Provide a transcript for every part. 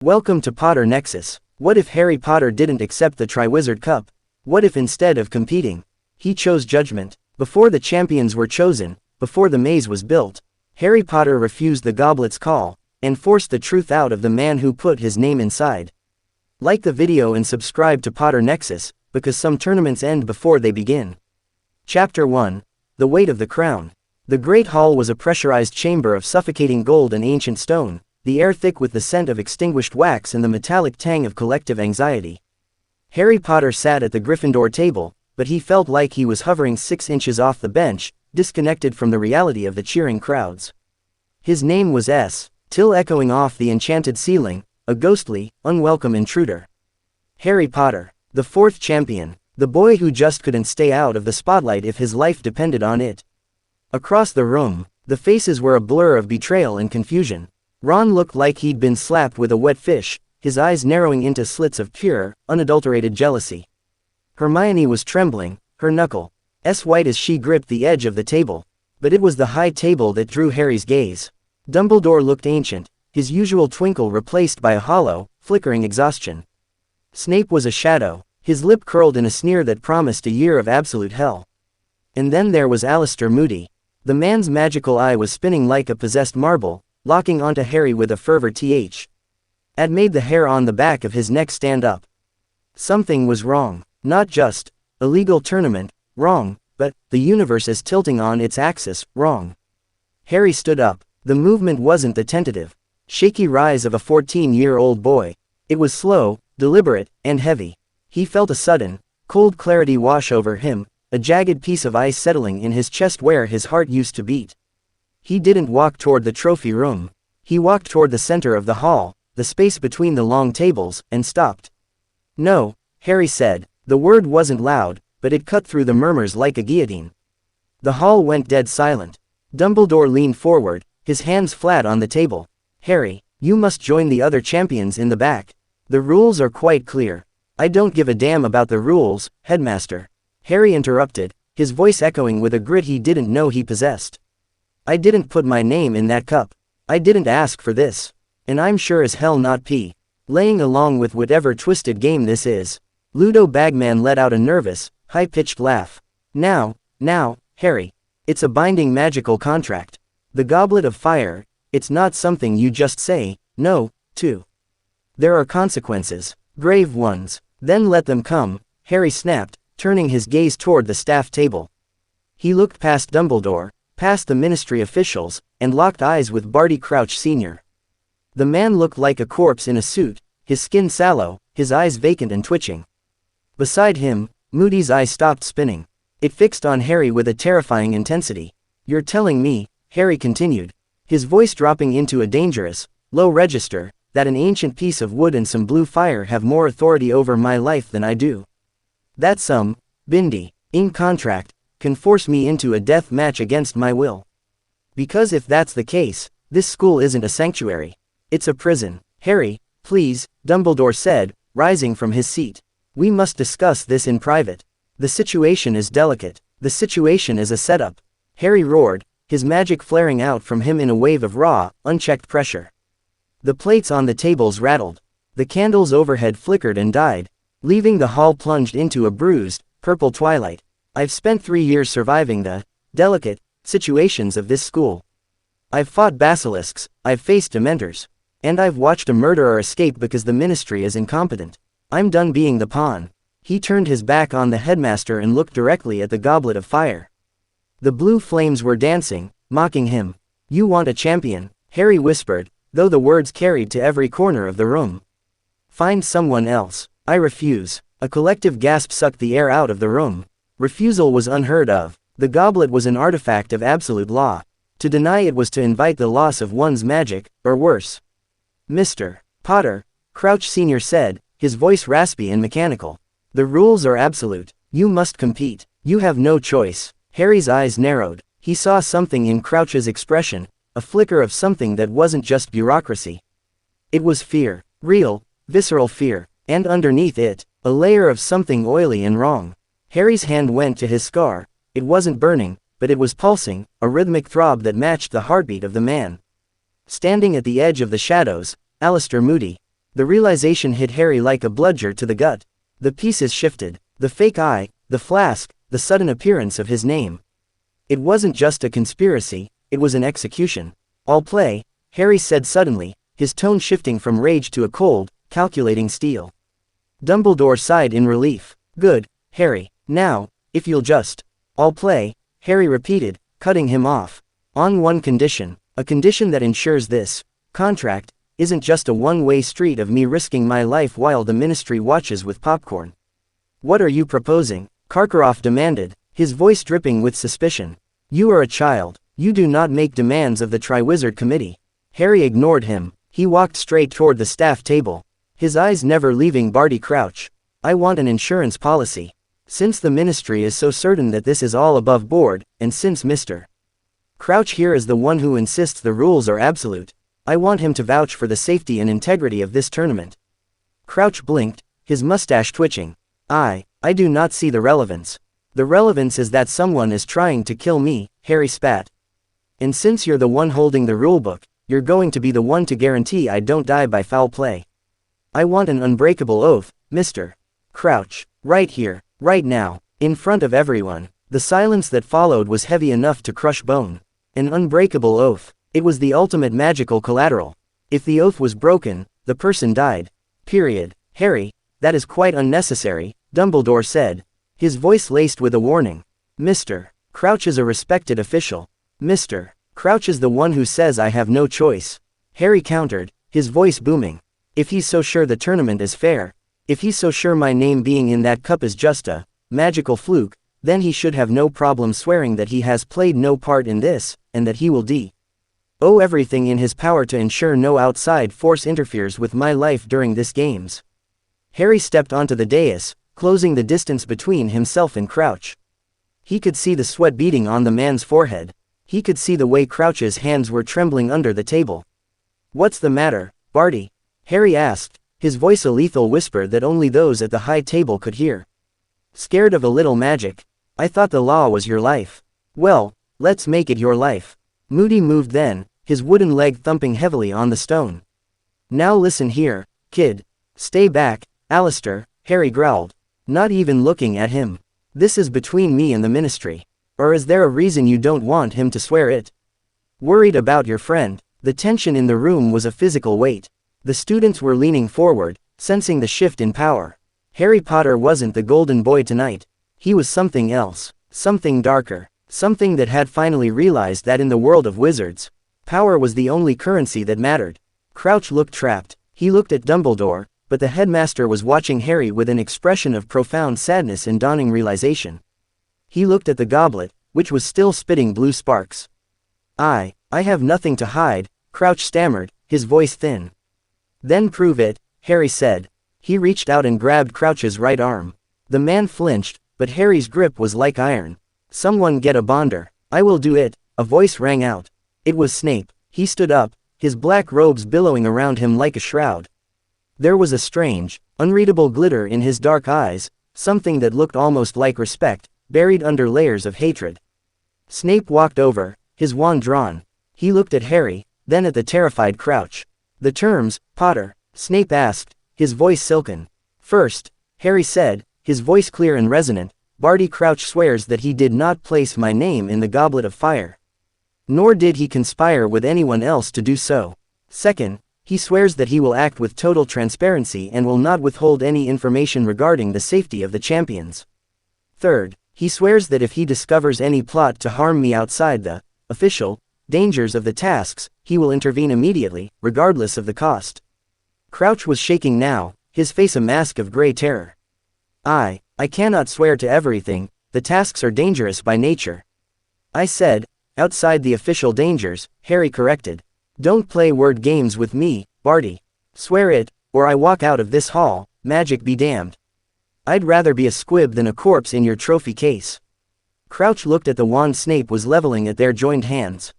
Welcome to Potter Nexus. What if Harry Potter didn't accept the Triwizard Cup? What if instead of competing, he chose judgment? Before the champions were chosen, before the maze was built, Harry Potter refused the goblet's call, and forced the truth out of the man who put his name inside. Like the video and subscribe to Potter Nexus, because some tournaments end before they begin. Chapter 1. The Weight of the Crown. The Great Hall was a pressurized chamber of suffocating gold and ancient stone, the air thick with the scent of extinguished wax and the metallic tang of collective anxiety. Harry Potter sat at the Gryffindor table, but he felt like he was hovering 6 inches off the bench, disconnected from the reality of the cheering crowds. His name was Till echoing off the enchanted ceiling, a ghostly, unwelcome intruder. Harry Potter, the 4th champion, the boy who just couldn't stay out of the spotlight if his life depended on it. Across the room, the faces were a blur of betrayal and confusion. Ron looked like he'd been slapped with a wet fish, his eyes narrowing into slits of pure, unadulterated jealousy. Hermione was trembling, her knuckles white as she gripped the edge of the table. But it was the high table that drew Harry's gaze. Dumbledore looked ancient, his usual twinkle replaced by a hollow, flickering exhaustion. Snape was a shadow, his lip curled in a sneer that promised a year of absolute hell. And then there was Alastor Moody. The man's magical eye was spinning like a possessed marble, locking onto Harry with a fervor that made the hair on the back of his neck stand up. Something was wrong. Not just a legal tournament, wrong, but the universe is tilting on its axis, wrong. Harry stood up. The movement wasn't the tentative, shaky rise of a 14-year-old boy. It was slow, deliberate, and heavy. He felt a sudden, cold clarity wash over him, a jagged piece of ice settling in his chest where his heart used to beat. He didn't walk toward the trophy room. He walked toward the center of the hall, the space between the long tables, and stopped. No, Harry said. The word wasn't loud, but it cut through the murmurs like a guillotine. The hall went dead silent. Dumbledore leaned forward, his hands flat on the table. Harry, you must join the other champions in the back. The rules are quite clear. I don't give a damn about the rules, Headmaster. Harry interrupted, his voice echoing with a grit he didn't know he possessed. I didn't put my name in that cup. I didn't ask for this. And I'm sure as hell not playing along with whatever twisted game this is. Ludo Bagman let out a nervous, high-pitched laugh. Now, Harry. It's a binding magical contract. The Goblet of Fire, it's not something you just say no to. There are consequences, grave ones. Then let them come, Harry snapped, turning his gaze toward the staff table. He looked past Dumbledore, past the ministry officials, and locked eyes with Barty Crouch Sr. The man looked like a corpse in a suit, his skin sallow, his eyes vacant and twitching. Beside him, Moody's eye stopped spinning. It fixed on Harry with a terrifying intensity. You're telling me, Harry continued, his voice dropping into a dangerous, low register, that an ancient piece of wood and some blue fire have more authority over my life than I do? That some binding contract can force me into a death match against my will. Because if that's the case, this school isn't a sanctuary. It's a prison. Harry, please, Dumbledore said, rising from his seat. We must discuss this in private. The situation is delicate. The situation is a setup. Harry roared, his magic flaring out from him in a wave of raw, unchecked pressure. The plates on the tables rattled. The candles overhead flickered and died, leaving the hall plunged into a bruised, purple twilight. I've spent 3 years surviving the delicate situations of this school. I've fought basilisks, I've faced dementors, and I've watched a murderer escape because the ministry is incompetent. I'm done being the pawn. He turned his back on the headmaster and looked directly at the Goblet of Fire. The blue flames were dancing, mocking him. You want a champion, Harry whispered, though the words carried to every corner of the room. Find someone else. I refuse. A collective gasp sucked the air out of the room. Refusal was unheard of. The goblet was an artifact of absolute law. To deny it was to invite the loss of one's magic, or worse. Mr. Potter, Crouch Sr. said, his voice raspy and mechanical. The rules are absolute. You must compete. You have no choice. Harry's eyes narrowed. He saw something in Crouch's expression, a flicker of something that wasn't just bureaucracy. It was fear. Real, visceral fear. And underneath it, a layer of something oily and wrong. Harry's hand went to his scar. It wasn't burning, but it was pulsing, a rhythmic throb that matched the heartbeat of the man. Standing at the edge of the shadows, Alastor Moody. The realization hit Harry like a bludgeon to the gut. The pieces shifted. The fake eye, the flask, the sudden appearance of his name. It wasn't just a conspiracy, it was an execution. "I'll play," Harry said suddenly, his tone shifting from rage to a cold, calculating steel. Dumbledore sighed in relief. "Good, Harry. Now, if you'll just—" "I'll play," Harry repeated, cutting him off. "On one condition, a condition that ensures this contract isn't just a one-way street of me risking my life while the Ministry watches with popcorn." "What are you proposing?" Karkaroff demanded, his voice dripping with suspicion. "You are a child. You do not make demands of the Triwizard Committee." Harry ignored him. He walked straight toward the staff table, his eyes never leaving Barty Crouch. "I want an insurance policy. Since the Ministry is so certain that this is all above board, and since Mr. Crouch here is the one who insists the rules are absolute, I want him to vouch for the safety and integrity of this tournament." Crouch blinked, his mustache twitching. I do not see the relevance." "The relevance is that someone is trying to kill me," Harry spat. "And since you're the one holding the rulebook, you're going to be the one to guarantee I don't die by foul play. I want an unbreakable oath, Mr. Crouch. Right here, right now, in front of everyone." The silence that followed was heavy enough to crush bone. An unbreakable oath. It was the ultimate magical collateral. If the oath was broken, the person died. Period. "Harry, that is quite unnecessary," Dumbledore said, his voice laced with a warning. "Mr. Crouch is a respected official. Mr. Crouch is the one who says I have no choice," Harry countered, his voice booming. "If he's so sure the tournament is fair, if he's so sure my name being in that cup is just a magical fluke, then he should have no problem swearing that he has played no part in this, and that he will do everything in his power to ensure no outside force interferes with my life during this games." Harry stepped onto the dais, closing the distance between himself and Crouch. He could see the sweat beading on the man's forehead. He could see the way Crouch's hands were trembling under the table. "What's the matter, Barty?" Harry asked, his voice a lethal whisper that only those at the high table could hear. "Scared of a little magic? I thought the law was your life. Well, let's make it your life." Moody moved then, his wooden leg thumping heavily on the stone. "Now listen here, kid. Stay back, Alistair," Harry growled, not even looking at him. "This is between me and the Ministry. Or is there a reason you don't want him to swear it? Worried about your friend?" The tension in the room was a physical weight. The students were leaning forward, sensing the shift in power. Harry Potter wasn't the golden boy tonight. He was something else, something darker, something that had finally realized that in the world of wizards, power was the only currency that mattered. Crouch looked trapped. He looked at Dumbledore, but the headmaster was watching Harry with an expression of profound sadness and dawning realization. He looked at the goblet, which was still spitting blue sparks. I have nothing to hide," Crouch stammered, his voice thin. "Then prove it," Harry said. He reached out and grabbed Crouch's right arm. The man flinched, but Harry's grip was like iron. "Someone get a bonder." "I will do it," a voice rang out. It was Snape. He stood up, his black robes billowing around him like a shroud. There was a strange, unreadable glitter in his dark eyes, something that looked almost like respect, buried under layers of hatred. Snape walked over, his wand drawn. He looked at Harry, then at the terrified Crouch. "The terms, Potter?" Snape asked, his voice silken. "First," Harry said, his voice clear and resonant, "Barty Crouch swears that he did not place my name in the Goblet of Fire. Nor did he conspire with anyone else to do so. Second, he swears that he will act with total transparency and will not withhold any information regarding the safety of the champions. Third, he swears that if he discovers any plot to harm me outside the official dangers of the tasks, he will intervene immediately, regardless of the cost." Crouch was shaking now, his face a mask of gray terror. I cannot swear to everything, the tasks are dangerous by nature." "I said, outside the official dangers," Harry corrected. "Don't play word games with me, Barty. Swear it, or I walk out of this hall, magic be damned. I'd rather be a squib than a corpse in your trophy case." Crouch looked at the wand Snape was leveling at their joined hands.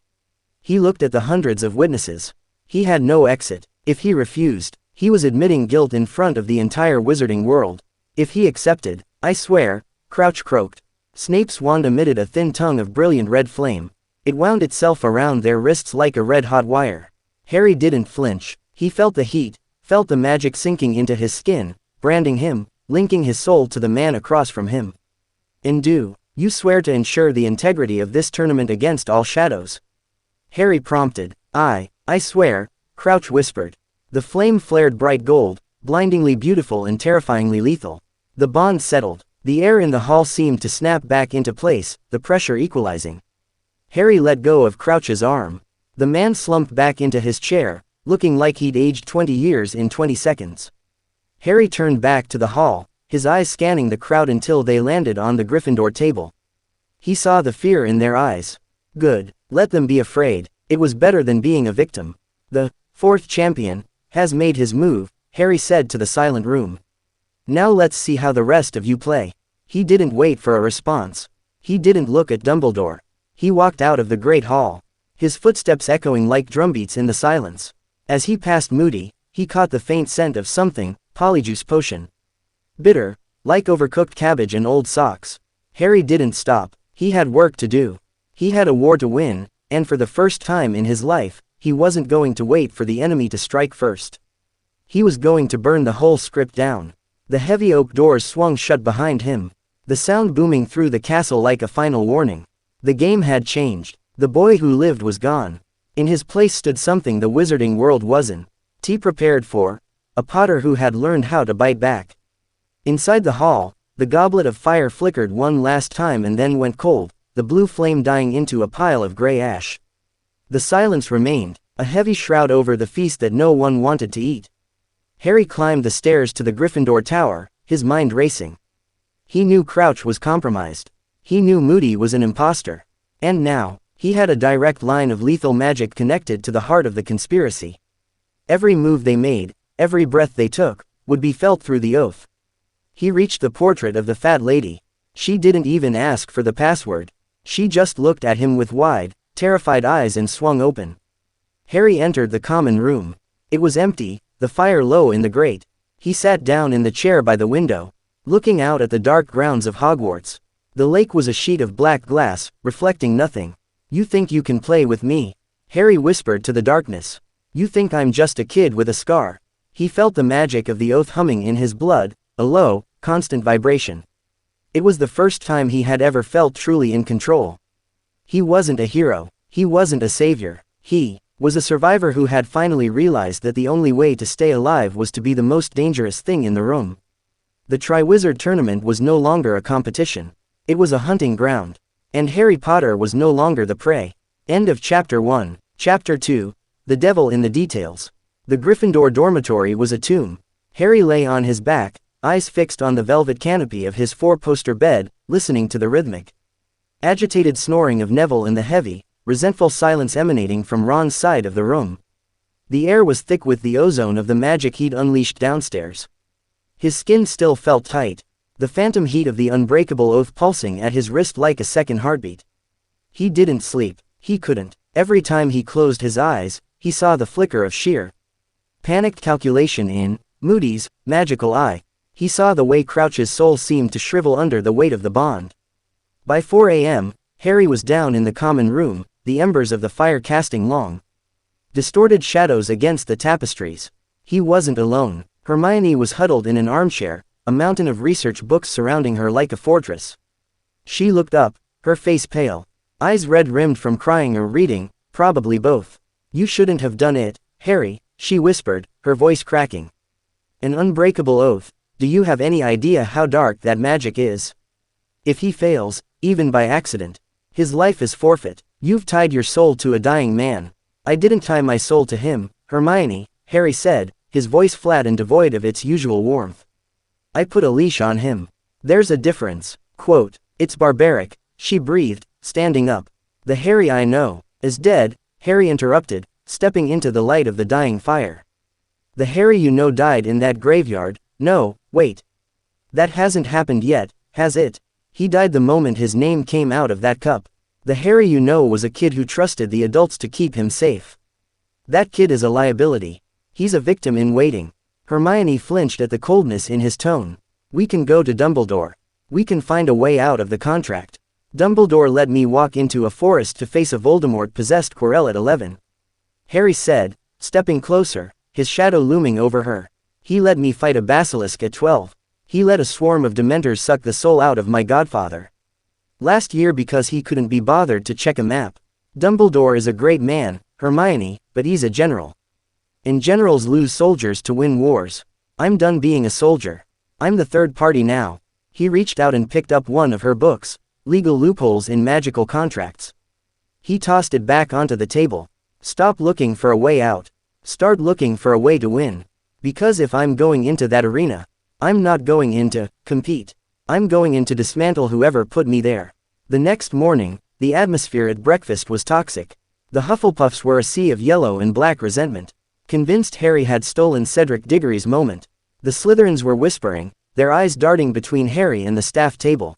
He looked at the hundreds of witnesses. He had no exit. If he refused, he was admitting guilt in front of the entire wizarding world. If he accepted, "I swear," Crouch croaked. Snape's wand emitted a thin tongue of brilliant red flame. It wound itself around their wrists like a red-hot wire. Harry didn't flinch. He felt the heat, felt the magic sinking into his skin, branding him, linking his soul to the man across from him. "And do you swear to ensure the integrity of this tournament against all shadows?" Harry prompted. I swear," Crouch whispered. The flame flared bright gold, blindingly beautiful and terrifyingly lethal. The bond settled. The air in the hall seemed to snap back into place, the pressure equalizing. Harry let go of Crouch's arm. The man slumped back into his chair, looking like he'd aged 20 years in 20 seconds. Harry turned back to the hall, his eyes scanning the crowd until they landed on the Gryffindor table. He saw the fear in their eyes. Good, let them be afraid. It was better than being a victim. "The fourth champion has made his move," Harry said to the silent room. "Now let's see how the rest of you play." He didn't wait for a response. He didn't look at Dumbledore. He walked out of the Great Hall, his footsteps echoing like drumbeats in the silence. As he passed Moody, he caught the faint scent of something, polyjuice potion. Bitter, like overcooked cabbage and old socks. Harry didn't stop. He had work to do. He had a war to win, and for the first time in his life, he wasn't going to wait for the enemy to strike first. He was going to burn the whole script down. The heavy oak doors swung shut behind him, the sound booming through the castle like a final warning. The game had changed. The boy who lived was gone. In his place stood something the wizarding world wasn't prepared for, a Potter who had learned how to bite back. Inside the hall, the Goblet of Fire flickered one last time and then went cold, the blue flame dying into a pile of gray ash. The silence remained, a heavy shroud over the feast that no one wanted to eat. Harry climbed the stairs to the Gryffindor Tower, his mind racing. He knew Crouch was compromised. He knew Moody was an imposter. And now, he had a direct line of lethal magic connected to the heart of the conspiracy. Every move they made, every breath they took, would be felt through the oath. He reached the portrait of the fat lady. She didn't even ask for the password. She just looked at him with wide, terrified eyes and swung open. Harry entered the common room. It was empty, the fire low in the grate. He sat down in the chair by the window, looking out at the dark grounds of Hogwarts. The lake was a sheet of black glass, reflecting nothing. "You think you can play with me?" Harry whispered to the darkness. "You think I'm just a kid with a scar?" He felt the magic of the oath humming in his blood, a low, constant vibration. It was the first time he had ever felt truly in control. He wasn't a hero. He wasn't a savior. He was a survivor who had finally realized that the only way to stay alive was to be the most dangerous thing in the room. The Triwizard tournament was no longer a competition. It was a hunting ground. And Harry Potter was no longer the prey. End of Chapter 1. Chapter 2. The Devil in the Details. The Gryffindor dormitory was a tomb. Harry lay on his back, eyes fixed on the velvet canopy of his four-poster bed, listening to the rhythmic, agitated snoring of Neville and the heavy, resentful silence emanating from Ron's side of the room. The air was thick with the ozone of the magic he'd unleashed downstairs. His skin still felt tight, the phantom heat of the Unbreakable Oath pulsing at his wrist like a second heartbeat. He didn't sleep. He couldn't. Every time he closed his eyes, he saw the flicker of sheer panicked calculation in Moody's magical eye. He saw the way Crouch's soul seemed to shrivel under the weight of the bond. By 4 a.m., Harry was down in the common room, the embers of the fire casting long, distorted shadows against the tapestries. He wasn't alone. Hermione was huddled in an armchair, a mountain of research books surrounding her like a fortress. She looked up, her face pale, eyes red-rimmed from crying or reading, probably both. "You shouldn't have done it, Harry," she whispered, her voice cracking. "An unbreakable oath. Do you have any idea how dark that magic is? If he fails, even by accident, his life is forfeit. You've tied your soul to a dying man." "I didn't tie my soul to him, Hermione," Harry said, his voice flat and devoid of its usual warmth. "I put a leash on him. There's a difference." Quote, "It's barbaric," she breathed, standing up. "The Harry I know is dead," Harry interrupted, stepping into the light of the dying fire. "The Harry you know died in that graveyard." "No, wait. That hasn't happened yet, has it? He died the moment his name came out of that cup. The Harry you know was a kid who trusted the adults to keep him safe. That kid is a liability. He's a victim in waiting." Hermione flinched at the coldness in his tone. "We can go to Dumbledore. We can find a way out of the contract. Dumbledore let me walk into a forest to face a Voldemort-possessed Quirrell at 11. Harry said, stepping closer, his shadow looming over her. He let me fight a basilisk at 12. He let a swarm of dementors suck the soul out of my godfather. Last year because he couldn't be bothered to check a map. Dumbledore is a great man, Hermione, but he's a general. And generals lose soldiers to win wars. I'm done being a soldier. I'm the third party now. He reached out and picked up one of her books, Legal Loopholes in Magical Contracts. He tossed it back onto the table. Stop looking for a way out. Start looking for a way to win. Because if I'm going into that arena, I'm not going in to compete. I'm going in to dismantle whoever put me there. The next morning, the atmosphere at breakfast was toxic. The Hufflepuffs were a sea of yellow and black resentment. Convinced Harry had stolen Cedric Diggory's moment. The Slytherins were whispering, their eyes darting between Harry and the staff table.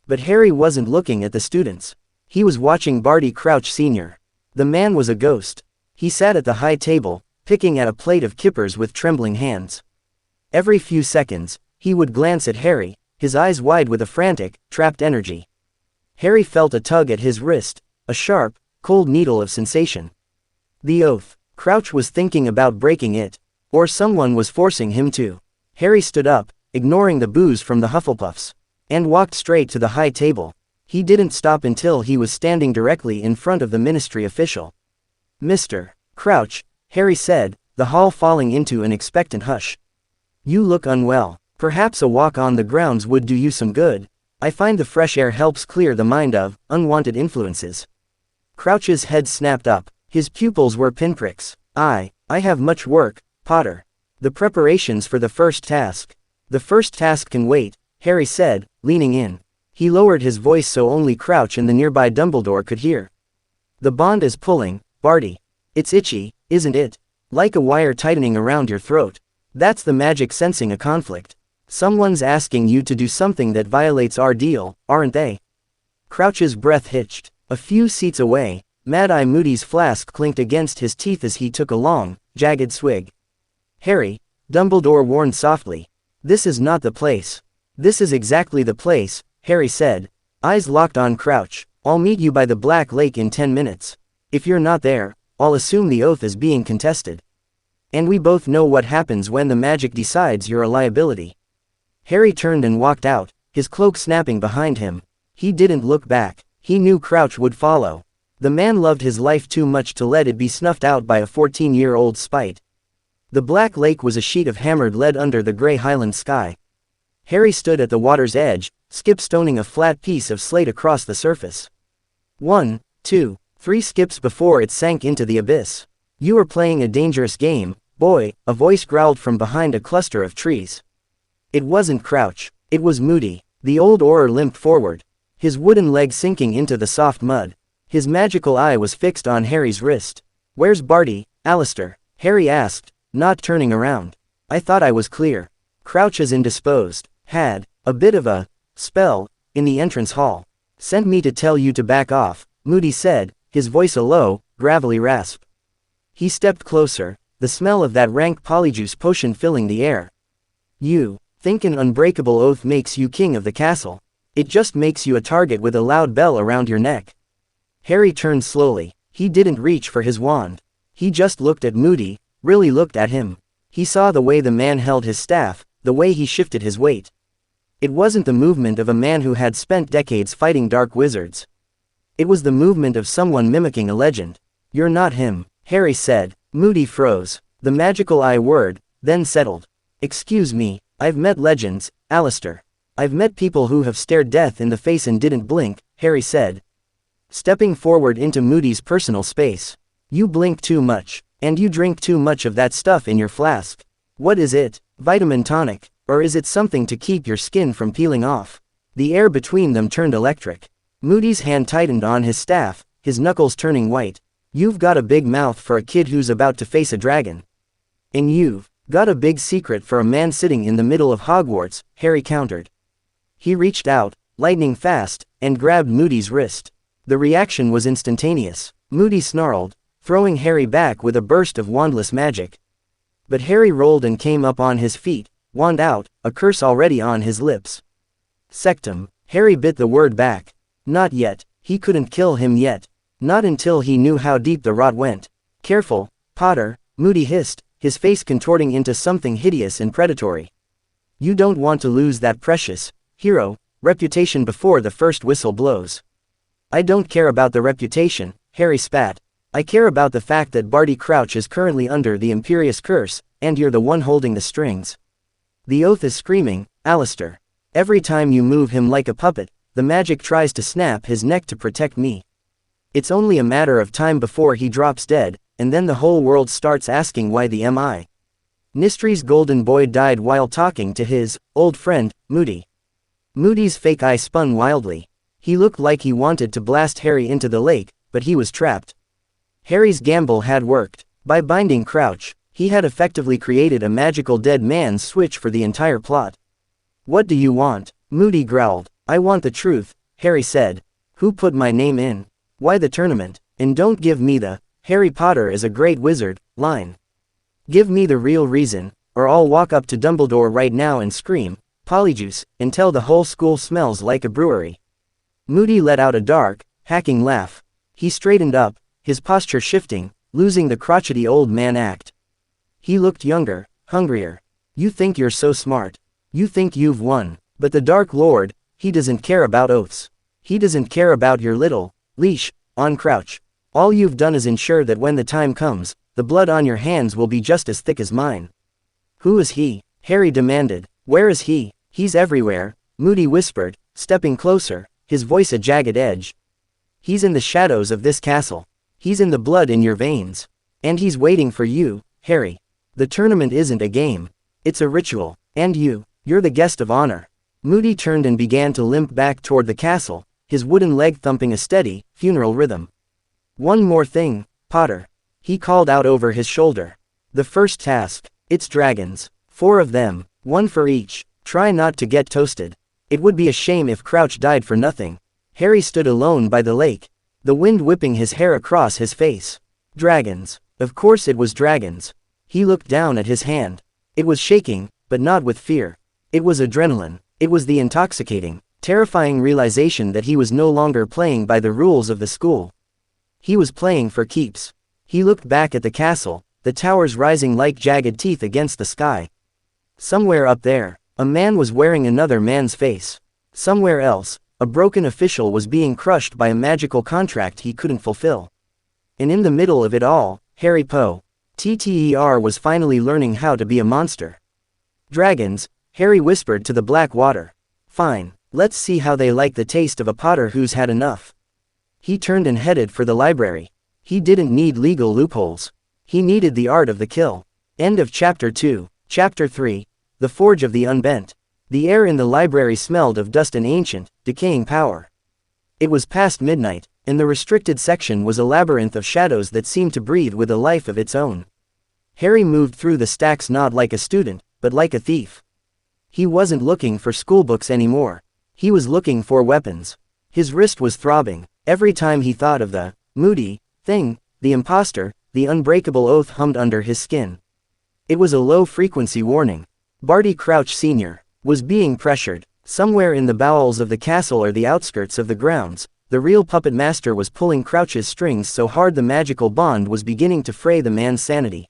But Harry wasn't looking at the students. He was watching Barty Crouch Jr. The man was a ghost. He sat at the high table, picking at a plate of kippers with trembling hands. Every few seconds, he would glance at Harry, his eyes wide with a frantic, trapped energy. Harry felt a tug at his wrist, a sharp, cold needle of sensation. The oath. Crouch was thinking about breaking it. Or someone was forcing him to. Harry stood up, ignoring the boos from the Hufflepuffs, and walked straight to the high table. He didn't stop until he was standing directly in front of the ministry official. Mr. Crouch, Harry said, the hall falling into an expectant hush. You look unwell. Perhaps a walk on the grounds would do you some good. I find the fresh air helps clear the mind of unwanted influences. Crouch's head snapped up. His pupils were pinpricks. I have much work, Potter. The preparations for the first task. The first task can wait, Harry said, leaning in. He lowered his voice so only Crouch and the nearby Dumbledore could hear. The bond is pulling, Barty. It's itchy, isn't it? Like a wire tightening around your throat. That's the magic sensing a conflict. Someone's asking you to do something that violates our deal, aren't they? Crouch's breath hitched. A few seats away, Mad-Eye Moody's flask clinked against his teeth as he took a long, jagged swig. Harry, Dumbledore warned softly. This is not the place. This is exactly the place, Harry said, eyes locked on Crouch. I'll meet you by the Black Lake in 10 minutes. If you're not there, I'll assume the oath is being contested. And we both know what happens when the magic decides you're a liability. Harry turned and walked out, his cloak snapping behind him. He didn't look back. He knew Crouch would follow. The man loved his life too much to let it be snuffed out by a 14-year-old spite. The Black Lake was a sheet of hammered lead under the gray Highland sky. Harry stood at the water's edge, skip-stoning a flat piece of slate across the surface. 1, 2, 3 skips before it sank into the abyss. You are playing a dangerous game, boy, a voice growled from behind a cluster of trees. It wasn't Crouch, it was Moody. The old orer limped forward, his wooden leg sinking into the soft mud. His magical eye was fixed on Harry's wrist. Where's Barty, Alistair? Harry asked, not turning around. I thought I was clear. Crouch is indisposed. Had a bit of a spell in the entrance hall. Sent me to tell you to back off, Moody said, his voice a low, gravelly rasp. He stepped closer, the smell of that rank polyjuice potion filling the air. You think an unbreakable oath makes you king of the castle. It just makes you a target with a loud bell around your neck. Harry turned slowly. He didn't reach for his wand. He just looked at Moody, really looked at him. He saw the way the man held his staff, the way he shifted his weight. It wasn't the movement of a man who had spent decades fighting dark wizards. It was the movement of someone mimicking a legend. You're not him, Harry said. Moody froze. The magical I word, then settled. Excuse me, I've met legends, Alistair. I've met people who have stared death in the face and didn't blink, Harry said, stepping forward into Moody's personal space. You blink too much, and you drink too much of that stuff in your flask. What is it? Vitamin tonic, or is it something to keep your skin from peeling off? The air between them turned electric. Moody's hand tightened on his staff, his knuckles turning white. You've got a big mouth for a kid who's about to face a dragon. And you've got a big secret for a man sitting in the middle of Hogwarts, Harry countered. He reached out, lightning fast, and grabbed Moody's wrist. The reaction was instantaneous. Moody snarled, throwing Harry back with a burst of wandless magic. But Harry rolled and came up on his feet, wand out, a curse already on his lips. Sectum. Harry bit the word back. Not yet. He couldn't kill him yet. Not until he knew how deep the rot went. Careful, Potter, Moody hissed, his face contorting into something hideous and predatory. You don't want to lose that precious, hero, reputation before the first whistle blows. I don't care about the reputation, Harry spat. I care about the fact that Barty Crouch is currently under the Imperious curse, and you're the one holding the strings. The oath is screaming, Alistair. Every time you move him like a puppet, the magic tries to snap his neck to protect me. It's only a matter of time before he drops dead, and then the whole world starts asking why the M.I. Nistry's golden boy died while talking to his old friend, Moody. Moody's fake eye spun wildly. He looked like he wanted to blast Harry into the lake, but he was trapped. Harry's gamble had worked. By binding Crouch, he had effectively created a magical dead man's switch for the entire plot. What do you want? Moody growled. I want the truth, Harry said. Who put my name in? Why the tournament? And don't give me the Harry Potter is a great wizard line. Give me the real reason, or I'll walk up to Dumbledore right now and scream, Polyjuice, until the whole school smells like a brewery. Moody let out a dark, hacking laugh. He straightened up, his posture shifting, losing the crotchety old man act. He looked younger, hungrier. You think you're so smart. You think you've won. But the Dark Lord, he doesn't care about oaths. He doesn't care about your little leash on Crouch. All you've done is ensure that when the time comes, the blood on your hands will be just as thick as mine. Who is he? Harry demanded. Where is he? He's everywhere, Moody whispered, stepping closer, his voice a jagged edge. He's in the shadows of this castle. He's in the blood in your veins. And he's waiting for you, Harry. The tournament isn't a game. It's a ritual. And you're the guest of honor. Moody turned and began to limp back toward the castle, his wooden leg thumping a steady, funeral rhythm. One more thing, Potter. He called out over his shoulder. The first task. It's dragons. 4 of them, 1 for each. Try not to get toasted. It would be a shame if Crouch died for nothing. Harry stood alone by the lake, the wind whipping his hair across his face. Dragons. Of course it was dragons. He looked down at his hand. It was shaking, but not with fear. It was adrenaline. It was the intoxicating, terrifying realization that he was no longer playing by the rules of the school. He was playing for keeps. He looked back at the castle, the towers rising like jagged teeth against the sky. Somewhere up there, a man was wearing another man's face. Somewhere else, a broken official was being crushed by a magical contract he couldn't fulfill. And in the middle of it all, Harry Potter was finally learning how to be a monster. Dragons, Harry whispered to the black water. Fine, let's see how they like the taste of a Potter who's had enough. He turned and headed for the library. He didn't need legal loopholes. He needed the art of the kill. End of Chapter 2. Chapter 3. The Forge of the Unbent. The air in the library smelled of dust and ancient, decaying power. It was past midnight, and the restricted section was a labyrinth of shadows that seemed to breathe with a life of its own. Harry moved through the stacks not like a student, but like a thief. He wasn't looking for schoolbooks anymore. He was looking for weapons. His wrist was throbbing. Every time he thought of the Moody thing, the imposter, the unbreakable oath hummed under his skin. It was a low-frequency warning. Barty Crouch Sr. was being pressured. Somewhere in the bowels of the castle or the outskirts of the grounds, the real puppet master was pulling Crouch's strings so hard the magical bond was beginning to fray the man's sanity.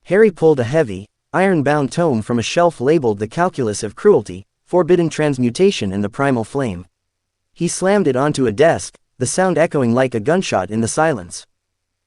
Harry pulled a heavy, iron-bound tome from a shelf labeled The Calculus of Cruelty, Forbidden Transmutation and the Primal Flame. He slammed it onto a desk, the sound echoing like a gunshot in the silence.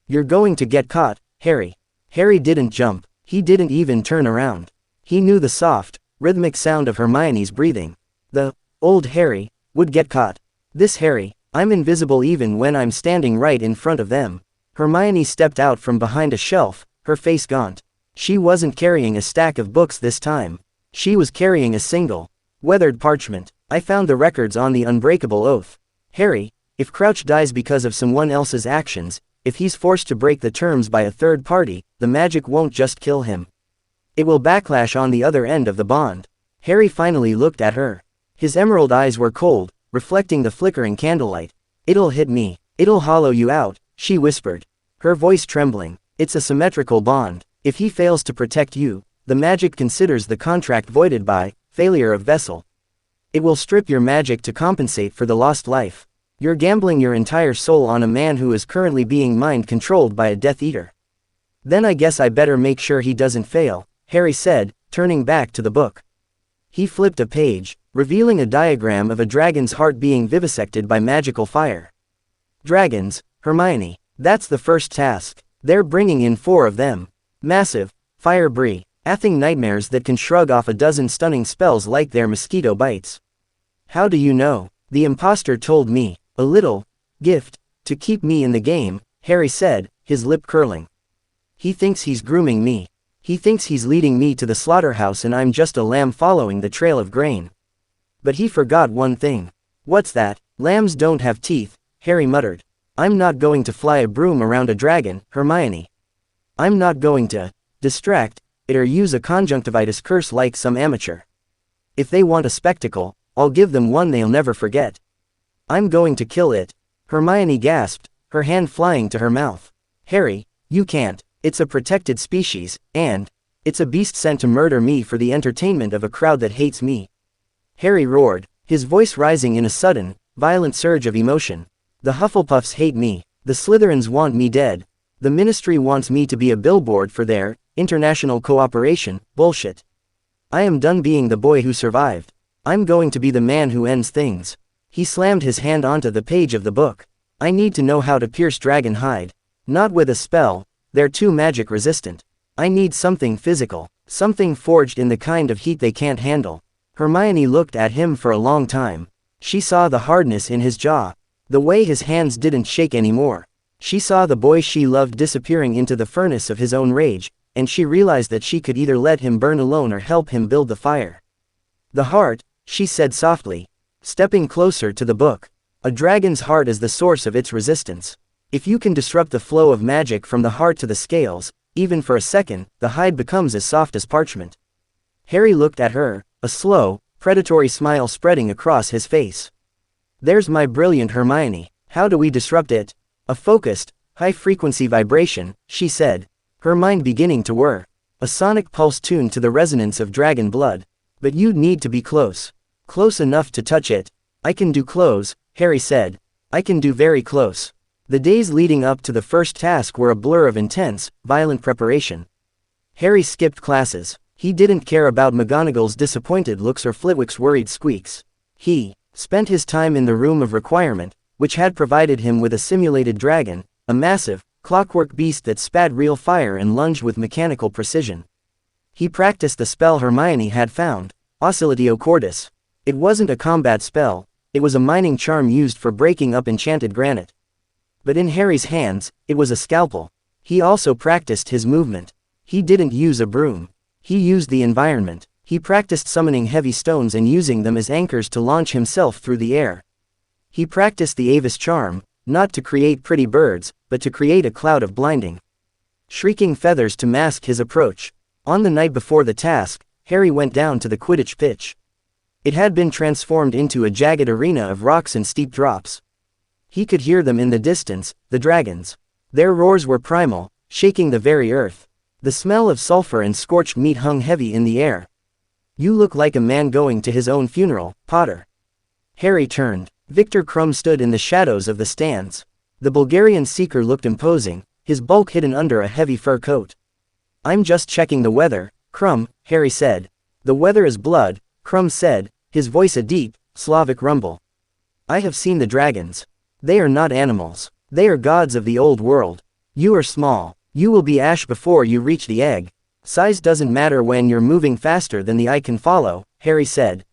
You're going to get caught, Harry. Harry didn't jump. He didn't even turn around. He knew the soft, rhythmic sound of Hermione's breathing. The old Harry would get caught. This Harry, I'm invisible even when I'm standing right in front of them. Hermione stepped out from behind a shelf, her face gaunt. She wasn't carrying a stack of books this time. She was carrying a single, weathered parchment. I found the records on the Unbreakable Oath. Harry, if Crouch dies because of someone else's actions, if he's forced to break the terms by a third party, the magic won't just kill him. It will backlash on the other end of the bond. Harry finally looked at her. His emerald eyes were cold, reflecting the flickering candlelight. It'll hit me. It'll hollow you out, she whispered. Her voice trembling. It's a symmetrical bond. If he fails to protect you, the magic considers the contract voided by failure of vessel. It will strip your magic to compensate for the lost life. You're gambling your entire soul on a man who is currently being mind-controlled by a Death Eater. Then I guess I better make sure he doesn't fail, Harry said, turning back to the book. He flipped a page, revealing a diagram of a dragon's heart being vivisected by magical fire. Dragons, Hermione. That's the first task. They're bringing in 4 of them. Massive, fire-breathing nightmares that can shrug off a dozen stunning spells like their mosquito bites. How do you know? The imposter told me. A little gift to keep me in the game, Harry said, his lip curling. He thinks he's grooming me. He thinks he's leading me to the slaughterhouse and I'm just a lamb following the trail of grain. But he forgot one thing. What's that? Lambs don't have teeth, Harry muttered. I'm not going to fly a broom around a dragon, Hermione. I'm not going to distract it or use a conjunctivitis curse like some amateur. If they want a spectacle, I'll give them one they'll never forget. I'm going to kill it. Hermione gasped, her hand flying to her mouth. Harry, you can't. It's a protected species, and it's a beast sent to murder me for the entertainment of a crowd that hates me. Harry roared, his voice rising in a sudden, violent surge of emotion. The Hufflepuffs hate me. The Slytherins want me dead. The Ministry wants me to be a billboard for their international cooperation bullshit. I am done being the boy who survived. I'm going to be the man who ends things. He slammed his hand onto the page of the book. I need to know how to pierce dragon hide. Not with a spell. They're too magic resistant. I need something physical, something forged in the kind of heat they can't handle. Hermione looked at him for a long time. She saw the hardness in his jaw, the way his hands didn't shake anymore. She saw the boy she loved disappearing into the furnace of his own rage, and she realized that she could either let him burn alone or help him build the fire. The heart, she said softly, stepping closer to the book. A dragon's heart is the source of its resistance. If you can disrupt the flow of magic from the heart to the scales, even for a second, the hide becomes as soft as parchment. Harry looked at her, a slow, predatory smile spreading across his face. There's my brilliant Hermione. How do we disrupt it? A focused, high-frequency vibration, she said, her mind beginning to whir. A sonic pulse tuned to the resonance of dragon blood. But you'd need to be close. Close enough to touch it. I can do close, Harry said. I can do very close. The days leading up to the first task were a blur of intense, violent preparation. Harry skipped classes. He didn't care about McGonagall's disappointed looks or Flitwick's worried squeaks. He spent his time in the room of requirement, which had provided him with a simulated dragon, a massive, clockwork beast that spat real fire and lunged with mechanical precision. He practiced the spell Hermione had found, Oscillatio Cordis. It wasn't a combat spell, it was a mining charm used for breaking up enchanted granite. But in Harry's hands, it was a scalpel. He also practiced his movement. He didn't use a broom. He used the environment. He practiced summoning heavy stones and using them as anchors to launch himself through the air. He practiced the Avis charm, not to create pretty birds, but to create a cloud of blinding, shrieking feathers to mask his approach. On the night before the task, Harry went down to the Quidditch pitch. It had been transformed into a jagged arena of rocks and steep drops. He could hear them in the distance, the dragons. Their roars were primal, shaking the very earth. The smell of sulfur and scorched meat hung heavy in the air. You look like a man going to his own funeral, Potter. Harry turned. Victor Krum stood in the shadows of the stands. The Bulgarian seeker looked imposing, his bulk hidden under a heavy fur coat. I'm just checking the weather, Krum, Harry said. The weather is blood, Krum said, his voice a deep, Slavic rumble. I have seen the dragons. They are not animals. They are gods of the old world. You are small. You will be ash before you reach the egg. Size doesn't matter when you're moving faster than the eye can follow, Harry said.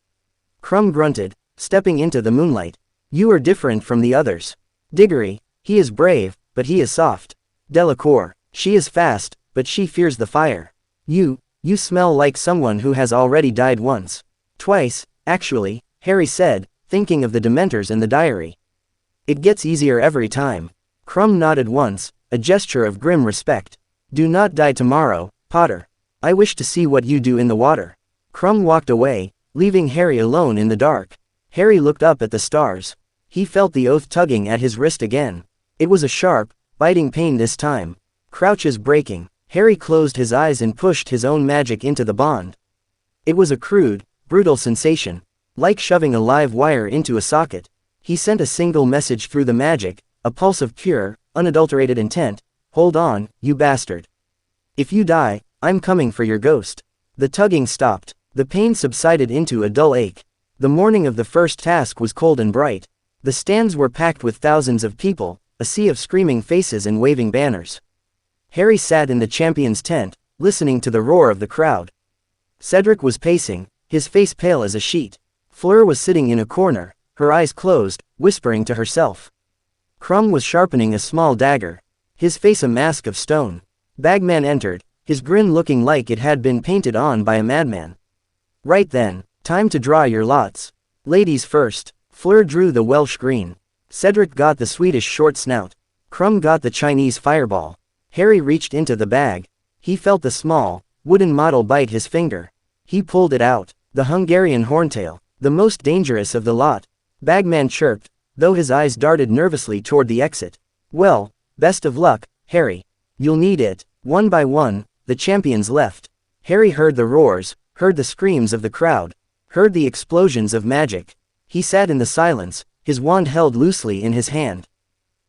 Krum grunted, stepping into the moonlight. You are different from the others. Diggory, he is brave, but he is soft. Delacour, she is fast, but she fears the fire. You smell like someone who has already died once. Twice, actually, Harry said, thinking of the Dementors and the diary. It gets easier every time. Krum nodded once, a gesture of grim respect. Do not die tomorrow, Potter. I wish to see what you do in the water. Krum walked away, leaving Harry alone in the dark. Harry looked up at the stars. He felt the oath tugging at his wrist again. It was a sharp, biting pain this time. Crouches breaking. Harry closed his eyes and pushed his own magic into the bond. It was a crude, brutal sensation, like shoving a live wire into a socket. He sent a single message through the magic, a pulse of pure, unadulterated intent. Hold on, you bastard. If you die, I'm coming for your ghost. The tugging stopped. The pain subsided into a dull ache. The morning of the first task was cold and bright. The stands were packed with thousands of people, a sea of screaming faces and waving banners. Harry sat in the champion's tent, listening to the roar of the crowd. Cedric was pacing, his face pale as a sheet. Fleur was sitting in a corner, her eyes closed, whispering to herself. Crumb was sharpening a small dagger, his face a mask of stone. Bagman entered, his grin looking like it had been painted on by a madman. Right then, time to draw your lots. Ladies first. Fleur drew the Welsh green. Cedric got the Swedish short snout. Crumb got the Chinese fireball. Harry reached into the bag. He felt the small, wooden model bite his finger. He pulled it out. The Hungarian horntail, the most dangerous of the lot. Bagman chirped, though his eyes darted nervously toward the exit. Well, best of luck, Harry. You'll need it. One by one, the champions left. Harry heard the roars, heard the screams of the crowd, heard the explosions of magic. He sat in the silence, his wand held loosely in his hand.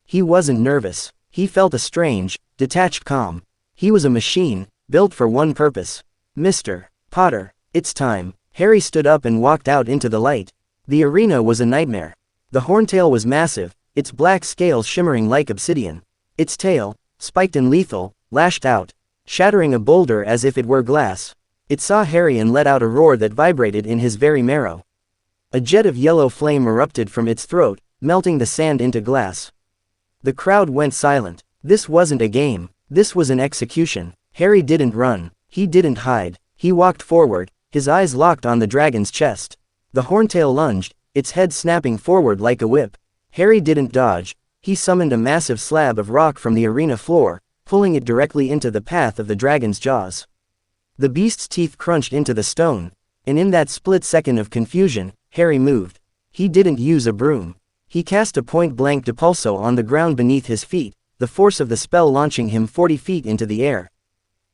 He wasn't nervous. He felt a strange, detached calm. He was a machine, built for one purpose. Mr. Potter, it's time. Harry stood up and walked out into the light. The arena was a nightmare. The horntail was massive, its black scales shimmering like obsidian. Its tail, spiked and lethal, lashed out, shattering a boulder as if it were glass. It saw Harry and let out a roar that vibrated in his very marrow. A jet of yellow flame erupted from its throat, melting the sand into glass. The crowd went silent. This wasn't a game. This was an execution. Harry didn't run. He didn't hide. He walked forward, his eyes locked on the dragon's chest. The horntail lunged, its head snapping forward like a whip. Harry didn't dodge. He summoned a massive slab of rock from the arena floor, pulling it directly into the path of the dragon's jaws. The beast's teeth crunched into the stone, and in that split second of confusion, Harry moved. He didn't use a broom. He cast a point-blank depulso on the ground beneath his feet, the force of the spell launching him 40 feet into the air.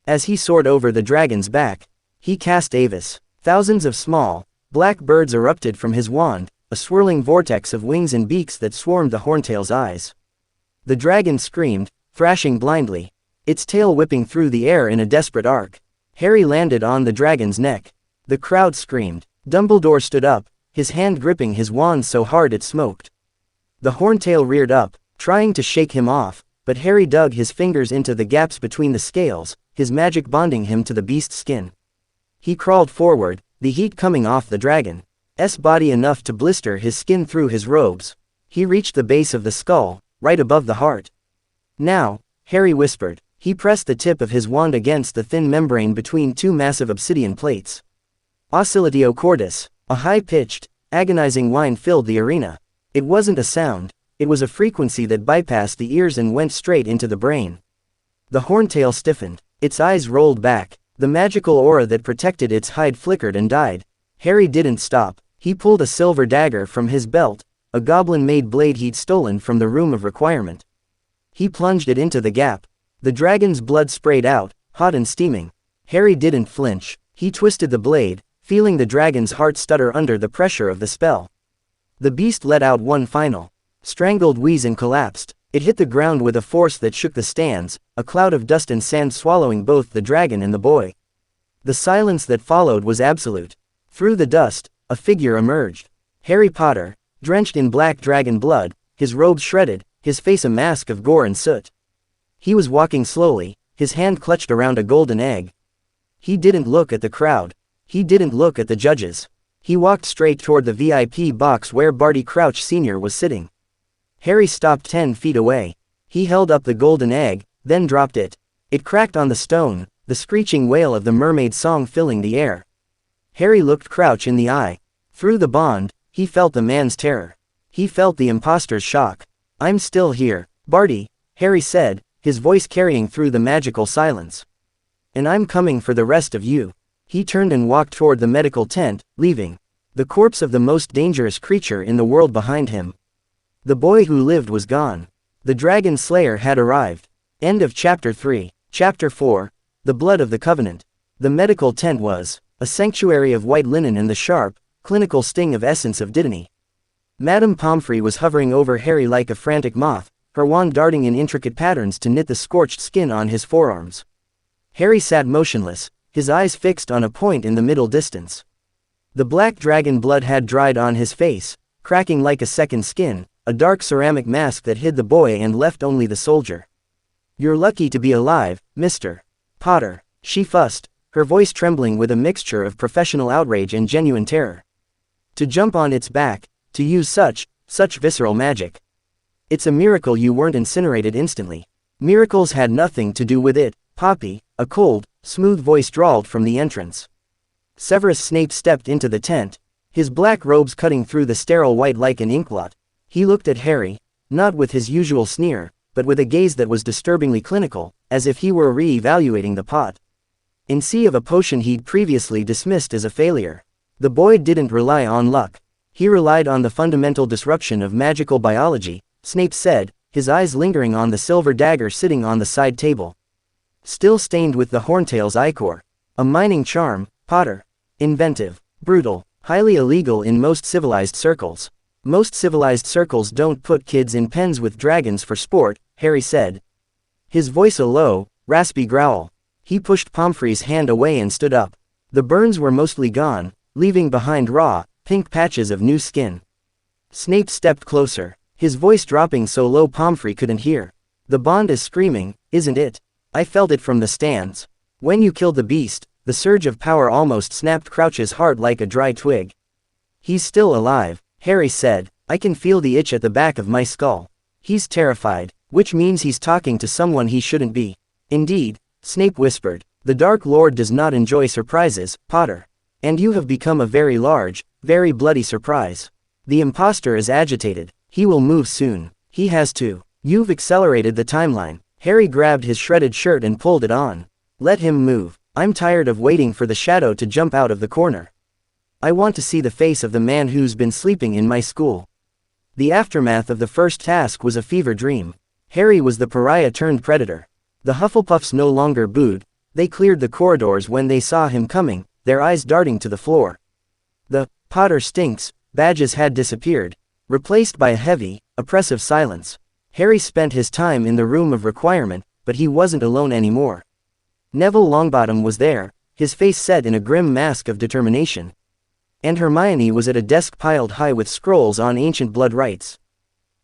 As he soared over the dragon's back, he cast Avis. Thousands of small, black birds erupted from his wand, a swirling vortex of wings and beaks that swarmed the horntail's eyes. The dragon screamed, thrashing blindly, its tail whipping through the air in a desperate arc. Harry landed on the dragon's neck. The crowd screamed. Dumbledore stood up, his hand gripping his wand so hard it smoked. The horntail reared up, trying to shake him off, but Harry dug his fingers into the gaps between the scales, his magic bonding him to the beast's skin. He crawled forward, the heat coming off the dragon's body enough to blister his skin through his robes. He reached the base of the skull, right above the heart. Now, Harry whispered. He pressed the tip of his wand against the thin membrane between two massive obsidian plates. Oscillatio cordis, a high-pitched, agonizing whine filled the arena. It wasn't a sound, it was a frequency that bypassed the ears and went straight into the brain. The horntail stiffened, its eyes rolled back, the magical aura that protected its hide flickered and died. Harry didn't stop. He pulled a silver dagger from his belt, a goblin-made blade he'd stolen from the room of requirement. He plunged it into the gap. The dragon's blood sprayed out, hot and steaming. Harry didn't flinch. He twisted the blade, feeling the dragon's heart stutter under the pressure of the spell. The beast let out one final, strangled wheeze and collapsed. It hit the ground with a force that shook the stands, a cloud of dust and sand swallowing both the dragon and the boy. The silence that followed was absolute. Through the dust, a figure emerged. Harry Potter, drenched in black dragon blood, his robes shredded, his face a mask of gore and soot. He was walking slowly, his hand clutched around a golden egg. He didn't look at the crowd. He didn't look at the judges. He walked straight toward the VIP box where Barty Crouch Sr. was sitting. Harry stopped 10 feet away. He held up the golden egg, then dropped it. It cracked on the stone, the screeching wail of the mermaid song filling the air. Harry looked Crouch in the eye. Through the bond, he felt the man's terror. He felt the imposter's shock. "I'm still here, Barty," Harry said, his voice carrying through the magical silence. "And I'm coming for the rest of you." He turned and walked toward the medical tent, leaving the corpse of the most dangerous creature in the world behind him. The boy who lived was gone. The dragon slayer had arrived. End of Chapter 3. Chapter 4. The Blood of the Covenant. The medical tent was a sanctuary of white linen and the sharp, clinical sting of essence of dittany. Madame Pomfrey was hovering over Harry like a frantic moth, her wand darting in intricate patterns to knit the scorched skin on his forearms. Harry sat motionless, his eyes fixed on a point in the middle distance. The black dragon blood had dried on his face, cracking like a second skin, a dark ceramic mask that hid the boy and left only the soldier. "You're lucky to be alive, Mr. Potter," she fussed, her voice trembling with a mixture of professional outrage and genuine terror. "To jump on its back, to use such visceral magic. It's a miracle you weren't incinerated instantly." "Miracles had nothing to do with it, Poppy," a cold, smooth voice drawled from the entrance. Severus Snape stepped into the tent, his black robes cutting through the sterile white like an inkblot. He looked at Harry, not with his usual sneer, but with a gaze that was disturbingly clinical, as if he were re-evaluating the pot in sea of a potion he'd previously dismissed as a failure. The boy didn't rely on luck. He relied on the fundamental disruption of magical biology, Snape said, his eyes lingering on the silver dagger sitting on the side table. Still stained with the Horntail's ichor. "A mining charm, Potter. Inventive, brutal, highly illegal in most civilized circles. Most civilized circles don't put kids in pens with dragons for sport," Harry said. His voice a low, raspy growl. He pushed Pomfrey's hand away and stood up. The burns were mostly gone, leaving behind raw, pink patches of new skin. Snape stepped closer, his voice dropping so low Pomfrey couldn't hear. "The bond is screaming, isn't it? I felt it from the stands. When you killed the beast, the surge of power almost snapped Crouch's heart like a dry twig." "He's still alive," Harry said. "I can feel the itch at the back of my skull. He's terrified, which means he's talking to someone he shouldn't be." "Indeed," Snape whispered, "the Dark Lord does not enjoy surprises, Potter. And you have become a very large, very bloody surprise. The imposter is agitated. He will move soon. He has to. You've accelerated the timeline." Harry grabbed his shredded shirt and pulled it on. "Let him move. I'm tired of waiting for the shadow to jump out of the corner. I want to see the face of the man who's been sleeping in my school." The aftermath of the first task was a fever dream. Harry was the pariah turned predator. The Hufflepuffs no longer booed, they cleared the corridors when they saw him coming, their eyes darting to the floor. The "Potter stinks" badges had disappeared, replaced by a heavy, oppressive silence. Harry spent his time in the room of requirement, but he wasn't alone anymore. Neville Longbottom was there, his face set in a grim mask of determination. And Hermione was at a desk piled high with scrolls on ancient blood rites.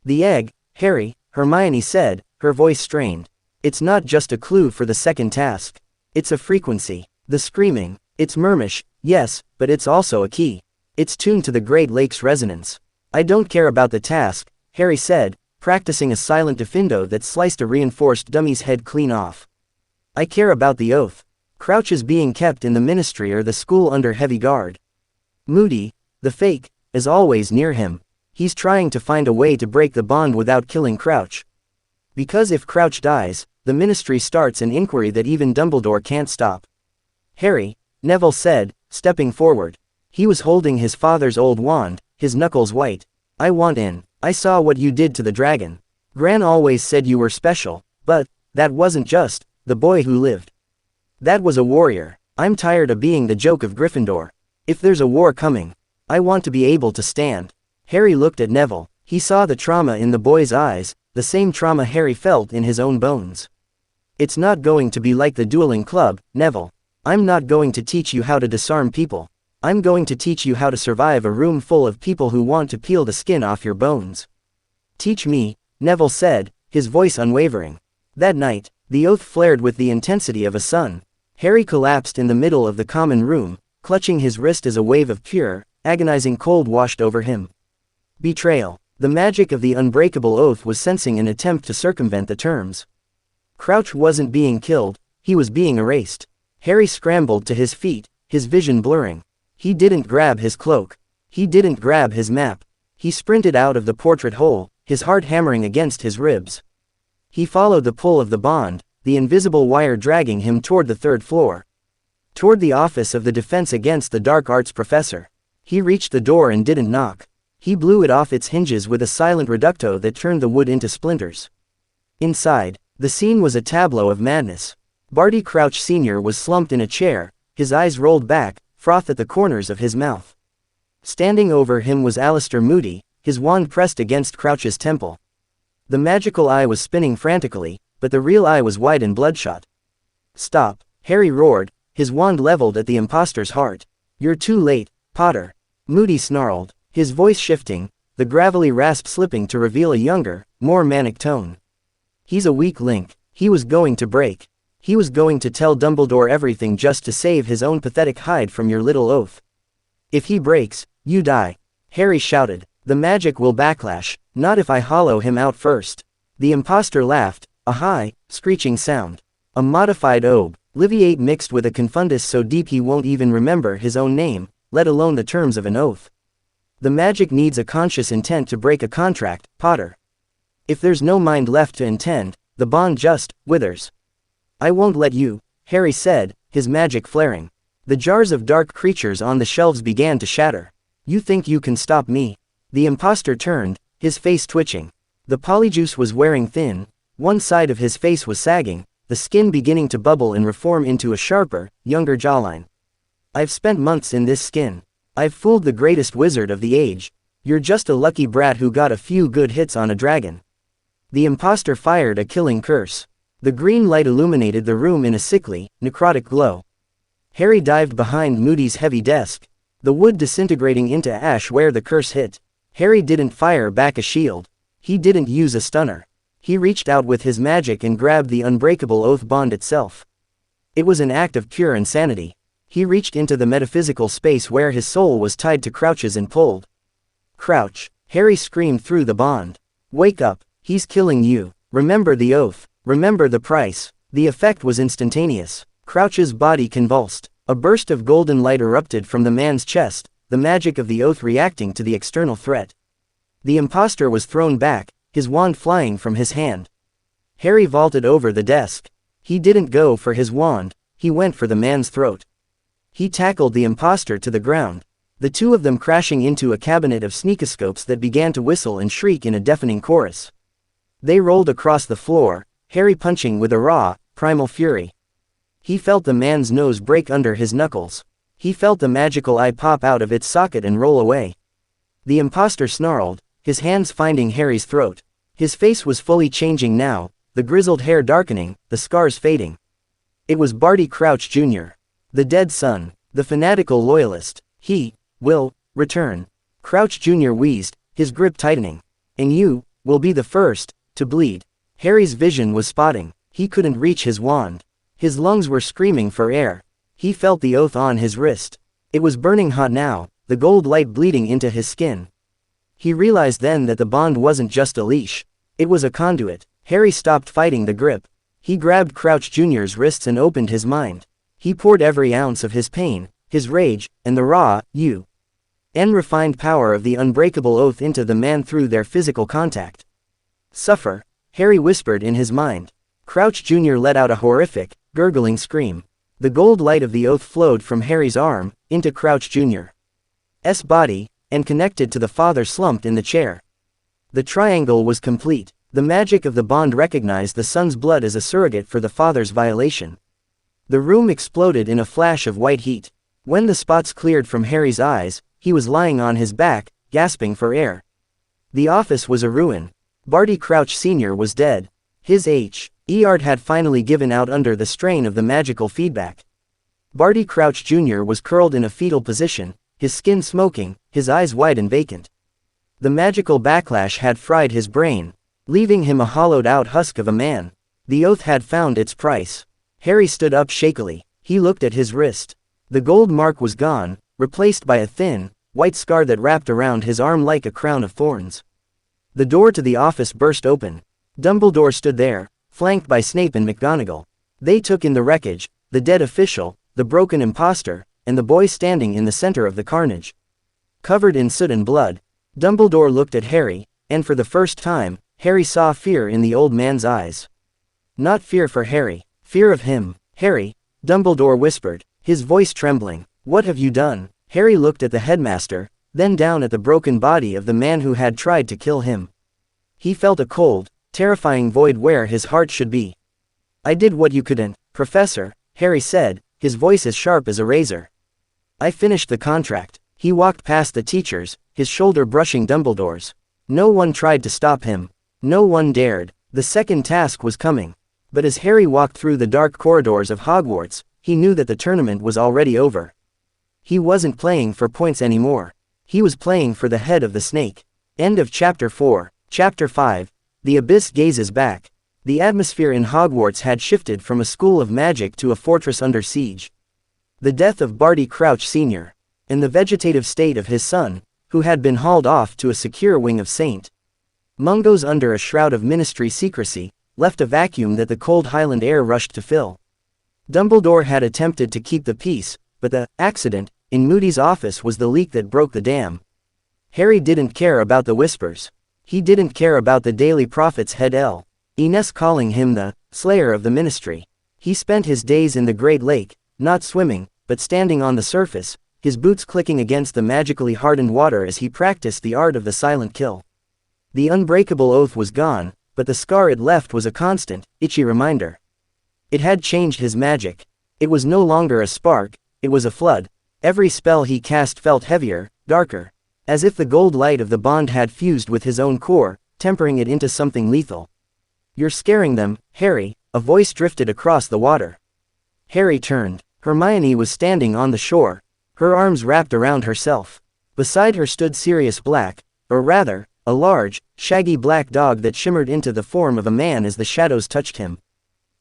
"The egg, Harry," Hermione said, her voice strained. "It's not just a clue for the second task. It's a frequency. The screaming, it's murmish, yes, but it's also a key. It's tuned to the Great Lake's resonance." "I don't care about the task," Harry said, practicing a silent diffindo that sliced a reinforced dummy's head clean off. "I care about the oath. Crouch is being kept in the ministry or the school under heavy guard. Moody, the fake, is always near him. He's trying to find a way to break the bond without killing Crouch. Because if Crouch dies, the ministry starts an inquiry that even Dumbledore can't stop." "Harry," Neville said, stepping forward. He was holding his father's old wand, his knuckles white. "I want in. I saw what you did to the dragon. Gran always said you were special, but that wasn't just the boy who lived. That was a warrior. I'm tired of being the joke of Gryffindor. If there's a war coming, I want to be able to stand." Harry looked at Neville. He saw the trauma in the boy's eyes, the same trauma Harry felt in his own bones. "It's not going to be like the dueling club, Neville. I'm not going to teach you how to disarm people. I'm going to teach you how to survive a room full of people who want to peel the skin off your bones." "Teach me," Neville said, his voice unwavering. That night, the oath flared with the intensity of a sun. Harry collapsed in the middle of the common room, clutching his wrist as a wave of pure, agonizing cold washed over him. Betrayal. The magic of the Unbreakable Oath was sensing an attempt to circumvent the terms. Crouch wasn't being killed, he was being erased. Harry scrambled to his feet, his vision blurring. He didn't grab his cloak. He didn't grab his map. He sprinted out of the portrait hole, his heart hammering against his ribs. He followed the pull of the bond, the invisible wire dragging him toward the third floor. Toward the office of the Defense Against the Dark Arts professor. He reached the door and didn't knock. He blew it off its hinges with a silent reducto that turned the wood into splinters. Inside, the scene was a tableau of madness. Barty Crouch Sr. was slumped in a chair, his eyes rolled back, froth at the corners of his mouth. Standing over him was Alistair Moody, his wand pressed against Crouch's temple. The magical eye was spinning frantically, but the real eye was wide and bloodshot. "Stop," Harry roared, his wand leveled at the imposter's heart. "You're too late, Potter." Moody snarled, his voice shifting, the gravelly rasp slipping to reveal a younger, more manic tone. "He's a weak link. He was going to break. He was going to tell Dumbledore everything just to save his own pathetic hide from your little oath. If he breaks, you die." Harry shouted. "The magic will backlash, not if I hollow him out first." The imposter laughed, a high, screeching sound. A modified obe, Liviate mixed with a confundus so deep he won't even remember his own name, let alone the terms of an oath. The magic needs a conscious intent to break a contract, Potter. If there's no mind left to intend, the bond just withers. "I won't let you," Harry said, his magic flaring. The jars of dark creatures on the shelves began to shatter. "You think you can stop me?" The imposter turned, his face twitching. The polyjuice was wearing thin, one side of his face was sagging, the skin beginning to bubble and reform into a sharper, younger jawline. "I've spent months in this skin. I've fooled the greatest wizard of the age. You're just a lucky brat who got a few good hits on a dragon." The imposter fired a killing curse. The green light illuminated the room in a sickly, necrotic glow. Harry dived behind Moody's heavy desk, the wood disintegrating into ash where the curse hit. Harry didn't fire back a shield. He didn't use a stunner. He reached out with his magic and grabbed the Unbreakable Oath bond itself. It was an act of pure insanity. He reached into the metaphysical space where his soul was tied to Crouch's and pulled. "Crouch!" Harry screamed through the bond. "Wake up, he's killing you. Remember the oath. Remember the price." The effect was instantaneous. Crouch's body convulsed. A burst of golden light erupted from the man's chest, the magic of the oath reacting to the external threat. The imposter was thrown back, his wand flying from his hand. Harry vaulted over the desk. He didn't go for his wand, he went for the man's throat. He tackled the imposter to the ground, the two of them crashing into a cabinet of sneakoscopes that began to whistle and shriek in a deafening chorus. They rolled across the floor, Harry punching with a raw, primal fury. He felt the man's nose break under his knuckles. He felt the magical eye pop out of its socket and roll away. The imposter snarled, his hands finding Harry's throat. His face was fully changing now, the grizzled hair darkening, the scars fading. It was Barty Crouch Jr. The dead son, the fanatical loyalist. "He will return." Crouch Jr. wheezed, his grip tightening. "And you will be the first to bleed." Harry's vision was spotting. He couldn't reach his wand. His lungs were screaming for air. He felt the oath on his wrist. It was burning hot now, the gold light bleeding into his skin. He realized then that the bond wasn't just a leash. It was a conduit. Harry stopped fighting the grip. He grabbed Crouch Jr.'s wrists and opened his mind. He poured every ounce of his pain, his rage, and the raw, refined power of the Unbreakable Oath into the man through their physical contact. "Suffer," Harry whispered in his mind. Crouch Jr. let out a horrific, gurgling scream. The gold light of the oath flowed from Harry's arm, into Crouch Jr.'s body, and connected to the father slumped in the chair. The triangle was complete. The magic of the bond recognized the son's blood as a surrogate for the father's violation. The room exploded in a flash of white heat. When the spots cleared from Harry's eyes, he was lying on his back, gasping for air. The office was a ruin. Barty Crouch Sr. was dead. His H.E.R. had finally given out under the strain of the magical feedback. Barty Crouch Jr. was curled in a fetal position, his skin smoking, his eyes wide and vacant. The magical backlash had fried his brain, leaving him a hollowed-out husk of a man. The oath had found its price. Harry stood up shakily. He looked at his wrist. The gold mark was gone, replaced by a thin, white scar that wrapped around his arm like a crown of thorns. The door to the office burst open. Dumbledore stood there, flanked by Snape and McGonagall. They took in the wreckage, the dead official, the broken imposter, and the boy standing in the center of the carnage. Covered in soot and blood, Dumbledore looked at Harry, and for the first time, Harry saw fear in the old man's eyes. Not fear for Harry, fear of him. "Harry," Dumbledore whispered, his voice trembling. "What have you done?" Harry looked at the headmaster, then down at the broken body of the man who had tried to kill him. He felt a cold, terrifying void where his heart should be. "I did what you couldn't, Professor," Harry said, his voice as sharp as a razor. "I finished the contract." He walked past the teachers, his shoulder brushing Dumbledore's. No one tried to stop him. No one dared. The second task was coming. But as Harry walked through the dark corridors of Hogwarts, he knew that the tournament was already over. He wasn't playing for points anymore. He was playing for the head of the snake. End of Chapter 4. Chapter 5. The Abyss gazes back. The atmosphere in Hogwarts had shifted from a school of magic to a fortress under siege. The death of Barty Crouch Sr. and the vegetative state of his son, who had been hauled off to a secure wing of St. Mungo's under a shroud of ministry secrecy, left a vacuum that the cold Highland air rushed to fill. Dumbledore had attempted to keep the peace, but the accident in Moody's office was the leak that broke the dam. Harry didn't care about the whispers. He didn't care about the Daily Prophet's head Ines calling him the Slayer of the Ministry. He spent his days in the Great Lake, not swimming, but standing on the surface, his boots clicking against the magically hardened water as he practiced the art of the silent kill. The unbreakable oath was gone, but the scar it left was a constant, itchy reminder. It had changed his magic. It was no longer a spark, it was a flood. Every spell he cast felt heavier, darker, as if the gold light of the bond had fused with his own core, tempering it into something lethal. "You're scaring them, Harry," a voice drifted across the water. Harry turned. Hermione was standing on the shore, her arms wrapped around herself. Beside her stood Sirius Black, or rather, a large, shaggy black dog that shimmered into the form of a man as the shadows touched him.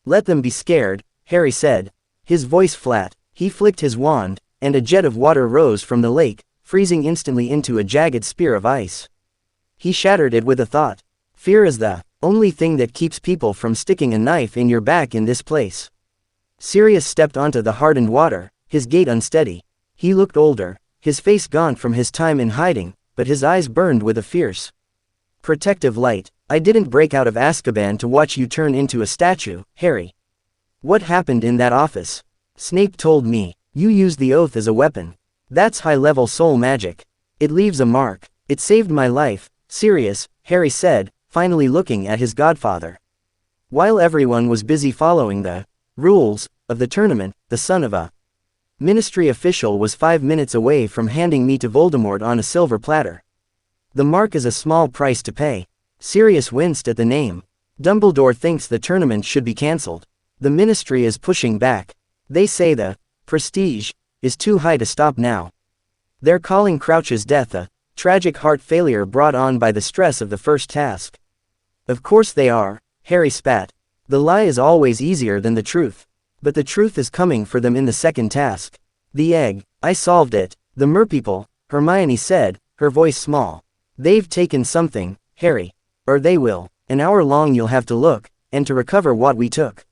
"Let them be scared," Harry said. His voice flat, he flicked his wand, and a jet of water rose from the lake, freezing instantly into a jagged spear of ice. He shattered it with a thought. "Fear is the only thing that keeps people from sticking a knife in your back in this place." Sirius stepped onto the hardened water, his gait unsteady. He looked older, his face gaunt from his time in hiding, but his eyes burned with a fierce, protective light. "I didn't break out of Azkaban to watch you turn into a statue, Harry. What happened in that office? Snape told me. You used the oath as a weapon. That's high-level soul magic. It leaves a mark. It saved my life." "Sirius," Harry said, finally looking at his godfather. While everyone was busy following the rules of the tournament, the son of a ministry official was 5 minutes away from handing me to Voldemort on a silver platter. "The mark is a small price to pay." Sirius winced at the name. "Dumbledore thinks the tournament should be cancelled. The ministry is pushing back. They say the prestige is too high to stop now. They're calling Crouch's death a tragic heart failure brought on by the stress of the first task." "Of course they are," Harry spat. "The lie is always easier than the truth. But the truth is coming for them in the second task. The egg, I solved it." "The merpeople," Hermione said, her voice small. "They've taken something, Harry. Or they will. An hour long you'll have to look, and to recover what we took.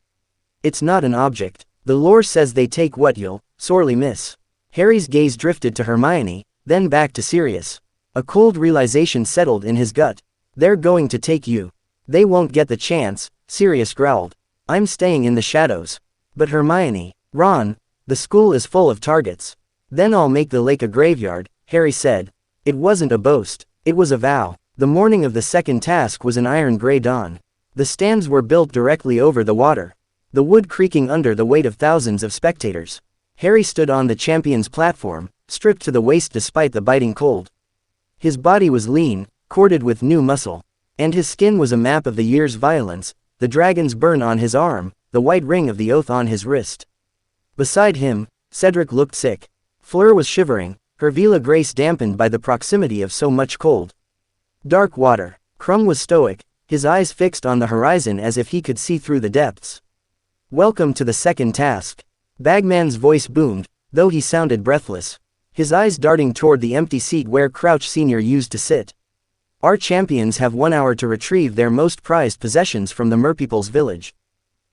It's not an object. The lore says they take what you'll sorely miss." Harry's gaze drifted to Hermione, then back to Sirius. A cold realization settled in his gut. "They're going to take you. They won't get the chance," Sirius growled. "I'm staying in the shadows." "But Hermione, Ron, the school is full of targets." "Then I'll make the lake a graveyard," Harry said. It wasn't a boast, it was a vow. The morning of the second task was an iron-gray dawn. The stands were built directly over the water, the wood creaking under the weight of thousands of spectators. Harry stood on the champion's platform, stripped to the waist despite the biting cold. His body was lean, corded with new muscle, and his skin was a map of the year's violence, the dragon's burn on his arm, the white ring of the oath on his wrist. Beside him, Cedric looked sick. Fleur was shivering, her Vela grace dampened by the proximity of so much cold. Dark water. Crumb was stoic, his eyes fixed on the horizon as if he could see through the depths. "Welcome to the second task." Bagman's voice boomed, though he sounded breathless, his eyes darting toward the empty seat where Crouch Sr. used to sit. "Our champions have 1 hour to retrieve their most prized possessions from the merpeople's village.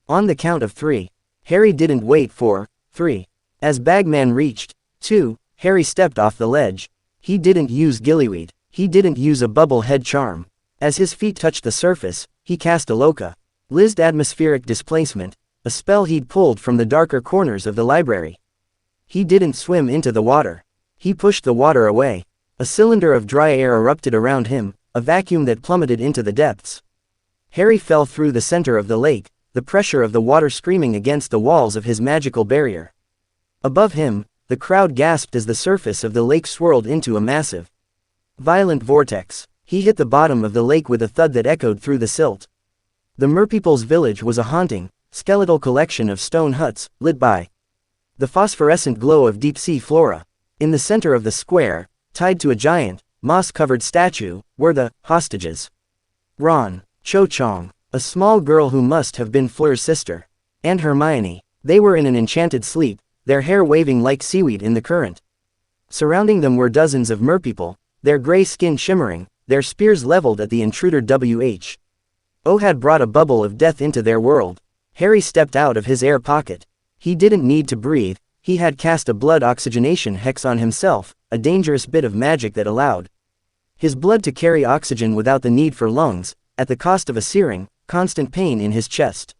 On the count of 3. Harry didn't wait for 3. As Bagman reached 2, Harry stepped off the ledge. He didn't use gillyweed. He didn't use a bubble head charm. As his feet touched the surface, he cast a Loca Lized atmospheric displacement, a spell he'd pulled from the darker corners of the library. He didn't swim into the water. He pushed the water away. A cylinder of dry air erupted around him, a vacuum that plummeted into the depths. Harry fell through the center of the lake, the pressure of the water screaming against the walls of his magical barrier. Above him, the crowd gasped as the surface of the lake swirled into a massive, violent vortex. He hit the bottom of the lake with a thud that echoed through the silt. The merpeople's village was a haunting, skeletal collection of stone huts, lit by The phosphorescent glow of deep-sea flora. In the center of the square, tied to a giant, moss-covered statue, were the hostages. Ron, Cho-Chang, a small girl who must have been Fleur's sister, and Hermione. They were in an enchanted sleep, their hair waving like seaweed in the current. Surrounding them were dozens of merpeople, their gray skin shimmering, their spears leveled at the intruder. O had brought a bubble of death into their world. Harry stepped out of his air pocket. He didn't need to breathe, he had cast a blood oxygenation hex on himself, a dangerous bit of magic that allowed his blood to carry oxygen without the need for lungs, at the cost of a searing, constant pain in his chest.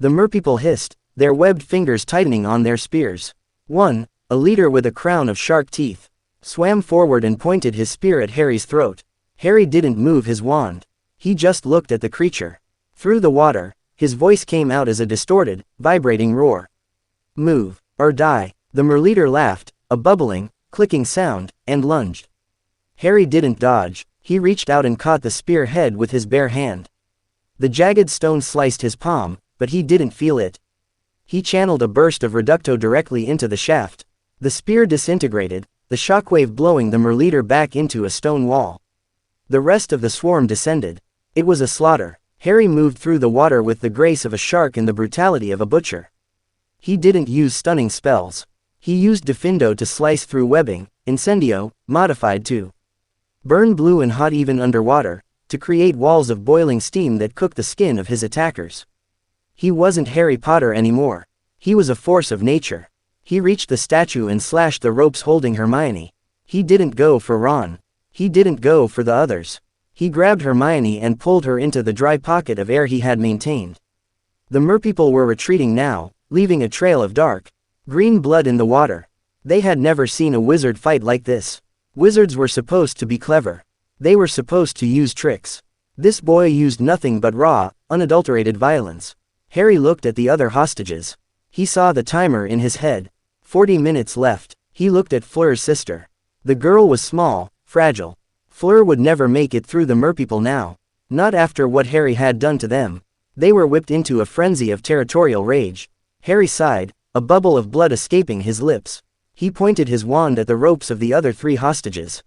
The merpeople hissed, their webbed fingers tightening on their spears. One, a leader with a crown of shark teeth, swam forward and pointed his spear at Harry's throat. Harry didn't move his wand. He just looked at the creature. Through the water, his voice came out as a distorted, vibrating roar. Move, or die. The merleader laughed, a bubbling, clicking sound, and lunged. Harry didn't dodge, he reached out and caught the spear head with his bare hand. The jagged stone sliced his palm, but he didn't feel it. He channeled a burst of reducto directly into the shaft. The spear disintegrated, the shockwave blowing the merleader back into a stone wall. The rest of the swarm descended. It was a slaughter. Harry moved through the water with the grace of a shark and the brutality of a butcher. He didn't use stunning spells. He used Diffindo to slice through webbing, Incendio, modified to burn blue and hot even underwater, to create walls of boiling steam that cooked the skin of his attackers. He wasn't Harry Potter anymore. He was a force of nature. He reached the statue and slashed the ropes holding Hermione. He didn't go for Ron. He didn't go for the others. He grabbed Hermione and pulled her into the dry pocket of air he had maintained. The merpeople were retreating now, leaving a trail of dark, green blood in the water. They had never seen a wizard fight like this. Wizards were supposed to be clever. They were supposed to use tricks. This boy used nothing but raw, unadulterated violence. Harry looked at the other hostages. He saw the timer in his head. 40 minutes left. He looked at Fleur's sister. The girl was small, fragile. Fleur would never make it through the merpeople now. Not after what Harry had done to them. They were whipped into a frenzy of territorial rage. Harry sighed, a bubble of blood escaping his lips. He pointed his wand at the ropes of the other 3 hostages.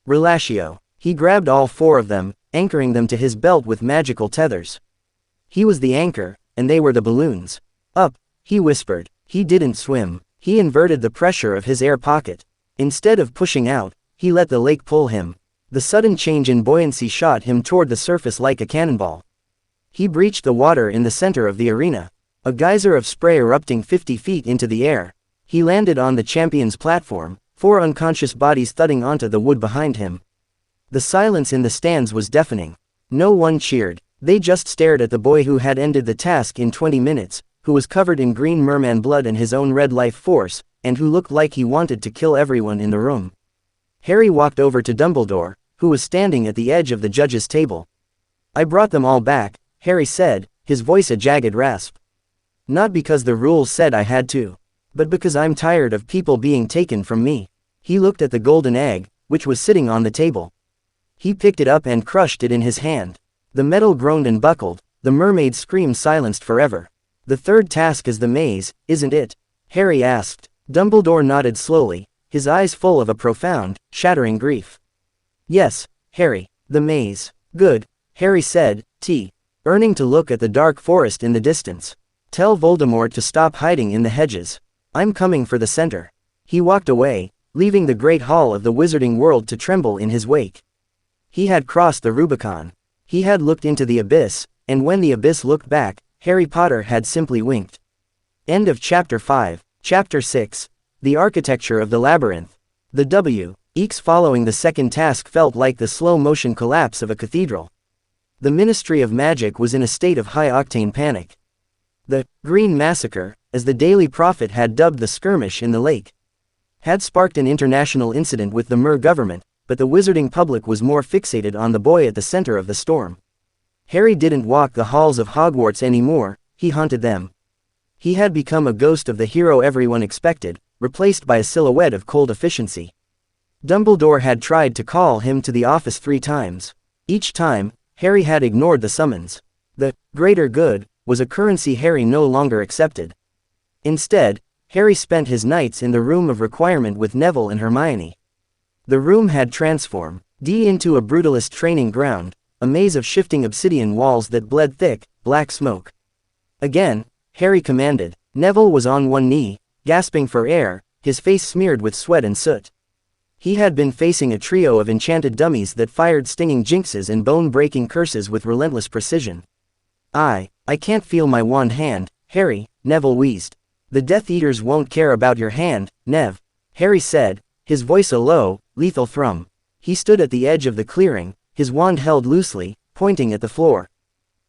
Relatio. He grabbed all 4 of them, anchoring them to his belt with magical tethers. He was the anchor, and they were the balloons. Up, he whispered. He didn't swim. He inverted the pressure of his air pocket. Instead of pushing out, he let the lake pull him. The sudden change in buoyancy shot him toward the surface like a cannonball. He breached the water in the center of the arena. A geyser of spray erupting 50 feet into the air. He landed on the champion's platform, 4 unconscious bodies thudding onto the wood behind him. The silence in the stands was deafening. No one cheered. They just stared at the boy who had ended the task in 20 minutes, who was covered in green merman blood and his own red life force, and who looked like he wanted to kill everyone in the room. Harry walked over to Dumbledore, who was standing at the edge of the judges' table. I brought them all back, Harry said, his voice a jagged rasp. Not because the rules said I had to, but because I'm tired of people being taken from me. He looked at the golden egg, which was sitting on the table. He picked it up and crushed it in his hand. The metal groaned and buckled, the mermaid's scream silenced forever. The third task is the maze, isn't it? Harry asked. Dumbledore nodded slowly, his eyes full of a profound, shattering grief. Yes, Harry, the maze. Good, Harry said, earning to look at the dark forest in the distance. Tell Voldemort to stop hiding in the hedges. I'm coming for the center. He walked away, leaving the great hall of the wizarding world to tremble in his wake. He had crossed the Rubicon. He had looked into the abyss, and when the abyss looked back, Harry Potter had simply winked. End of Chapter 5. Chapter 6. The Architecture of the Labyrinth. The W.X following the second task felt like the slow-motion collapse of a cathedral. The Ministry of Magic was in a state of high-octane panic. The Green Massacre, as the Daily Prophet had dubbed the skirmish in the lake, had sparked an international incident with the Mer government, but the wizarding public was more fixated on the boy at the center of the storm. Harry didn't walk the halls of Hogwarts anymore, he haunted them. He had become a ghost of the hero everyone expected, replaced by a silhouette of cold efficiency. Dumbledore had tried to call him to the office 3 times. Each time, Harry had ignored the summons. The greater good was a currency Harry no longer accepted. Instead, Harry spent his nights in the room of requirement with Neville and Hermione. The room had transformed into a brutalist training ground, a maze of shifting obsidian walls that bled thick, black smoke. Again, Harry commanded. Neville was on one knee, gasping for air, his face smeared with sweat and soot. He had been facing a trio of enchanted dummies that fired stinging jinxes and bone-breaking curses with relentless precision. I can't feel my wand hand, Harry," Neville wheezed. "The Death Eaters won't care about your hand, Nev," Harry said, his voice a low, lethal thrum. He stood at the edge of the clearing, his wand held loosely, pointing at the floor.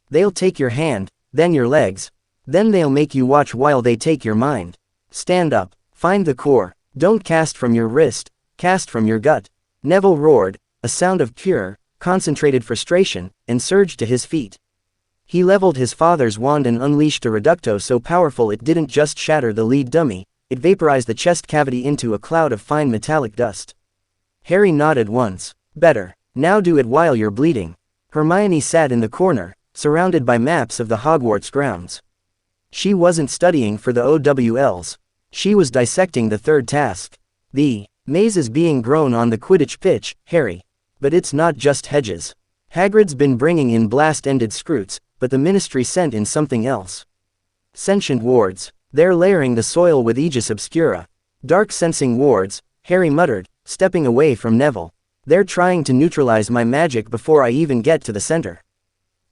"They'll take your hand, then your legs. Then they'll make you watch while they take your mind. Stand up, find the core, don't cast from your wrist, cast from your gut." Neville roared, a sound of pure, concentrated frustration, and surged to his feet. He leveled his father's wand and unleashed a reducto so powerful it didn't just shatter the lead dummy, it vaporized the chest cavity into a cloud of fine metallic dust. Harry nodded once. "Better. Now do it while you're bleeding." Hermione sat in the corner, surrounded by maps of the Hogwarts grounds. She wasn't studying for the OWLs. She was dissecting the third task. "The maze is being grown on the Quidditch pitch, Harry. But it's not just hedges. Hagrid's been bringing in blast-ended scroots, but the Ministry sent in something else. Sentient wards. They're layering the soil with Aegis Obscura. Dark sensing wards," Harry muttered, stepping away from Neville. "They're trying to neutralize my magic before I even get to the center."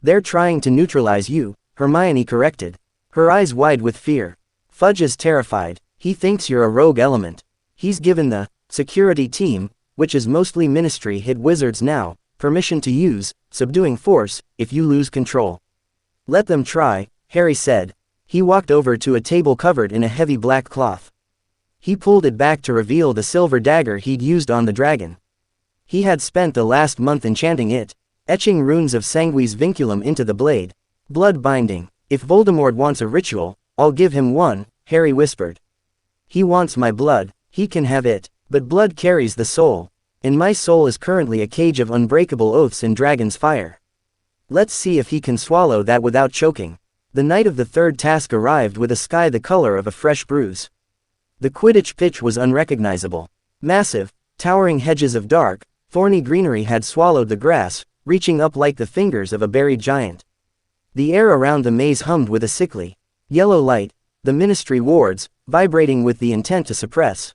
"They're trying to neutralize you," Hermione corrected, her eyes wide with fear. "Fudge is terrified. He thinks you're a rogue element. He's given the security team, which is mostly Ministry-hit wizards now, permission to use subduing force if you lose control." "Let them try," Harry said. He walked over to a table covered in a heavy black cloth. He pulled it back to reveal the silver dagger he'd used on the dragon. He had spent the last month enchanting it, etching runes of Sanguis Vinculum into the blade. "Blood binding. If Voldemort wants a ritual, I'll give him one," Harry whispered. "He wants my blood, he can have it, but blood carries the soul. And my soul is currently a cage of unbreakable oaths and dragon's fire. Let's see if he can swallow that without choking." The night of the third task arrived with a sky the color of a fresh bruise. The Quidditch pitch was unrecognizable. Massive, towering hedges of dark, thorny greenery had swallowed the grass, reaching up like the fingers of a buried giant. The air around the maze hummed with a sickly, yellow light, the Ministry wards, vibrating with the intent to suppress.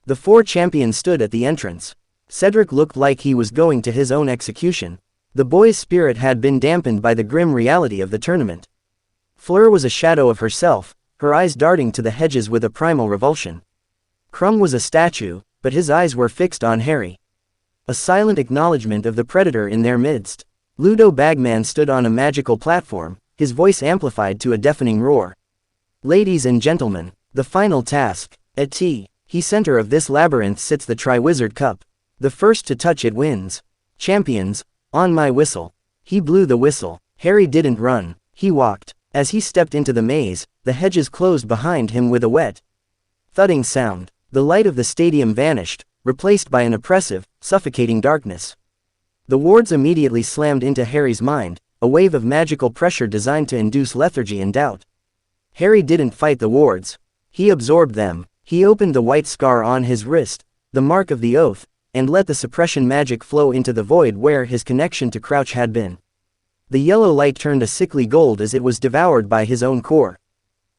The four champions stood at the entrance. Cedric looked like he was going to his own execution. The boy's spirit had been dampened by the grim reality of the tournament. Fleur was a shadow of herself, her eyes darting to the hedges with a primal revulsion. Krum was a statue, but his eyes were fixed on Harry. A silent acknowledgement of the predator in their midst. Ludo Bagman stood on a magical platform, his voice amplified to a deafening roar. "Ladies and gentlemen, the final task. At the center of this labyrinth sits the Triwizard Cup. The first to touch it wins. Champions, on my whistle." He blew the whistle. Harry didn't run, he walked. As he stepped into the maze, the hedges closed behind him with a wet, thudding sound. The light of the stadium vanished, replaced by an oppressive, suffocating darkness. The wards immediately slammed into Harry's mind, a wave of magical pressure designed to induce lethargy and doubt. Harry didn't fight the wards. He absorbed them. He opened the white scar on his wrist, the mark of the oath, and let the suppression magic flow into the void where his connection to Crouch had been. The yellow light turned a sickly gold as it was devoured by his own core.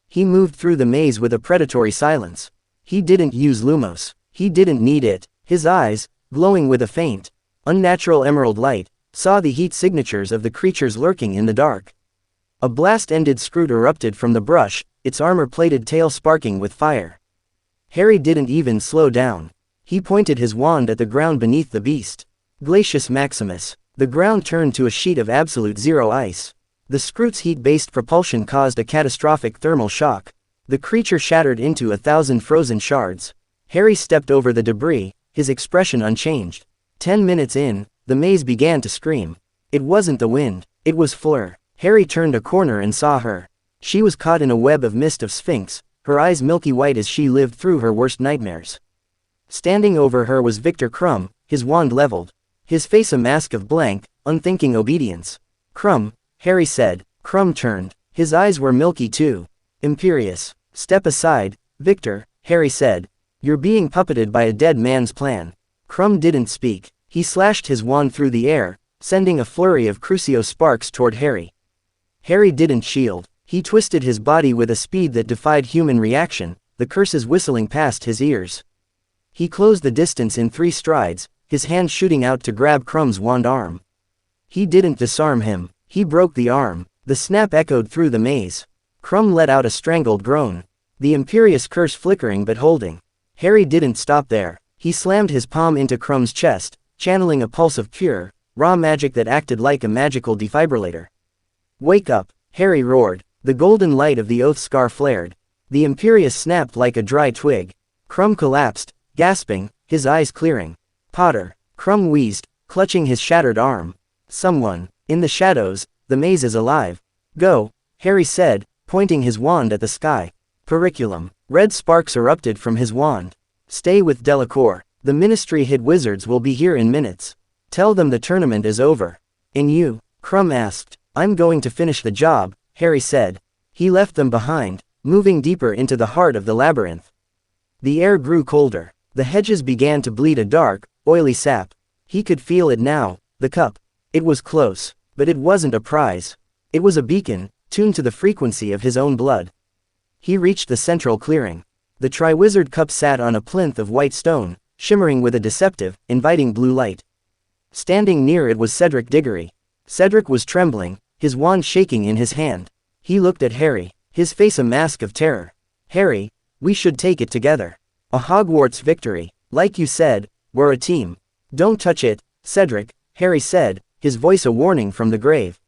He moved through the maze with a predatory silence. He didn't use Lumos. He didn't need it. His eyes, glowing with a faint, unnatural emerald light, saw the heat signatures of the creatures lurking in the dark. A blast-ended scroot erupted from the brush, its armor-plated tail sparking with fire. Harry didn't even slow down. He pointed his wand at the ground beneath the beast. Glacius Maximus. The ground turned to a sheet of absolute zero ice. The scroot's heat-based propulsion caused a catastrophic thermal shock. The creature shattered into 1,000 frozen shards. Harry stepped over the debris, his expression unchanged. 10 minutes in, the maze began to scream. It wasn't the wind, it was Fleur. Harry turned a corner and saw her. She was caught in a web of mist of Sphinx, her eyes milky white as she lived through her worst nightmares. Standing over her was Victor Krum, his wand leveled. His face a mask of blank, unthinking obedience. "Krum," Harry said. Krum turned. His eyes were milky too. "Imperious. Step aside," Victor, Harry said. You're being puppeted by a dead man's plan. Crumb didn't speak. He slashed his wand through the air, sending a flurry of Crucio sparks toward Harry. Harry didn't shield. He twisted his body with a speed that defied human reaction, the curses whistling past his ears. He closed the distance in 3 strides, his hand shooting out to grab Crumb's wand arm. He didn't disarm him. He broke the arm. The snap echoed through the maze. Crumb let out a strangled groan. The imperious curse flickering but holding. Harry didn't stop there. He slammed his palm into Crumb's chest, channeling a pulse of pure, raw magic that acted like a magical defibrillator. Wake up, Harry roared. The golden light of the oath scar flared. The imperious snapped like a dry twig. Crumb collapsed, gasping, his eyes clearing. Potter, Crumb wheezed, clutching his shattered arm. Someone, in the shadows, the maze is alive. Go, Harry said, pointing his wand at the sky. Periculum. Red sparks erupted from his wand. Stay with Delacour. The Ministry hid wizards will be here in minutes. Tell them the tournament is over. And you? Crumb asked. I'm going to finish the job, Harry said. He left them behind, moving deeper into the heart of the labyrinth. The air grew colder. The hedges began to bleed a dark, oily sap. He could feel it now, the cup. It was close, but it wasn't a prize. It was a beacon, tuned to the frequency of his own blood. He reached the central clearing. The Triwizard cup sat on a plinth of white stone, shimmering with a deceptive, inviting blue light. Standing near it was Cedric Diggory. Cedric was trembling, his wand shaking in his hand. He looked at Harry, his face a mask of terror. Harry, we should take it together. A Hogwarts victory. Like you said, we're a team. Don't touch it, Cedric, Harry said, his voice a warning from the grave.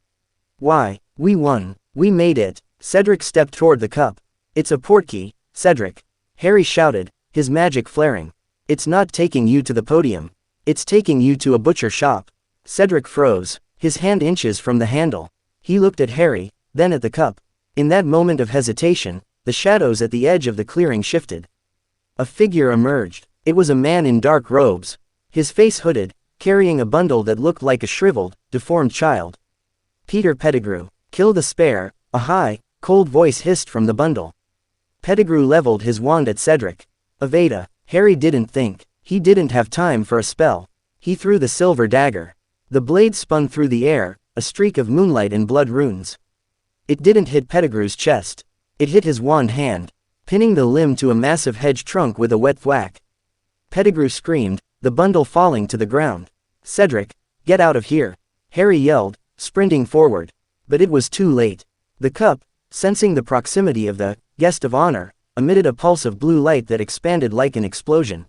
Why, we won. We made it. Cedric stepped toward the cup. It's a portkey, Cedric. Harry shouted, his magic flaring. It's not taking you to the podium. It's taking you to a butcher shop. Cedric froze, his hand inches from the handle. He looked at Harry, then at the cup. In that moment of hesitation, the shadows at the edge of the clearing shifted. A figure emerged. It was a man in dark robes. His face hooded, carrying a bundle that looked like a shriveled, deformed child. Peter Pettigrew. Kill the spare, a high, cold voice hissed from the bundle. Pettigrew leveled his wand at Cedric. Avada. Harry didn't think. He didn't have time for a spell. He threw the silver dagger. The blade spun through the air, a streak of moonlight and blood runes. It didn't hit Pettigrew's chest. It hit his wand hand, pinning the limb to a massive hedge trunk with a wet thwack. Pettigrew screamed, the bundle falling to the ground. Cedric, get out of here. Harry yelled, sprinting forward. But it was too late. The cup, sensing the proximity of the guest of honor, emitted a pulse of blue light that expanded like an explosion.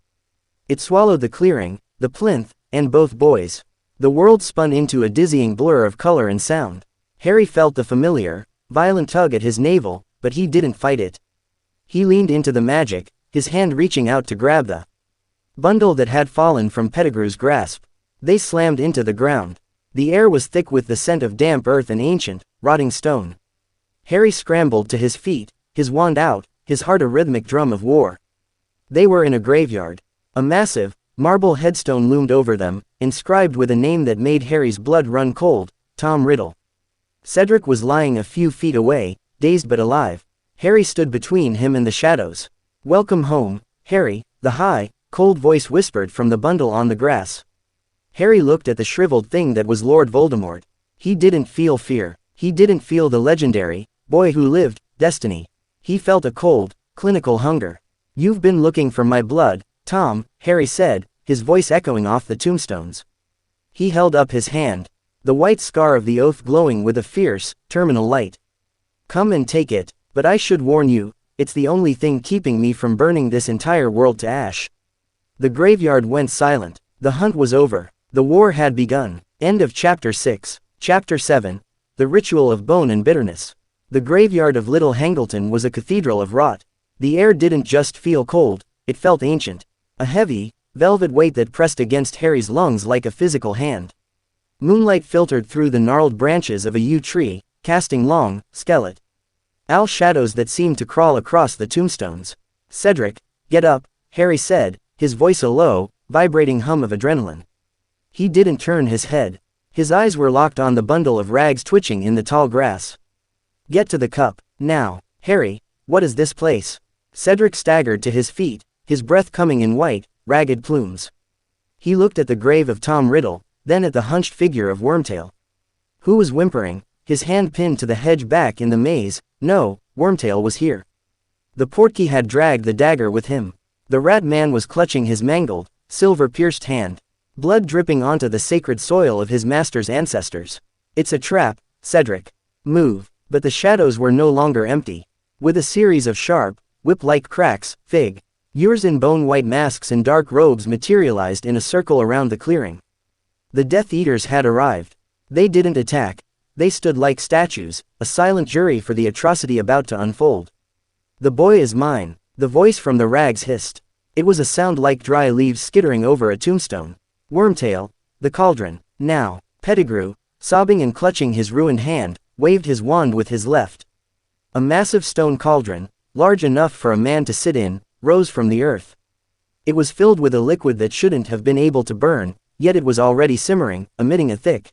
It swallowed the clearing, the plinth, and both boys. The world spun into a dizzying blur of color and sound. Harry felt the familiar, violent tug at his navel, but he didn't fight it. He leaned into the magic, his hand reaching out to grab the bundle that had fallen from Pettigrew's grasp. They slammed into the ground. The air was thick with the scent of damp earth and ancient, rotting stone. Harry scrambled to his feet, his wand out, his heart a rhythmic drum of war. They were in a graveyard. A massive, marble headstone loomed over them, inscribed with a name that made Harry's blood run cold, Tom Riddle. Cedric was lying a few feet away, dazed but alive. Harry stood between him and the shadows. Welcome home, Harry, the high, cold voice whispered from the bundle on the grass. Harry looked at the shriveled thing that was Lord Voldemort. He didn't feel fear. He didn't feel the legendary boy who lived destiny. He felt a cold, clinical hunger. You've been looking for my blood, Tom, Harry said, his voice echoing off the tombstones. He held up his hand, the white scar of the oath glowing with a fierce, terminal light. Come and take it, but I should warn you, it's the only thing keeping me from burning this entire world to ash. The graveyard went silent. The hunt was over. The war had begun. End of Chapter 6. Chapter 7. The Ritual of Bone and Bitterness. The graveyard of Little Hangleton was a cathedral of rot. The air didn't just feel cold, it felt ancient. A heavy, velvet weight that pressed against Harry's lungs like a physical hand. Moonlight filtered through the gnarled branches of a yew tree, casting long, skeletal owl shadows that seemed to crawl across the tombstones. Cedric, get up, Harry said, his voice a low, vibrating hum of adrenaline. He didn't turn his head. His eyes were locked on the bundle of rags twitching in the tall grass. Get to the cup, now, Harry, what is this place? Cedric staggered to his feet, his breath coming in white, ragged plumes. He looked at the grave of Tom Riddle, then at the hunched figure of Wormtail. Who was whimpering, his hand pinned to the hedge back in the maze? No, Wormtail was here. The portkey had dragged the dagger with him. The rat man was clutching his mangled, silver-pierced hand, blood dripping onto the sacred soil of his master's ancestors. It's a trap, Cedric. Move. But the shadows were no longer empty. With a series of sharp, whip-like cracks, figures in bone-white masks and dark robes materialized in a circle around the clearing. The Death Eaters had arrived. They didn't attack. They stood like statues, a silent jury for the atrocity about to unfold. "The boy is mine," the voice from the rags hissed. It was a sound like dry leaves skittering over a tombstone. Wormtail, the cauldron, now. Pettigrew, sobbing and clutching his ruined hand, waved his wand with his left. A massive stone cauldron, large enough for a man to sit in, rose from the earth. It was filled with a liquid that shouldn't have been able to burn, yet it was already simmering, emitting a thick,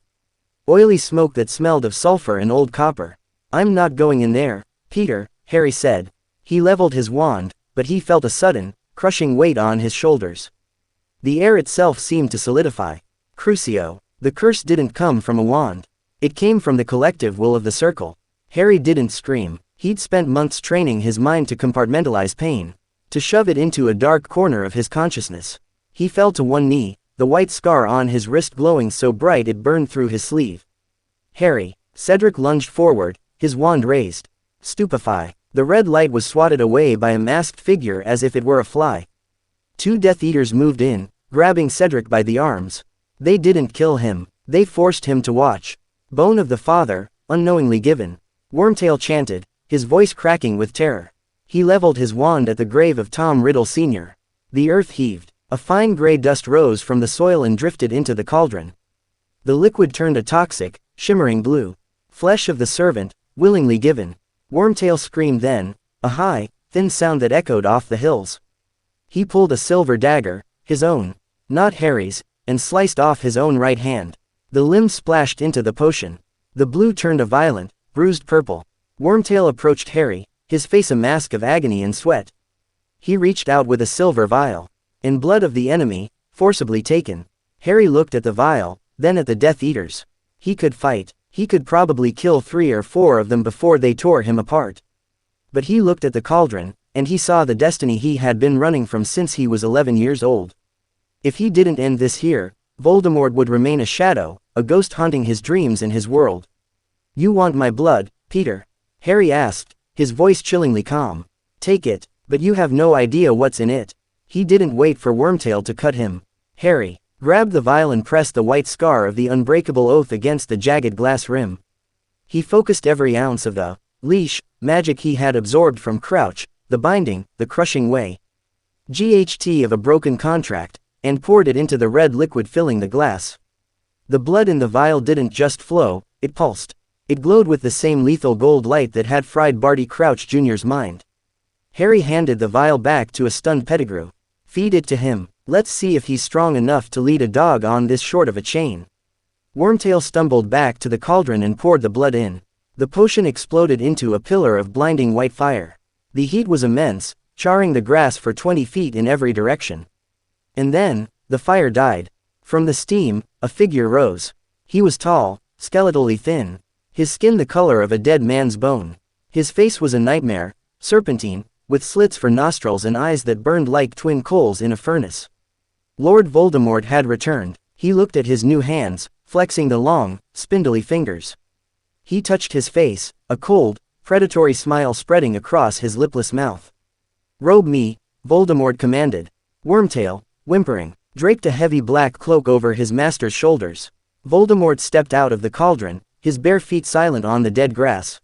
oily smoke that smelled of sulfur and old copper. "I'm not going in there, Peter," Harry said. He leveled his wand, but he felt a sudden, crushing weight on his shoulders. The air itself seemed to solidify. Crucio. The curse didn't come from a wand. It came from the collective will of the circle. Harry didn't scream. He'd spent months training his mind to compartmentalize pain, to shove it into a dark corner of his consciousness. He fell to one knee, the white scar on his wrist glowing so bright it burned through his sleeve. "Harry." Cedric lunged forward, his wand raised. Stupefy. The red light was swatted away by a masked figure as if it were a fly. Two Death Eaters moved in, grabbing Cedric by the arms. They didn't kill him. They forced him to watch. "Bone of the father, unknowingly given," Wormtail chanted, his voice cracking with terror. He leveled his wand at the grave of Tom Riddle Sr. The earth heaved. A fine gray dust rose from the soil and drifted into the cauldron. The liquid turned a toxic, shimmering blue. "Flesh of the servant, willingly given." Wormtail screamed then, a high, thin sound that echoed off the hills. He pulled a silver dagger, his own, not Harry's, and sliced off his own right hand. The limb splashed into the potion. The blue turned a violent, bruised purple. Wormtail approached Harry, his face a mask of agony and sweat. He reached out with a silver vial. "In blood of the enemy, forcibly taken." Harry looked at the vial, then at the Death Eaters. He could fight. He could probably kill 3 or 4 of them before they tore him apart. But he looked at the cauldron, and he saw the destiny he had been running from since he was 11 years old. If he didn't end this here, Voldemort would remain a shadow, a ghost haunting his dreams and his world. "You want my blood, Peter?" Harry asked, his voice chillingly calm. "Take it, but you have no idea what's in it." He didn't wait for Wormtail to cut him. Harry grabbed the vial and pressed the white scar of the Unbreakable Oath against the jagged glass rim. He focused every ounce of the leash magic he had absorbed from Crouch, the binding, the crushing GHT of a broken contract, and poured it into the red liquid filling the glass. The blood in the vial didn't just flow, it pulsed. It glowed with the same lethal gold light that had fried Barty Crouch Jr.'s mind. Harry handed the vial back to a stunned Pettigrew. "Feed it to him. Let's see if he's strong enough to lead a dog on this short of a chain." Wormtail stumbled back to the cauldron and poured the blood in. The potion exploded into a pillar of blinding white fire. The heat was immense, charring the grass for 20 feet in every direction. And then, the fire died. From the steam, a figure rose. He was tall, skeletally thin. His skin the color of a dead man's bone. His face was a nightmare, serpentine, with slits for nostrils and eyes that burned like twin coals in a furnace. Lord Voldemort had returned. He looked at his new hands, flexing the long, spindly fingers. He touched his face, a cold, predatory smile spreading across his lipless mouth. "Robe me," Voldemort commanded. Wormtail, whimpering, draped a heavy black cloak over his master's shoulders. Voldemort stepped out of the cauldron, his bare feet silent on the dead grass.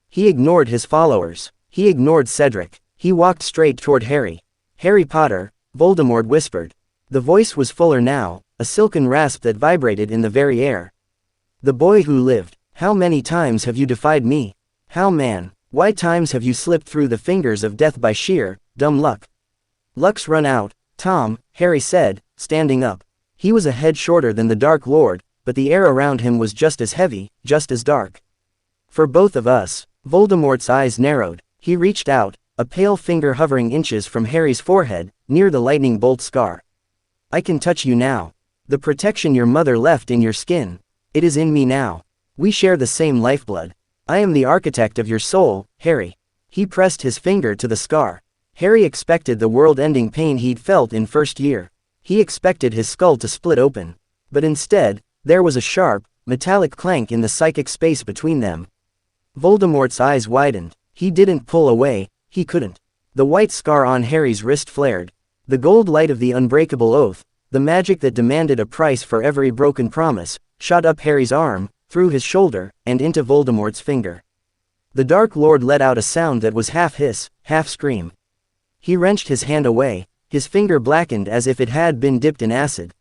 He ignored his followers. He ignored Cedric. He walked straight toward Harry. "Harry Potter," Voldemort whispered. The voice was fuller now, a silken rasp that vibrated in the very air. "The boy who lived. How many times have you defied me? Why times have you slipped through the fingers of death by sheer, dumb luck?" "Luck's run out, Tom," Harry said, standing up. He was a head shorter than the Dark Lord, but the air around him was just as heavy, just as dark. "For both of us." Voldemort's eyes narrowed. He reached out, a pale finger hovering inches from Harry's forehead, near the lightning bolt scar. I can touch you now. The protection your mother left in your skin. It is in me now. We share the same lifeblood. I am the architect of your soul, Harry. He pressed his finger to the scar. Harry expected the world-ending pain he'd felt in first year. He expected his skull to split open. But instead, there was a sharp, metallic clank in the psychic space between them. Voldemort's eyes widened. He didn't pull away, he couldn't. The white scar on Harry's wrist flared. The gold light of the Unbreakable Oath, the magic that demanded a price for every broken promise, shot up Harry's arm, through his shoulder, and into Voldemort's finger. The Dark Lord let out a sound that was half hiss, half scream. He wrenched his hand away, his finger blackened as if it had been dipped in acid.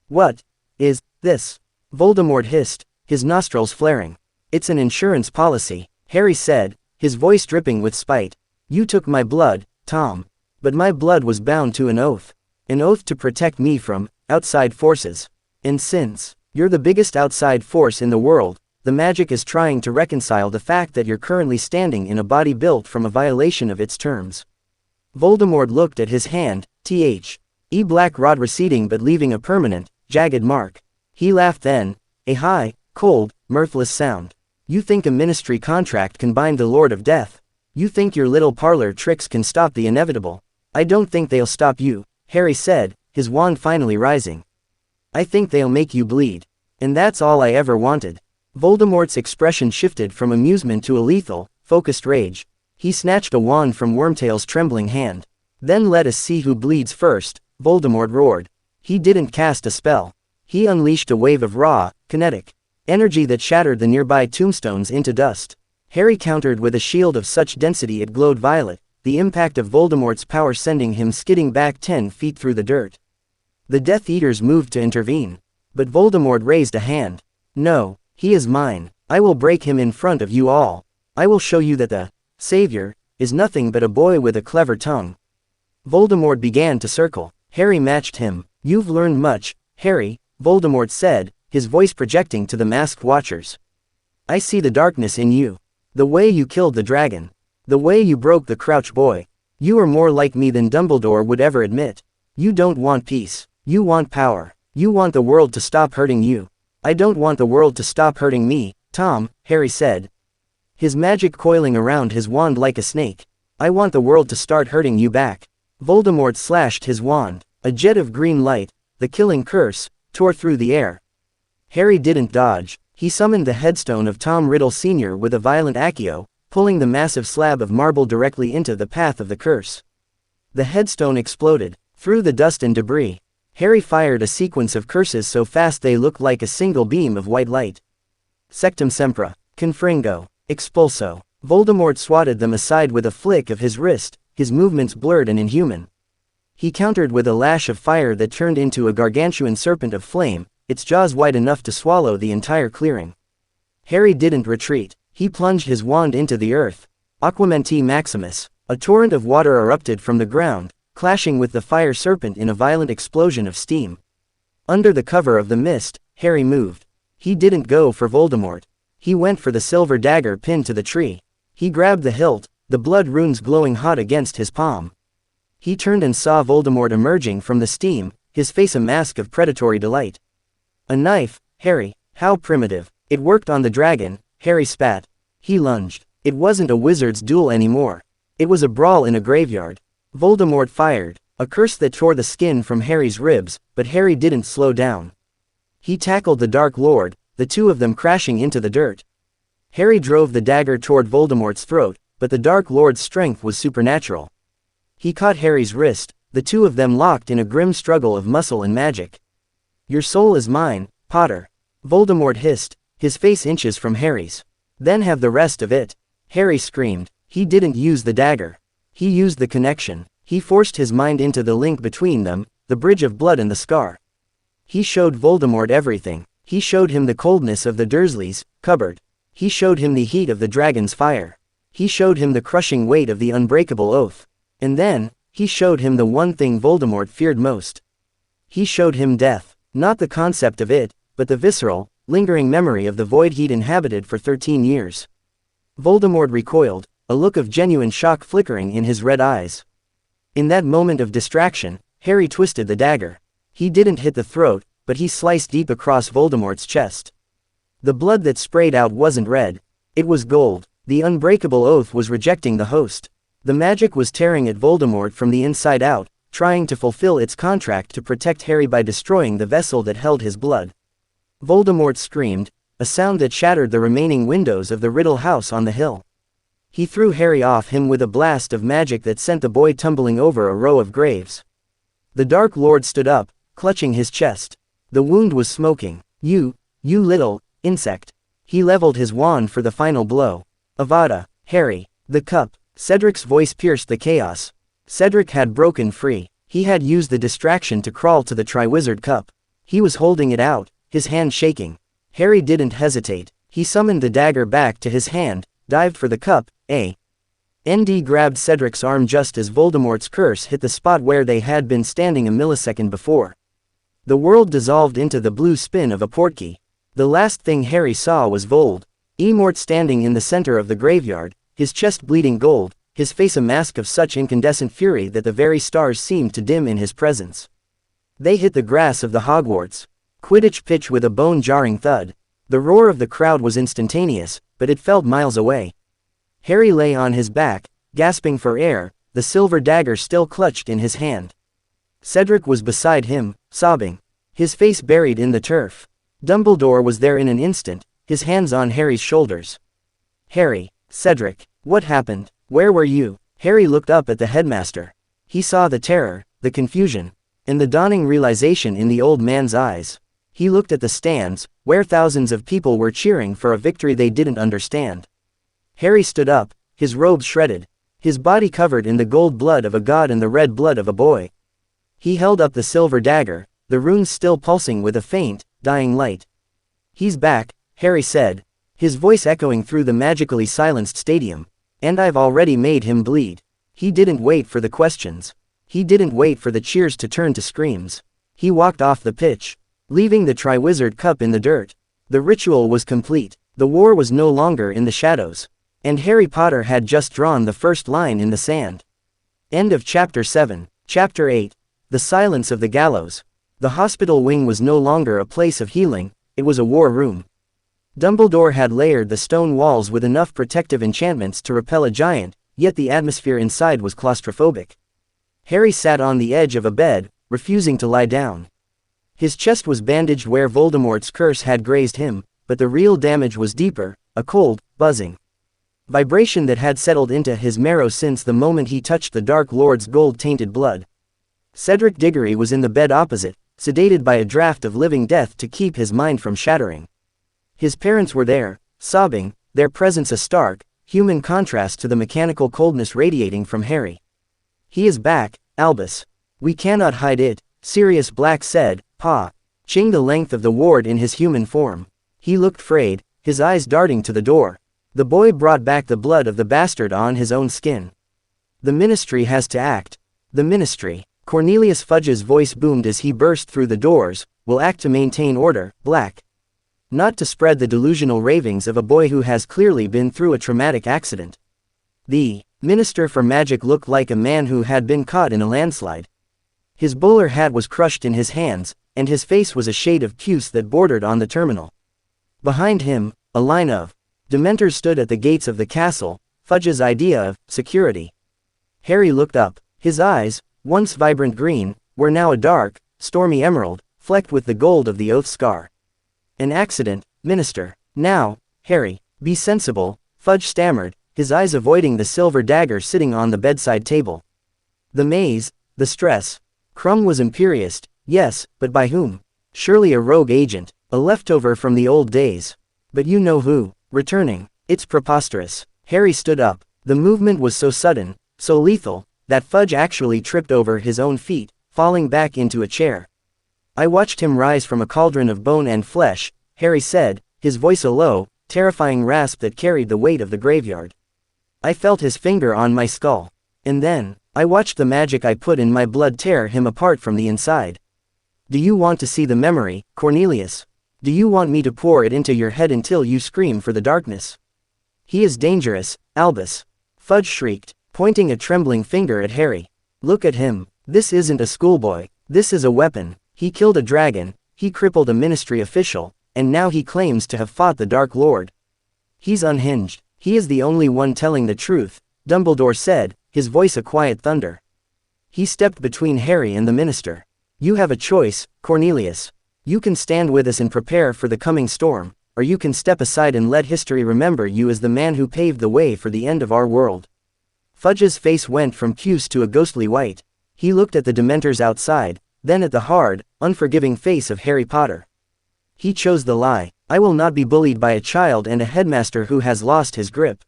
What is this? Voldemort hissed, his nostrils flaring. It's an insurance policy, Harry said, his voice dripping with spite. You took my blood, Tom. But my blood was bound to an oath. An oath to protect me from outside forces. And since you're the biggest outside force in the world, the magic is trying to reconcile the fact that you're currently standing in a body built from a violation of its terms. Voldemort looked at his hand, the black rod receding but leaving a permanent, jagged mark. He laughed then, a high, cold, mirthless sound. You think a ministry contract can bind the Lord of Death? You think your little parlor tricks can stop the inevitable? I don't think they'll stop you, Harry said, his wand finally rising. I think they'll make you bleed. And that's all I ever wanted. Voldemort's expression shifted from amusement to a lethal, focused rage. He snatched a wand from Wormtail's trembling hand. Then let us see who bleeds first, Voldemort roared. He didn't cast a spell. He unleashed a wave of raw, kinetic energy that shattered the nearby tombstones into dust. Harry countered with a shield of such density it glowed violet, the impact of Voldemort's power sending him skidding back 10 feet through the dirt. The Death Eaters moved to intervene. But Voldemort raised a hand. No, he is mine. I will break him in front of you all. I will show you that the Savior is nothing but a boy with a clever tongue. Voldemort began to circle. Harry matched him. You've learned much, Harry, Voldemort said, his voice projecting to the masked watchers. I see the darkness in you. The way you killed the dragon. The way you broke the Crouch boy. You are more like me than Dumbledore would ever admit. You don't want peace. You want power. You want the world to stop hurting you. I don't want the world to stop hurting me, Tom, Harry said. His magic coiling around his wand like a snake. I want the world to start hurting you back. Voldemort slashed his wand. A jet of green light, the killing curse, tore through the air. Harry didn't dodge. He summoned the headstone of Tom Riddle Sr. with a violent accio, pulling the massive slab of marble directly into the path of the curse. The headstone exploded, through the dust and debris. Harry fired a sequence of curses so fast they looked like a single beam of white light. Sectum Sempra, Confringo, Expulso. Voldemort swatted them aside with a flick of his wrist, his movements blurred and inhuman. He countered with a lash of fire that turned into a gargantuan serpent of flame, its jaws wide enough to swallow the entire clearing. Harry didn't retreat. He plunged his wand into the earth. Aquamenti Maximus. A torrent of water erupted from the ground, clashing with the fire serpent in a violent explosion of steam. Under the cover of the mist, Harry moved. He didn't go for Voldemort. He went for the silver dagger pinned to the tree. He grabbed the hilt, the blood runes glowing hot against his palm. He turned and saw Voldemort emerging from the steam, his face a mask of predatory delight. A knife, Harry, how primitive. It worked on the dragon, Harry spat. He lunged. It wasn't a wizard's duel anymore. It was a brawl in a graveyard. Voldemort fired, a curse that tore the skin from Harry's ribs, but Harry didn't slow down. He tackled the Dark Lord, the two of them crashing into the dirt. Harry drove the dagger toward Voldemort's throat, but the Dark Lord's strength was supernatural. He caught Harry's wrist, the two of them locked in a grim struggle of muscle and magic. Your soul is mine, Potter. Voldemort hissed, his face inches from Harry's. Then have the rest of it. Harry screamed. He didn't use the dagger. He used the connection. He forced his mind into the link between them, the bridge of blood and the scar. He showed Voldemort everything. He showed him the coldness of the Dursleys' cupboard. He showed him the heat of the dragon's fire. He showed him the crushing weight of the Unbreakable Oath. And then, he showed him the one thing Voldemort feared most. He showed him death. Not the concept of it, but the visceral, lingering memory of the void he'd inhabited for 13 years. Voldemort recoiled, a look of genuine shock flickering in his red eyes. In that moment of distraction, Harry twisted the dagger. He didn't hit the throat, but he sliced deep across Voldemort's chest. The blood that sprayed out wasn't red. It was gold. The Unbreakable Oath was rejecting the host. The magic was tearing at Voldemort from the inside out, trying to fulfill its contract to protect Harry by destroying the vessel that held his blood. Voldemort screamed, a sound that shattered the remaining windows of the Riddle house on the hill. He threw Harry off him with a blast of magic that sent the boy tumbling over a row of graves. The Dark Lord stood up, clutching his chest. The wound was smoking. You little insect. He leveled his wand for the final blow. Avada, Harry. The cup. Cedric's voice pierced the chaos. Cedric had broken free. He had used the distraction to crawl to the Triwizard cup. He was holding it out, his hand shaking. Harry didn't hesitate. He summoned the dagger back to his hand, dived for the cup. ND grabbed Cedric's arm just as Voldemort's curse hit the spot where they had been standing a millisecond before. The world dissolved into the blue spin of a portkey. The last thing Harry saw was Voldemort standing in the center of the graveyard, his chest bleeding gold, his face a mask of such incandescent fury that the very stars seemed to dim in his presence. They hit the grass of the Hogwarts Quidditch pitch with a bone-jarring thud. The roar of the crowd was instantaneous, but it felt miles away. Harry lay on his back, gasping for air, the silver dagger still clutched in his hand. Cedric was beside him, sobbing, his face buried in the turf. Dumbledore was there in an instant, his hands on Harry's shoulders. Harry, Cedric, what happened? Where were you? Harry looked up at the headmaster. He saw the terror, the confusion, and the dawning realization in the old man's eyes. He looked at the stands, where thousands of people were cheering for a victory they didn't understand. Harry stood up, his robes shredded, his body covered in the gold blood of a god and the red blood of a boy. He held up the silver dagger, the runes still pulsing with a faint, dying light. He's back, Harry said, his voice echoing through the magically silenced stadium. And I've already made him bleed. He didn't wait for the questions. He didn't wait for the cheers to turn to screams. He walked off the pitch, leaving the Triwizard cup in the dirt. The ritual was complete. The war was no longer in the shadows. And Harry Potter had just drawn the first line in the sand. End of Chapter 7. Chapter 8. The Silence of the Gallows. The hospital wing was no longer a place of healing, it was a war room. Dumbledore had layered the stone walls with enough protective enchantments to repel a giant, yet the atmosphere inside was claustrophobic. Harry sat on the edge of a bed, refusing to lie down. His chest was bandaged where Voldemort's curse had grazed him, but the real damage was deeper, a cold, buzzing vibration that had settled into his marrow since the moment he touched the Dark Lord's gold-tainted blood. Cedric Diggory was in the bed opposite, sedated by a draft of living death to keep his mind from shattering. His parents were there, sobbing, their presence a stark, human contrast to the mechanical coldness radiating from Harry. He is back, Albus. We cannot hide it, Sirius Black said, ching the length of the ward in his human form. He looked frayed, his eyes darting to the door. The boy brought back the blood of the bastard on his own skin. The Ministry has to act. The Ministry. Cornelius Fudge's voice boomed as he burst through the doors, will act to maintain order, Black. Not to spread the delusional ravings of a boy who has clearly been through a traumatic accident. The Minister for Magic looked like a man who had been caught in a landslide. His bowler hat was crushed in his hands, and his face was a shade of puce that bordered on the terminal. Behind him, a line of Dementors stood at the gates of the castle, Fudge's idea of security. Harry looked up. His eyes, once vibrant green, were now a dark, stormy emerald, flecked with the gold of the oath scar. An accident, Minister. Now, Harry, be sensible, Fudge stammered, his eyes avoiding the silver dagger sitting on the bedside table. The maze, the stress. Crumb was imperious, yes, but by whom? Surely a rogue agent, a leftover from the old days. But you know who. Returning. It's preposterous. Harry stood up. The movement was so sudden, so lethal, that Fudge actually tripped over his own feet, falling back into a chair. I watched him rise from a cauldron of bone and flesh, Harry said, his voice a low, terrifying rasp that carried the weight of the graveyard. I felt his finger on my skull. And then, I watched the magic I put in my blood tear him apart from the inside. Do you want to see the memory, Cornelius? Do you want me to pour it into your head until you scream for the darkness? He is dangerous, Albus. Fudge shrieked, pointing a trembling finger at Harry. Look at him. This isn't a schoolboy. This is a weapon. He killed a dragon, he crippled a ministry official, and now he claims to have fought the Dark Lord. He's unhinged. He is the only one telling the truth, Dumbledore said, his voice a quiet thunder. He stepped between Harry and the minister. You have a choice, Cornelius. You can stand with us and prepare for the coming storm, or you can step aside and let history remember you as the man who paved the way for the end of our world. Fudge's face went from puce to a ghostly white. He looked at the Dementors outside, then at the hard, unforgiving face of Harry Potter. He chose the lie. I will not be bullied by a child and a headmaster who has lost his grip.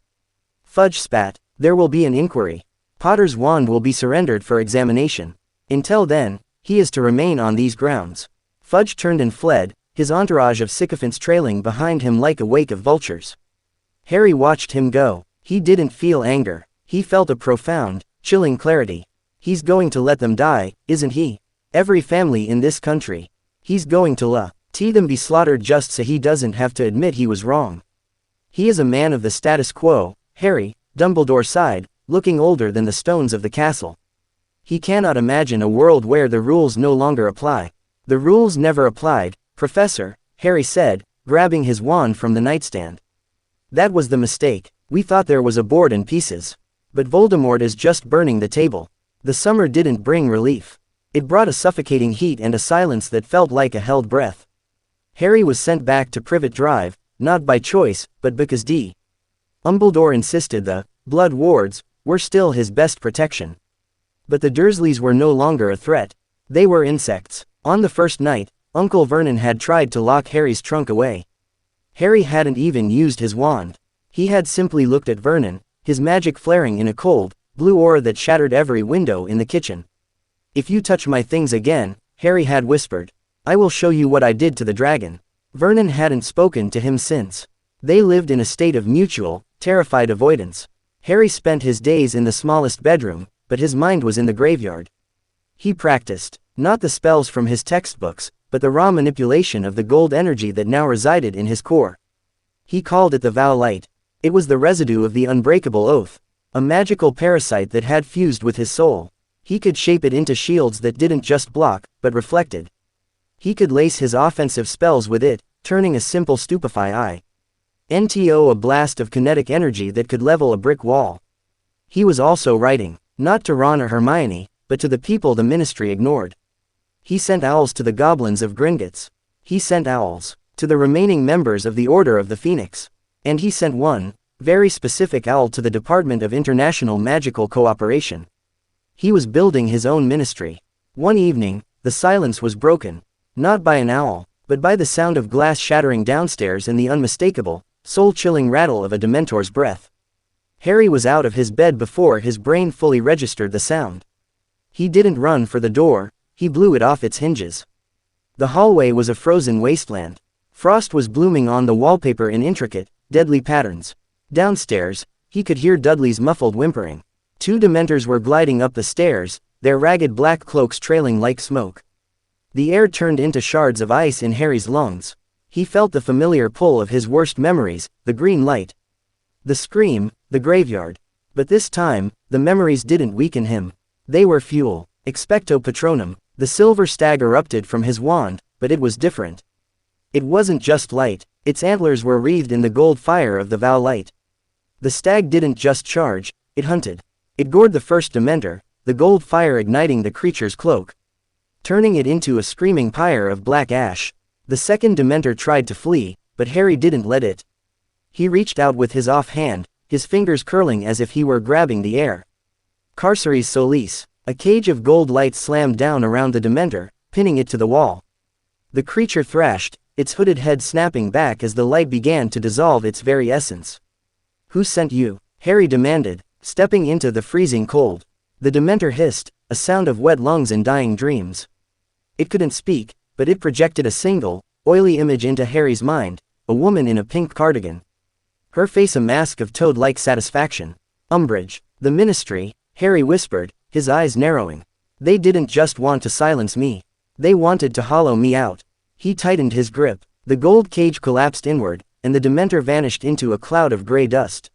Fudge spat. There will be an inquiry. Potter's wand will be surrendered for examination. Until then, he is to remain on these grounds. Fudge turned and fled, his entourage of sycophants trailing behind him like a wake of vultures. Harry watched him go. He didn't feel anger. He felt a profound, chilling clarity. He's going to let them die, isn't he? Every family in this country. He's going to let them be slaughtered just so he doesn't have to admit he was wrong. He is a man of the status quo, Harry, Dumbledore sighed, looking older than the stones of the castle. He cannot imagine a world where the rules no longer apply. The rules never applied, Professor, Harry said, grabbing his wand from the nightstand. That was the mistake. We thought there was a board in pieces. But Voldemort is just burning the table. The summer didn't bring relief. It brought a suffocating heat and a silence that felt like a held breath. Harry was sent back to Privet Drive, not by choice, but because Dumbledore insisted the Blood Wards were still his best protection. But the Dursleys were no longer a threat. They were insects. On the first night, Uncle Vernon had tried to lock Harry's trunk away. Harry hadn't even used his wand. He had simply looked at Vernon, his magic flaring in a cold, blue aura that shattered every window in the kitchen. If you touch my things again, Harry had whispered, I will show you what I did to the dragon. Vernon hadn't spoken to him since. They lived in a state of mutual, terrified avoidance. Harry spent his days in the smallest bedroom, but his mind was in the graveyard. He practiced, not the spells from his textbooks, but the raw manipulation of the gold energy that now resided in his core. He called it the Vow Light. It was the residue of the Unbreakable Oath, a magical parasite that had fused with his soul. He could shape it into shields that didn't just block, but reflected. He could lace his offensive spells with it, turning a simple stupefy into a blast of kinetic energy that could level a brick wall. He was also writing, not to Ron or Hermione, but to the people the Ministry ignored. He sent owls to the goblins of Gringotts. He sent owls to the remaining members of the Order of the Phoenix. And he sent one, very specific owl to the Department of International Magical Cooperation. He was building his own ministry. One evening, the silence was broken, not by an owl, but by the sound of glass shattering downstairs and the unmistakable, soul-chilling rattle of a Dementor's breath. Harry was out of his bed before his brain fully registered the sound. He didn't run for the door, he blew it off its hinges. The hallway was a frozen wasteland. Frost was blooming on the wallpaper in intricate, deadly patterns. Downstairs, he could hear Dudley's muffled whimpering. Two Dementors were gliding up the stairs, their ragged black cloaks trailing like smoke. The air turned into shards of ice in Harry's lungs. He felt the familiar pull of his worst memories, the green light. The scream, the graveyard. But this time, the memories didn't weaken him. They were fuel. Expecto Patronum. The silver stag erupted from his wand, but it was different. It wasn't just light. Its antlers were wreathed in the gold fire of the Vow Light. The stag didn't just charge, it hunted. It gored the first Dementor, the gold fire igniting the creature's cloak, turning it into a screaming pyre of black ash. The second Dementor tried to flee, but Harry didn't let it. He reached out with his off hand, his fingers curling as if he were grabbing the air. Carceres Solis. A cage of gold light slammed down around the Dementor, pinning it to the wall. The creature thrashed, its hooded head snapping back as the light began to dissolve its very essence. Who sent you? Harry demanded, stepping into the freezing cold. The Dementor hissed, a sound of wet lungs and dying dreams. It couldn't speak, but it projected a single, oily image into Harry's mind, a woman in a pink cardigan. Her face a mask of toad-like satisfaction. Umbridge. The Ministry, Harry whispered, his eyes narrowing. They didn't just want to silence me. They wanted to hollow me out. He tightened his grip. The gold cage collapsed inward, and the Dementor vanished into a cloud of gray dust.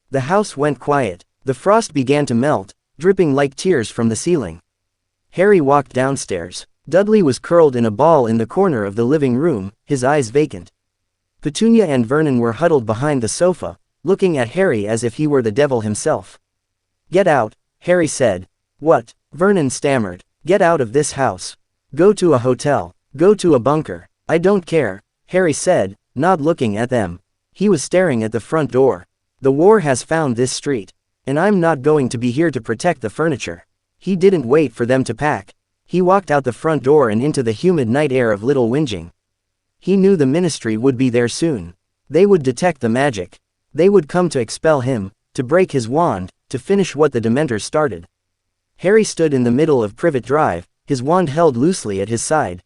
The house went quiet. The frost began to melt, dripping like tears from the ceiling. Harry walked downstairs. Dudley was curled in a ball in the corner of the living room, his eyes vacant. Petunia and Vernon were huddled behind the sofa, looking at Harry as if he were the devil himself. "Get out," Harry said. "What?" Vernon stammered. "Get out of this house. Go to a hotel. Go to a bunker." "I don't care," Harry said, not looking at them. He was staring at the front door. "The war has found this street. And I'm not going to be here to protect the furniture." He didn't wait for them to pack. He walked out the front door and into the humid night air of Little Whinging. He knew the ministry would be there soon. They would detect the magic. They would come to expel him, to break his wand, to finish what the Dementors started. Harry stood in the middle of Privet Drive, his wand held loosely at his side.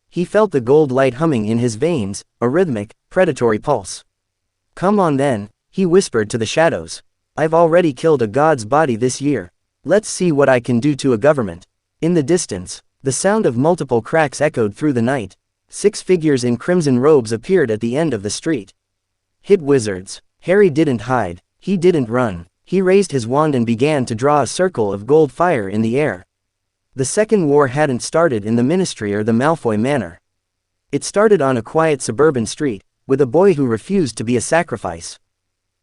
He felt the gold light humming in his veins, a rhythmic, predatory pulse. "Come on then," he whispered to the shadows. "I've already killed a god's body this year. Let's see what I can do to a government." In the distance, the sound of multiple cracks echoed through the night. 6 figures in crimson robes appeared at the end of the street. Hit wizards. Harry didn't hide. He didn't run. He raised his wand and began to draw a circle of gold fire in the air. The Second War hadn't started in the Ministry or the Malfoy Manor. It started on a quiet suburban street, with a boy who refused to be a sacrifice.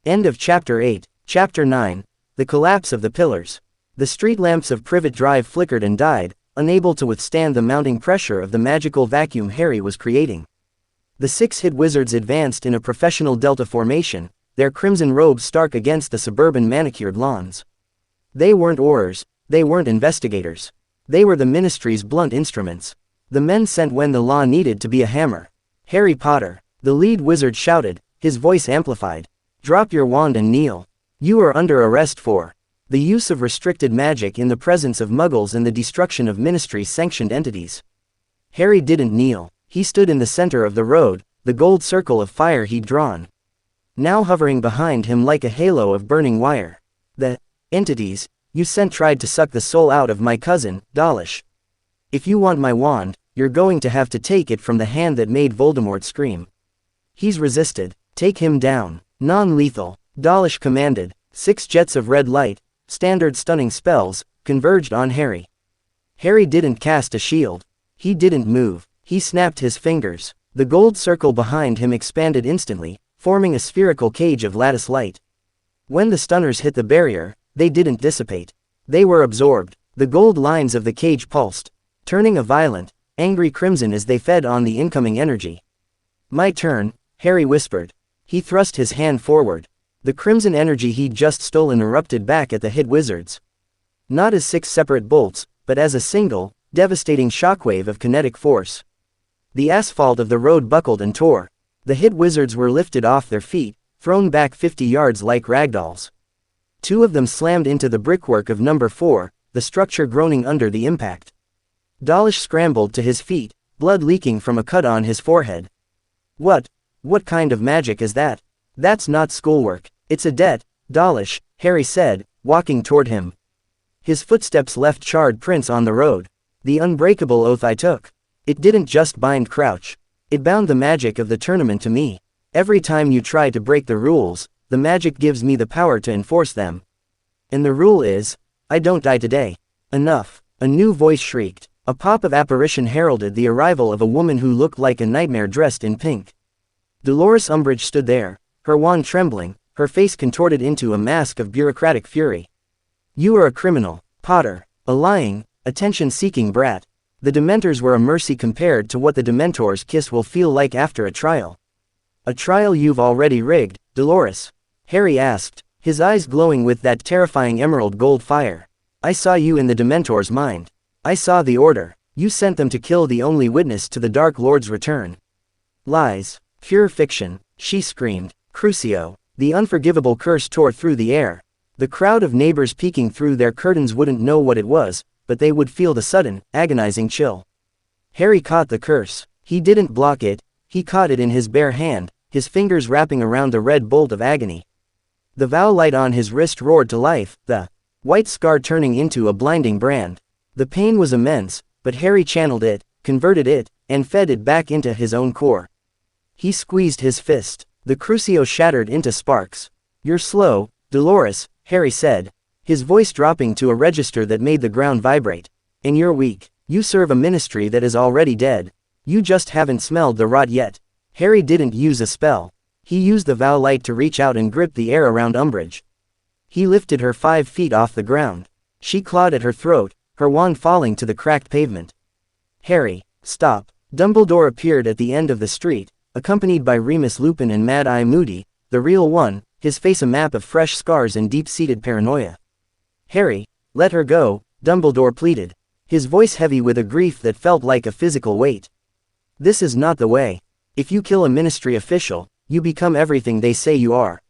End of Chapter 8. Chapter 9. The Collapse of the Pillars. The street lamps of Privet Drive flickered and died, unable to withstand the mounting pressure of the magical vacuum Harry was creating. The 6 hit wizards advanced in a professional delta formation, their crimson robes stark against the suburban manicured lawns. They weren't aurors, they weren't investigators. They were the ministry's blunt instruments. The men sent when the law needed to be a hammer. "Harry Potter," the lead wizard shouted, his voice amplified. "Drop your wand and kneel. You are under arrest for the use of restricted magic in the presence of muggles and the destruction of ministry-sanctioned entities." Harry didn't kneel. He stood in the center of the road, the gold circle of fire he'd drawn now hovering behind him like a halo of burning wire. "The entities you sent tried to suck the soul out of my cousin, Dawlish. If you want my wand, you're going to have to take it from the hand that made Voldemort scream. He's resisted. Take him down. Non-lethal," Dawlish commanded. 6 jets of red light, standard stunning spells, converged on Harry. Harry didn't cast a shield. He didn't move. He snapped his fingers. The gold circle behind him expanded instantly, forming a spherical cage of lattice light. When the stunners hit the barrier, they didn't dissipate. They were absorbed. The gold lines of the cage pulsed, turning a violent, angry crimson as they fed on the incoming energy. "My turn," Harry whispered. He thrust his hand forward. The crimson energy he'd just stolen erupted back at the hit wizards. Not as 6 separate bolts, but as a single, devastating shockwave of kinetic force. The asphalt of the road buckled and tore. The hit wizards were lifted off their feet, thrown back 50 yards like ragdolls. 2 of them slammed into the brickwork of number 4, the structure groaning under the impact. Dawlish scrambled to his feet, blood leaking from a cut on his forehead. What kind of magic is that? That's not schoolwork. It's a debt, Dawlish," Harry said, walking toward him. His footsteps left charred prints on the road. "The unbreakable oath I took. It didn't just bind Crouch. It bound the magic of the tournament to me. Every time you try to break the rules, the magic gives me the power to enforce them. And the rule is, I don't die today." "Enough," a new voice shrieked. A pop of apparition heralded the arrival of a woman who looked like a nightmare dressed in pink. Dolores Umbridge stood there, her wand trembling, her face contorted into a mask of bureaucratic fury. "You are a criminal, Potter, a lying, attention-seeking brat. The Dementors were a mercy compared to what the Dementor's kiss will feel like after a trial." "A trial you've already rigged, Dolores?" Harry asked, his eyes glowing with that terrifying emerald gold fire. "I saw you in the Dementor's mind. I saw the order. You sent them to kill the only witness to the Dark Lord's return." "Lies. Pure fiction," she screamed. "Crucio." The unforgivable curse tore through the air. The crowd of neighbors peeking through their curtains wouldn't know what it was, but they would feel the sudden, agonizing chill. Harry caught the curse. He didn't block it, he caught it in his bare hand, his fingers wrapping around the red bolt of agony. The vow light on his wrist roared to life, the white scar turning into a blinding brand. The pain was immense, but Harry channeled it, converted it, and fed it back into his own core. He squeezed his fist. The crucio shattered into sparks. "You're slow, Dolores," Harry said, his voice dropping to a register that made the ground vibrate. And you're weak. You serve a ministry that is already dead. You just haven't smelled the rot yet. Harry didn't use a spell. He used the vow light to reach out and grip the air around Umbridge. He lifted her 5 feet off the ground. She clawed at her throat, her wand falling to the cracked pavement. Harry, stop. Dumbledore appeared at the end of the street, accompanied by Remus Lupin and Mad-Eye Moody, the real one, his face a map of fresh scars and deep-seated paranoia. Harry, let her go, Dumbledore pleaded, his voice heavy with a grief that felt like a physical weight. This is not the way. If you kill a ministry official, you become everything they say you are.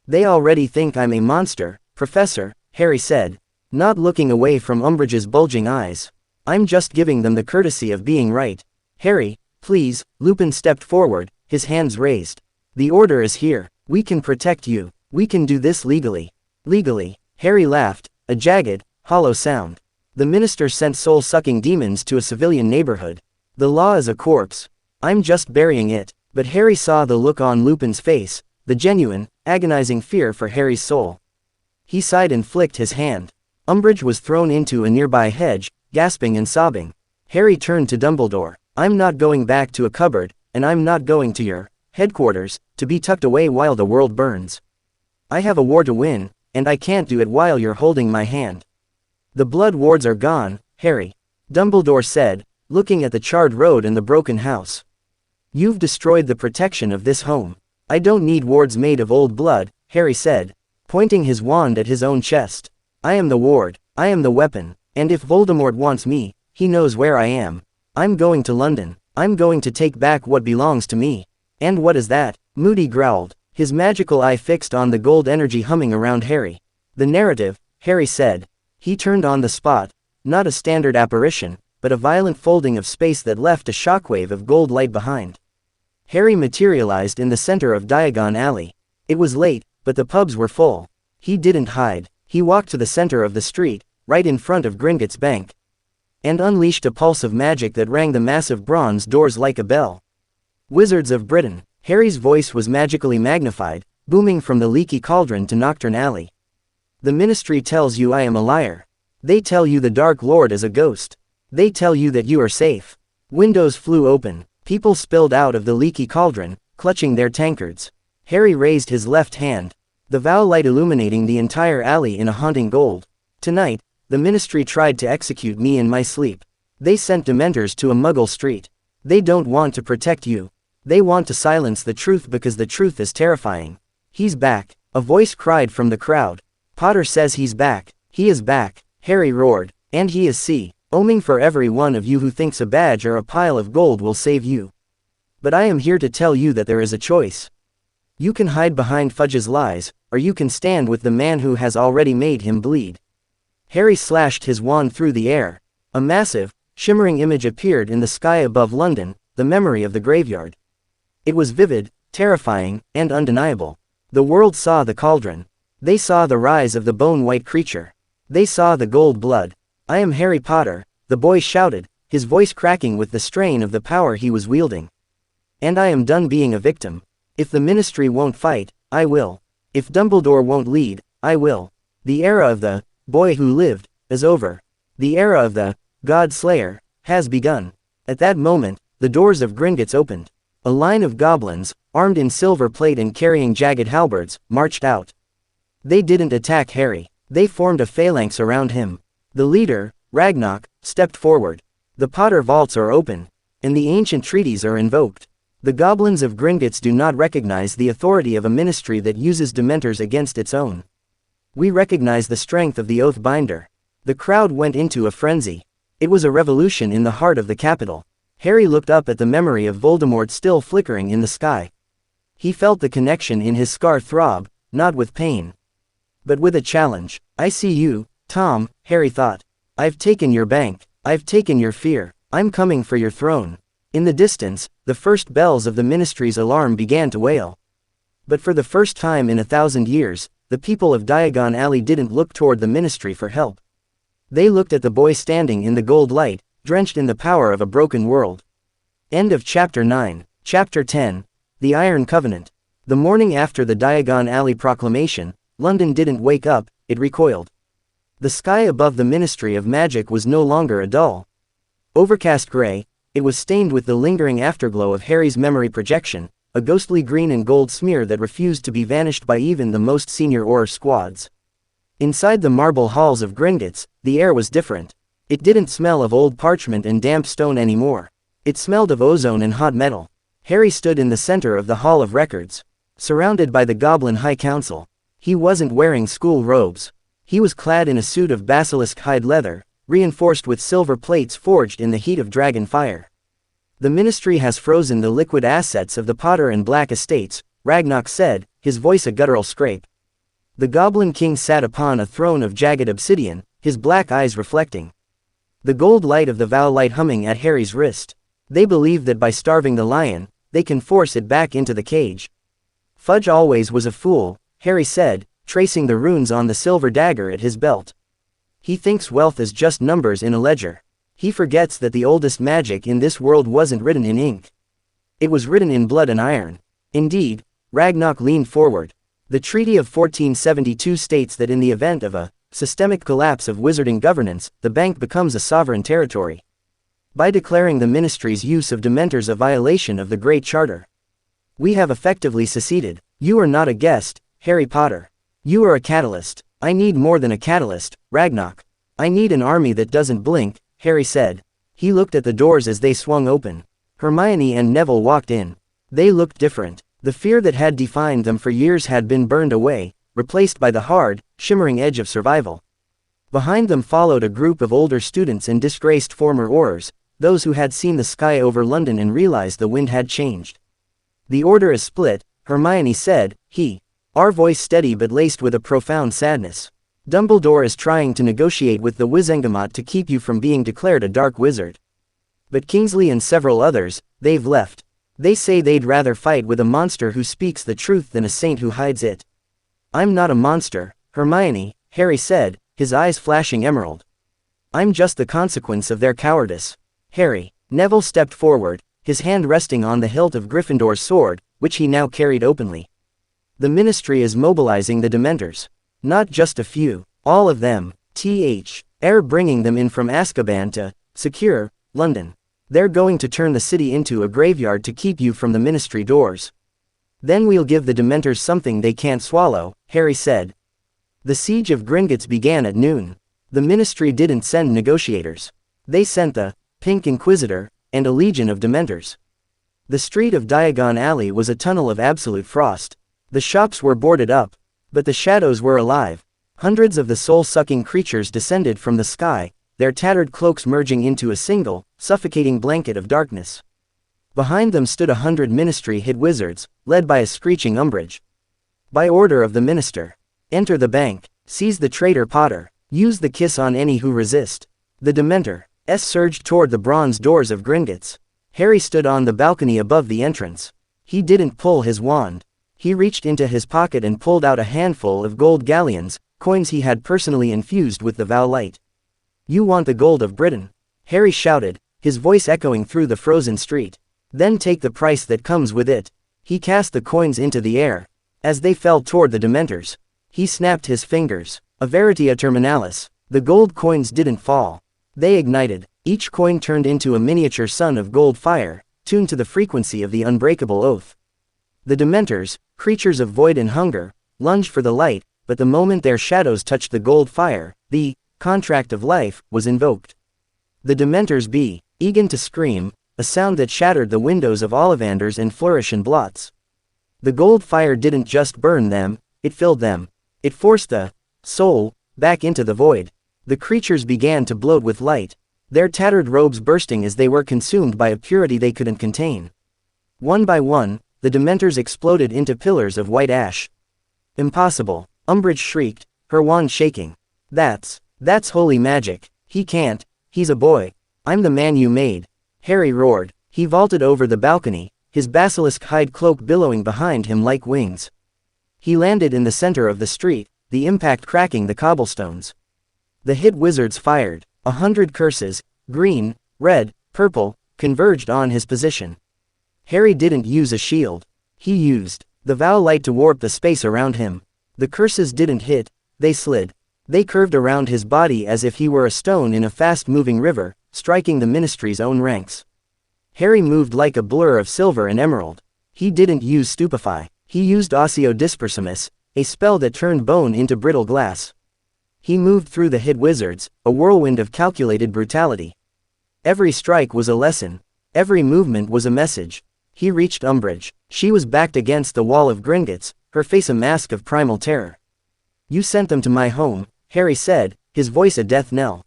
They already think I'm a monster, Professor, Harry said, not looking away from Umbridge's bulging eyes. I'm just giving them the courtesy of being right. Harry, please, Lupin stepped forward, his hands raised. The order is here. We can protect you. We can do this legally. Legally, Harry laughed, a jagged, hollow sound. The minister sent soul-sucking demons to a civilian neighborhood. The law is a corpse. I'm just burying it. But Harry saw the look on Lupin's face, the genuine, agonizing fear for Harry's soul. He sighed and flicked his hand. Umbridge was thrown into a nearby hedge, gasping and sobbing. Harry turned to Dumbledore. I'm not going back to a cupboard, and I'm not going to your headquarters, to be tucked away while the world burns. I have a war to win, and I can't do it while you're holding my hand. The blood wards are gone, Harry, Dumbledore said, looking at the charred road and the broken house. You've destroyed the protection of this home. I don't need wards made of old blood, Harry said, pointing his wand at his own chest. I am the ward, I am the weapon, and if Voldemort wants me, he knows where I am. I'm going to London. I'm going to take back what belongs to me. And what is that? Moody growled, his magical eye fixed on the gold energy humming around Harry. The narrative, Harry said. He turned on the spot, not a standard apparition, but a violent folding of space that left a shockwave of gold light behind. Harry materialized in the center of Diagon Alley. It was late, but the pubs were full. He didn't hide. He walked to the center of the street, right in front of Gringotts Bank, and unleashed a pulse of magic that rang the massive bronze doors like a bell. Wizards of Britain. Harry's voice was magically magnified, booming from the leaky cauldron to Knockturn Alley. The ministry tells you I am a liar. They tell you the Dark Lord is a ghost. They tell you that you are safe. Windows flew open. People spilled out of the leaky cauldron, clutching their tankards. Harry raised his left hand, the vow light illuminating the entire alley in a haunting gold. Tonight, the ministry tried to execute me in my sleep. They sent dementors to a Muggle street. They don't want to protect you. They want to silence the truth because the truth is terrifying. He's back, a voice cried from the crowd. Potter says he's back. He is back, Harry roared, and he is oming for every one of you who thinks a badge or a pile of gold will save you. But I am here to tell you that there is a choice. You can hide behind Fudge's lies, or you can stand with the man who has already made him bleed. Harry slashed his wand through the air. A massive, shimmering image appeared in the sky above London, the memory of the graveyard. It was vivid, terrifying, and undeniable. The world saw the cauldron. They saw the rise of the bone-white creature. They saw the gold blood. I am Harry Potter, the boy shouted, his voice cracking with the strain of the power he was wielding. And I am done being a victim. If the ministry won't fight, I will. If Dumbledore won't lead, I will. The era of the boy who lived is over. The era of the God Slayer has begun. At that moment, the doors of Gringotts opened. A line of goblins, armed in silver plate and carrying jagged halberds, marched out. They didn't attack Harry. They formed a phalanx around him. The leader, Ragnarok, stepped forward. The Potter vaults are open, and the ancient treaties are invoked. The goblins of Gringotts do not recognize the authority of a ministry that uses dementors against its own. We recognize the strength of the Oathbinder. The crowd went into a frenzy. It was a revolution in the heart of the capital. Harry looked up at the memory of Voldemort still flickering in the sky. He felt the connection in his scar throb, not with pain, but with a challenge. I see you, Tom, Harry thought. I've taken your bank. I've taken your fear. I'm coming for your throne. In the distance, the first bells of the ministry's alarm began to wail. But for the first time in 1,000 years, the people of Diagon Alley didn't look toward the ministry for help. They looked at the boy standing in the gold light, drenched in the power of a broken world. End of Chapter 9. Chapter 10. The Iron Covenant. The morning after the Diagon Alley proclamation, London didn't wake up, it recoiled. The sky above the Ministry of Magic was no longer a dull, overcast gray, it was stained with the lingering afterglow of Harry's memory projection, a ghostly green and gold smear that refused to be vanished by even the most senior Auror squads. Inside the marble halls of Gringotts, the air was different. It didn't smell of old parchment and damp stone anymore. It smelled of ozone and hot metal. Harry stood in the center of the Hall of Records, surrounded by the Goblin High Council. He wasn't wearing school robes. He was clad in a suit of basilisk hide leather, reinforced with silver plates forged in the heat of dragon fire. The Ministry has frozen the liquid assets of the Potter and Black estates, Ragnarok said, his voice a guttural scrape. The Goblin King sat upon a throne of jagged obsidian, his black eyes reflecting the gold light of the vow light humming at Harry's wrist. They believe that by starving the lion, they can force it back into the cage. Fudge always was a fool, Harry said, tracing the runes on the silver dagger at his belt. He thinks wealth is just numbers in a ledger. He forgets that the oldest magic in this world wasn't written in ink. It was written in blood and iron. Indeed, Ragnarok leaned forward. The Treaty of 1472 states that in the event of a systemic collapse of wizarding governance, the bank becomes a sovereign territory. By declaring the Ministry's use of Dementors a violation of the Great Charter, we have effectively seceded. You are not a guest, Harry Potter. You are a catalyst. I need more than a catalyst, Ragnarok. I need an army that doesn't blink, Harry said. He looked at the doors as they swung open. Hermione and Neville walked in. They looked different. The fear that had defined them for years had been burned away, replaced by the hard, shimmering edge of survival. Behind them followed a group of older students and disgraced former Aurors, those who had seen the sky over London and realized the wind had changed. The order is split, Hermione said, our voice steady but laced with a profound sadness. Dumbledore is trying to negotiate with the Wizengamot to keep you from being declared a dark wizard. But Kingsley and several others, they've left. They say they'd rather fight with a monster who speaks the truth than a saint who hides it. I'm not a monster, Hermione, Harry said, his eyes flashing emerald. I'm just the consequence of their cowardice. Harry. Neville stepped forward, his hand resting on the hilt of Gryffindor's sword, which he now carried openly. The Ministry is mobilizing the Dementors. Not just a few, all of them, bringing them in from Azkaban to secure London. They're going to turn the city into a graveyard to keep you from the Ministry doors. Then we'll give the Dementors something they can't swallow, Harry said. The siege of Gringotts began at noon. The Ministry didn't send negotiators. They sent the Pink Inquisitor and a legion of Dementors. The street of Diagon Alley was a tunnel of absolute frost. The shops were boarded up, but the shadows were alive. Hundreds of the soul-sucking creatures descended from the sky, their tattered cloaks merging into a single, suffocating blanket of darkness. Behind them stood 100 Ministry-hid wizards, led by a screeching Umbridge. By order of the Minister. Enter the bank, seize the traitor Potter, use the kiss on any who resist. The Dementors surged toward the bronze doors of Gringotts. Harry stood on the balcony above the entrance. He didn't pull his wand. He reached into his pocket and pulled out a handful of gold galleons, coins he had personally infused with the vow light. You want the gold of Britain? Harry shouted, his voice echoing through the frozen street. Then take the price that comes with it. He cast the coins into the air. As they fell toward the Dementors, he snapped his fingers. A Veritia Terminalis. The gold coins didn't fall. They ignited. Each coin turned into a miniature sun of gold fire, tuned to the frequency of the Unbreakable Oath. The Dementors, creatures of void and hunger, lunged for the light, but the moment their shadows touched the gold fire, the contract of life was invoked. The Dementors began to scream, a sound that shattered the windows of Ollivanders and Flourish and Blots. The gold fire didn't just burn them, it filled them. It forced the soul back into the void. The creatures began to bloat with light, their tattered robes bursting as they were consumed by a purity they couldn't contain. One by one, the Dementors exploded into pillars of white ash. Impossible, Umbridge shrieked, her wand shaking. That's holy magic. He can't, he's a boy. I'm the man you made. Harry roared. He vaulted over the balcony, his basilisk hide cloak billowing behind him like wings. He landed in the center of the street, the impact cracking the cobblestones. The hit wizards fired. 100 curses, green, red, purple, converged on his position. Harry didn't use a shield. He used the vow light to warp the space around him. The curses didn't hit, they slid. They curved around his body as if he were a stone in a fast-moving river, striking the ministry's own ranks. Harry moved like a blur of silver and emerald. He didn't use Stupefy. He used Osseo Dispersimus, a spell that turned bone into brittle glass. He moved through the hid wizards, a whirlwind of calculated brutality. Every strike was a lesson. Every movement was a message. He reached Umbridge. She was backed against the wall of Gringotts, her face a mask of primal terror. "You sent them to my home," Harry said, his voice a death knell.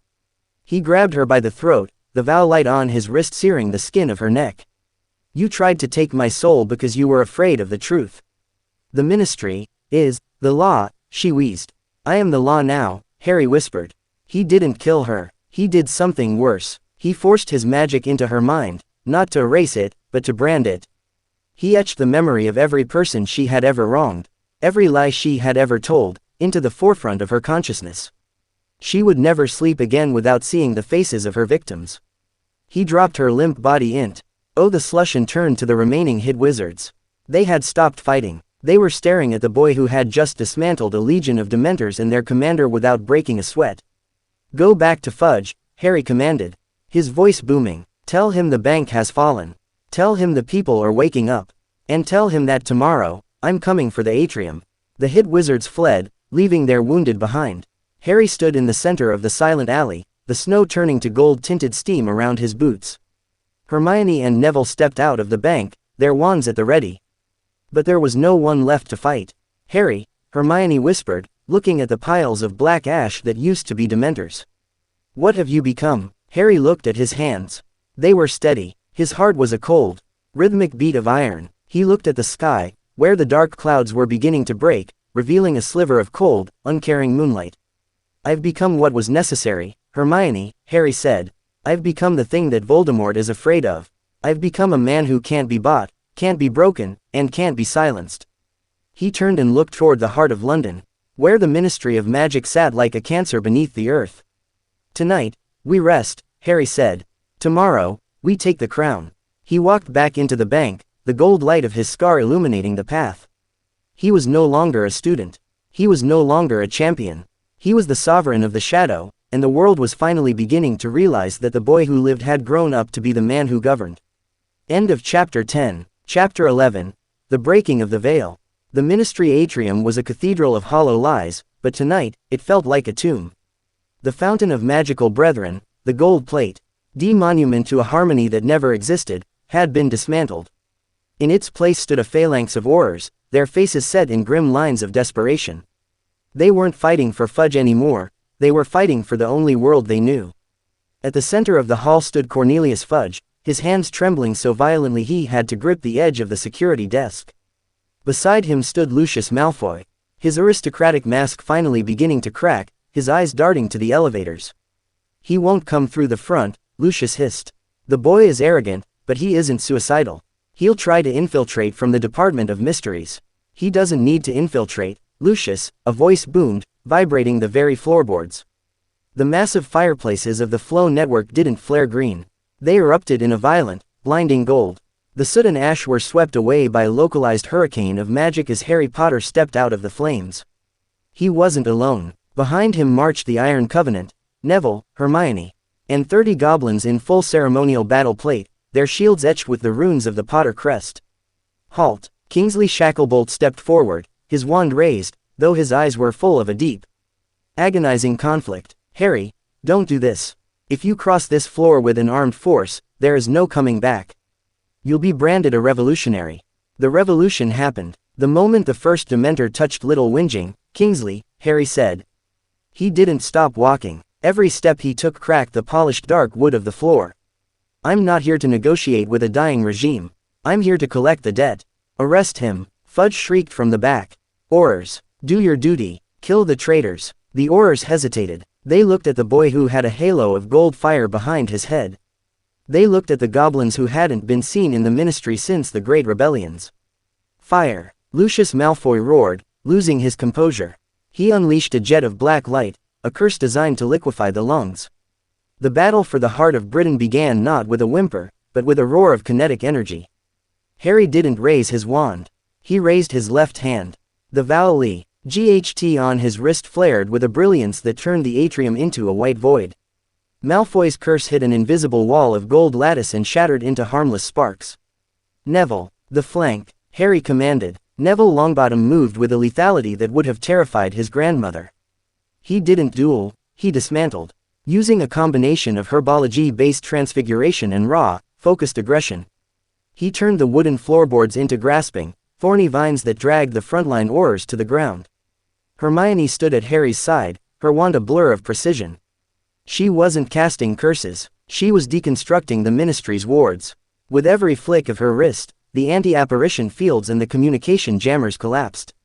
He grabbed her by the throat, the vow light on his wrist searing the skin of her neck. "You tried to take my soul because you were afraid of the truth. The ministry is the law," she wheezed. "I am the law now," Harry whispered. He didn't kill her. He did something worse. He forced his magic into her mind, not to erase it, but to brand it. He etched the memory of every person she had ever wronged, every lie she had ever told, into the forefront of her consciousness. She would never sleep again without seeing the faces of her victims. He dropped her limp body the slush and turned to the remaining hid wizards. They had stopped fighting. They were staring at the boy who had just dismantled a legion of Dementors and their commander without breaking a sweat. "Go back to Fudge," Harry commanded, his voice booming. "Tell him the bank has fallen. Tell him the people are waking up. And tell him that tomorrow, I'm coming for the atrium." The hid wizards fled, leaving their wounded behind. Harry stood in the center of the silent alley, the snow turning to gold-tinted steam around his boots. Hermione and Neville stepped out of the bank, their wands at the ready. But there was no one left to fight. "Harry," Hermione whispered, looking at the piles of black ash that used to be Dementors. "What have you become?" Harry looked at his hands. They were steady. His heart was a cold, rhythmic beat of iron. He looked at the sky, where the dark clouds were beginning to break, revealing a sliver of cold, uncaring moonlight. "I've become what was necessary, Hermione," Harry said. "I've become the thing that Voldemort is afraid of. I've become a man who can't be bought, can't be broken, and can't be silenced." He turned and looked toward the heart of London, where the Ministry of Magic sat like a cancer beneath the earth. "Tonight, we rest," Harry said. "Tomorrow, we take the crown." He walked back into the bank, the gold light of his scar illuminating the path. He was no longer a student. He was no longer a champion. He was the sovereign of the shadow, and the world was finally beginning to realize that the boy who lived had grown up to be the man who governed. End of Chapter 10. Chapter 11. The Breaking of the Veil. The Ministry Atrium was a cathedral of hollow lies, but tonight, it felt like a tomb. The Fountain of Magical Brethren, the gold plate, the monument to a harmony that never existed, had been dismantled. In its place stood a phalanx of Aurors, their faces set in grim lines of desperation. They weren't fighting for Fudge anymore, they were fighting for the only world they knew. At the center of the hall stood Cornelius Fudge, his hands trembling so violently he had to grip the edge of the security desk. Beside him stood Lucius Malfoy, his aristocratic mask finally beginning to crack, his eyes darting to the elevators. "He won't come through the front," Lucius hissed. "The boy is arrogant, but he isn't suicidal. He'll try to infiltrate from the Department of Mysteries." "He doesn't need to infiltrate, Lucius," a voice boomed, vibrating the very floorboards. The massive fireplaces of the flow network didn't flare green. They erupted in a violent, blinding gold. The soot and ash were swept away by a localized hurricane of magic as Harry Potter stepped out of the flames. He wasn't alone. Behind him marched the Iron Covenant, Neville, Hermione, and 30 goblins in full ceremonial battle plate, their shields etched with the runes of the Potter crest. "Halt!" Kingsley Shacklebolt stepped forward, his wand raised, though his eyes were full of a deep, agonizing conflict. "Harry, don't do this. If you cross this floor with an armed force, there is no coming back. You'll be branded a revolutionary." The revolution happened. The moment the first Dementor touched Little Whinging, Kingsley, Harry said. He didn't stop walking. Every step he took cracked the polished dark wood of the floor. "I'm not here to negotiate with a dying regime. I'm here to collect the debt." "Arrest him," Fudge shrieked from the back. "Aurors, do your duty. Kill the traitors." The Aurors hesitated. They looked at the boy who had a halo of gold fire behind his head. They looked at the goblins who hadn't been seen in the Ministry since the Great Rebellions. "Fire!" Lucius Malfoy roared, losing his composure. He unleashed a jet of black light, a curse designed to liquefy the lungs. The battle for the heart of Britain began not with a whimper, but with a roar of kinetic energy. Harry didn't raise his wand. He raised his left hand. The Vowel GHT on his wrist flared with a brilliance that turned the atrium into a white void. Malfoy's curse hit an invisible wall of gold lattice and shattered into harmless sparks. Neville, the flank, Harry commanded. Neville Longbottom moved with a lethality that would have terrified his grandmother. He didn't duel, he dismantled. Using a combination of herbology-based transfiguration and raw, focused aggression. He turned the wooden floorboards into grasping, thorny vines that dragged the frontline Aurors to the ground. Hermione stood at Harry's side, her wand a blur of precision. She wasn't casting curses, she was deconstructing the Ministry's wards. With every flick of her wrist, the anti-apparition fields and the communication jammers collapsed.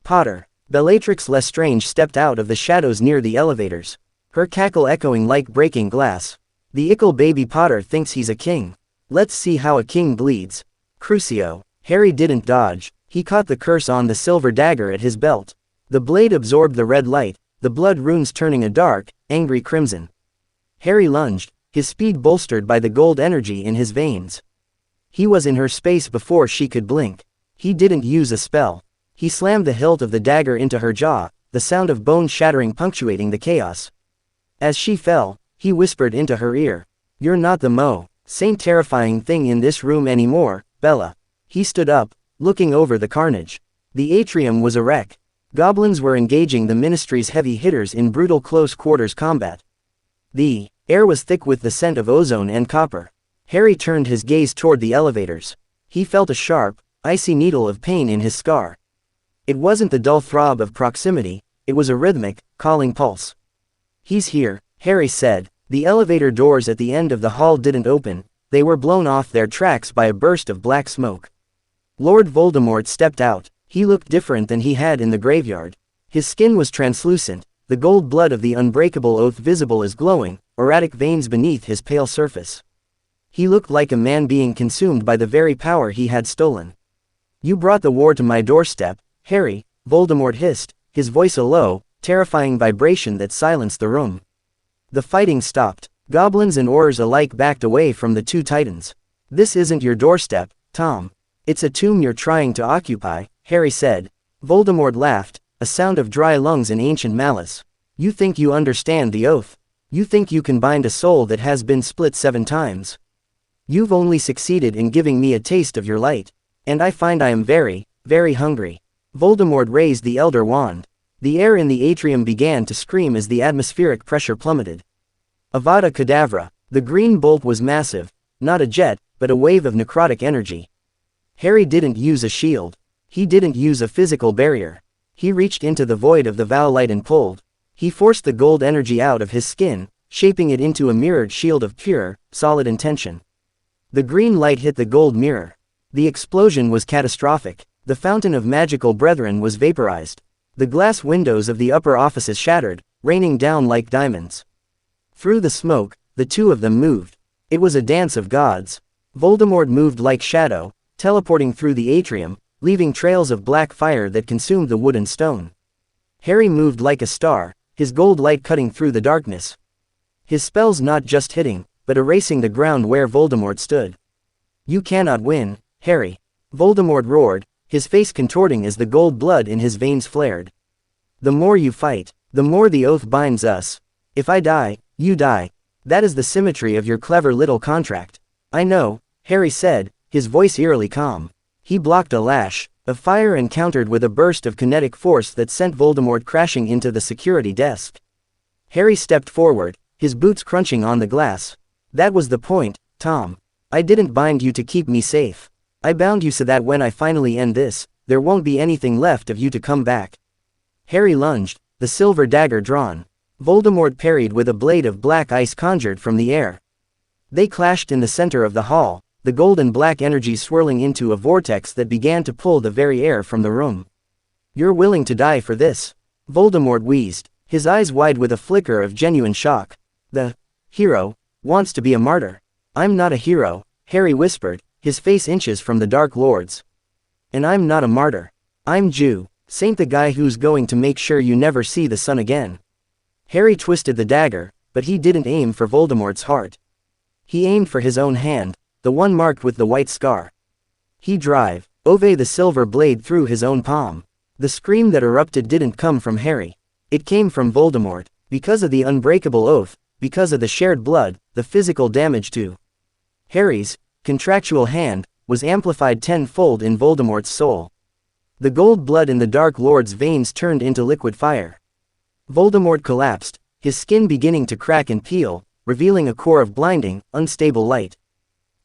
Potter. Bellatrix Lestrange stepped out of the shadows near the elevators. Her cackle echoing like breaking glass. The ickle baby Potter thinks he's a king. Let's see how a king bleeds. Crucio. Harry didn't dodge, he caught the curse on the silver dagger at his belt. The blade absorbed the red light, the blood runes turning a dark, angry crimson. Harry lunged, his speed bolstered by the gold energy in his veins. He was in her space before she could blink. He didn't use a spell. He slammed the hilt of the dagger into her jaw, the sound of bone shattering punctuating the chaos. As she fell, he whispered into her ear. "You're not the same terrifying thing in this room anymore, Bella." He stood up, looking over the carnage. The atrium was a wreck. Goblins were engaging the Ministry's heavy hitters in brutal close-quarters combat. The air was thick with the scent of ozone and copper. Harry turned his gaze toward the elevators. He felt a sharp, icy needle of pain in his scar. It wasn't the dull throb of proximity, it was a rhythmic, calling pulse. "He's here," Harry said. The elevator doors at the end of the hall didn't open, they were blown off their tracks by a burst of black smoke. Lord Voldemort stepped out. He looked different than he had in the graveyard. His skin was translucent, the gold blood of the Unbreakable Oath visible as glowing, erratic veins beneath his pale surface. He looked like a man being consumed by the very power he had stolen. "You brought the war to my doorstep, Harry," Voldemort hissed, his voice a low, terrifying vibration that silenced the room. The fighting stopped. Goblins and Aurors alike backed away from the two titans. "This isn't your doorstep, Tom. It's a tomb you're trying to occupy," Harry said. Voldemort laughed, a sound of dry lungs and ancient malice. "You think you understand the oath? You think you can bind a soul that has been split 7 times? You've only succeeded in giving me a taste of your light. And I find I am very, very hungry." Voldemort raised the Elder Wand. The air in the atrium began to scream as the atmospheric pressure plummeted. Avada Kedavra. The green bolt was massive, not a jet, but a wave of necrotic energy. Harry didn't use a shield. He didn't use a physical barrier. He reached into the void of the vow light and pulled. He forced the gold energy out of his skin, shaping it into a mirrored shield of pure, solid intention. The green light hit the gold mirror. The explosion was catastrophic. The fountain of magical brethren was vaporized. The glass windows of the upper offices shattered, raining down like diamonds. Through the smoke, the two of them moved. It was a dance of gods. Voldemort moved like shadow, teleporting through the atrium, leaving trails of black fire that consumed the wood and stone. Harry moved like a star, his gold light cutting through the darkness. His spells not just hitting, but erasing the ground where Voldemort stood. "You cannot win, Harry," Voldemort roared, his face contorting as the gold blood in his veins flared. "The more you fight, the more the oath binds us. If I die, you die. That is the symmetry of your clever little contract." "I know," Harry said, his voice eerily calm. He blocked a lash of fire and countered with a burst of kinetic force that sent Voldemort crashing into the security desk. Harry stepped forward, his boots crunching on the glass. "That was the point, Tom. I didn't bind you to keep me safe. I bound you so that when I finally end this, there won't be anything left of you to come back." Harry lunged, the silver dagger drawn. Voldemort parried with a blade of black ice conjured from the air. They clashed in the center of the hall, the gold and black energy swirling into a vortex that began to pull the very air from the room. "You're willing to die for this?" Voldemort wheezed, his eyes wide with a flicker of genuine shock. "The hero wants to be a martyr." "I'm not a hero," Harry whispered, his face inches from the Dark Lords. "And I'm not a martyr. I'm Jew, Saint, the guy who's going to make sure you never see the sun again." Harry twisted the dagger, but he didn't aim for Voldemort's heart. He aimed for his own hand, the one marked with the white scar. He drove the silver blade through his own palm. The scream that erupted didn't come from Harry. It came from Voldemort, because of the Unbreakable Oath, because of the shared blood, the physical damage to Harry's contractual hand was amplified tenfold in Voldemort's soul. The gold blood in the Dark Lord's veins turned into liquid fire. Voldemort collapsed, his skin beginning to crack and peel, revealing a core of blinding, unstable light.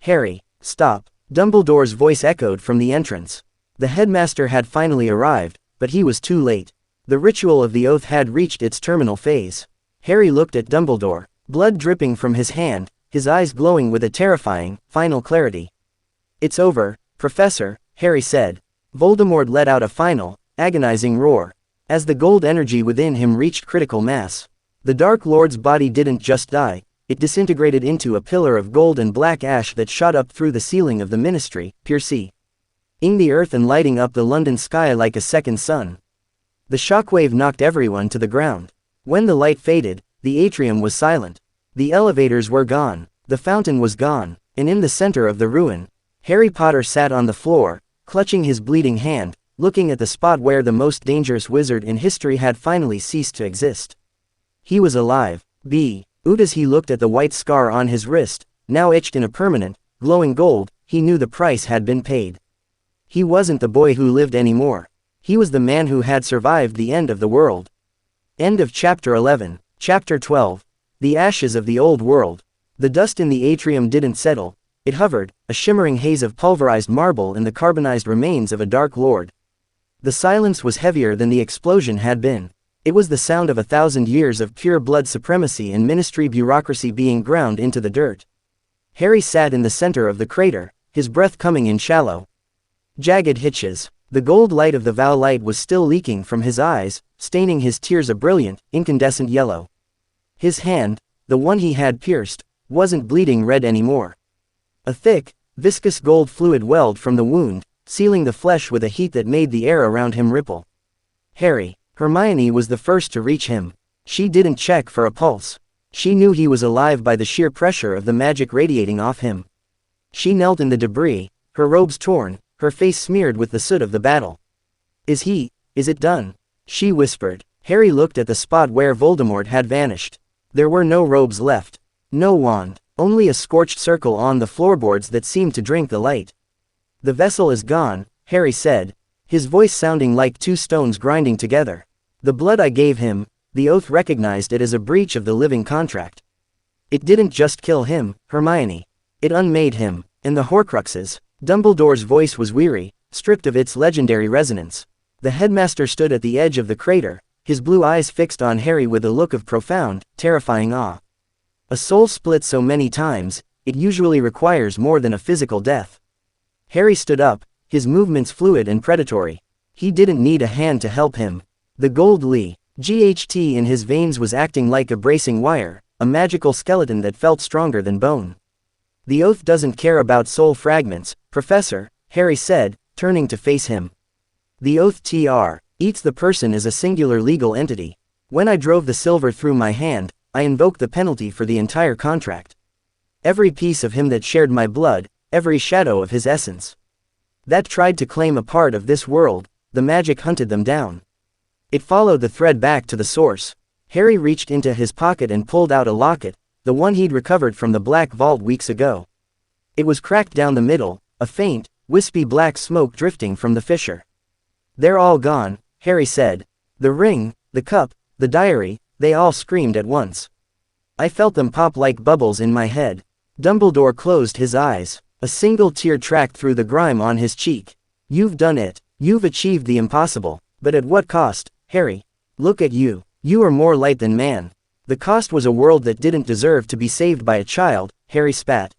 "Harry, stop!" Dumbledore's voice echoed from the entrance. The headmaster had finally arrived, but he was too late. The ritual of the oath had reached its terminal phase. Harry looked at Dumbledore, blood dripping from his hand, his eyes glowing with a terrifying, final clarity. "It's over, Professor," Harry said. Voldemort let out a final, agonizing roar. As the gold energy within him reached critical mass, the Dark Lord's body didn't just die, it disintegrated into a pillar of gold and black ash that shot up through the ceiling of the Ministry, piercing the earth and lighting up the London sky like a second sun. The shockwave knocked everyone to the ground. When the light faded, the atrium was silent. The elevators were gone, the fountain was gone, and in the center of the ruin, Harry Potter sat on the floor, clutching his bleeding hand, looking at the spot where the most dangerous wizard in history had finally ceased to exist. He was alive. As he looked at the white scar on his wrist, now etched in a permanent, glowing gold, he knew the price had been paid. He wasn't the boy who lived anymore. He was the man who had survived the end of the world. End of Chapter 11. Chapter 12. The Ashes of the Old World. The dust in the atrium didn't settle. It hovered, a shimmering haze of pulverized marble and the carbonized remains of a Dark Lord. The silence was heavier than the explosion had been. It was the sound of 1,000 years of pure blood supremacy and ministry bureaucracy being ground into the dirt. Harry sat in the center of the crater, his breath coming in shallow, jagged hitches. The gold light of the vow light was still leaking from his eyes, staining his tears a brilliant, incandescent yellow. His hand, the one he had pierced, wasn't bleeding red anymore. A thick, viscous gold fluid welled from the wound, sealing the flesh with a heat that made the air around him ripple. Harry. Hermione was the first to reach him. She didn't check for a pulse. She knew he was alive by the sheer pressure of the magic radiating off him. She knelt in the debris, her robes torn, her face smeared with the soot of the battle. Is it done?" she whispered. Harry looked at the spot where Voldemort had vanished. There were no robes left. No wand. Only a scorched circle on the floorboards that seemed to drink the light. "The vessel is gone," Harry said, his voice sounding like two stones grinding together. "The blood I gave him, the oath recognized it as a breach of the living contract. It didn't just kill him, Hermione. It unmade him, and the Horcruxes." Dumbledore's voice was weary, stripped of its legendary resonance. The headmaster stood at the edge of the crater, his blue eyes fixed on Harry with a look of profound, terrifying awe. A soul split so many times, it usually requires more than a physical death. Harry stood up, his movements fluid and predatory. He didn't need a hand to help him. The gold GHT in his veins was acting like a bracing wire, a magical skeleton that felt stronger than bone. "The oath doesn't care about soul fragments, Professor," Harry said, turning to face him. "The oath eats the person as a singular legal entity. When I drove the silver through my hand, I invoked the penalty for the entire contract. Every piece of him that shared my blood, every shadow of his essence that tried to claim a part of this world, the magic hunted them down. It followed the thread back to the source." Harry reached into his pocket and pulled out a locket, the one he'd recovered from the Black Vault weeks ago. It was cracked down the middle, a faint, wispy black smoke drifting from the fissure. "They're all gone," Harry said. "The ring, the cup, the diary, they all screamed at once. I felt them pop like bubbles in my head." Dumbledore closed his eyes. A single tear tracked through the grime on his cheek. "You've done it. You've achieved the impossible. But at what cost, Harry? Look at you. You are more light than man." "The cost was a world that didn't deserve to be saved by a child," Harry spat.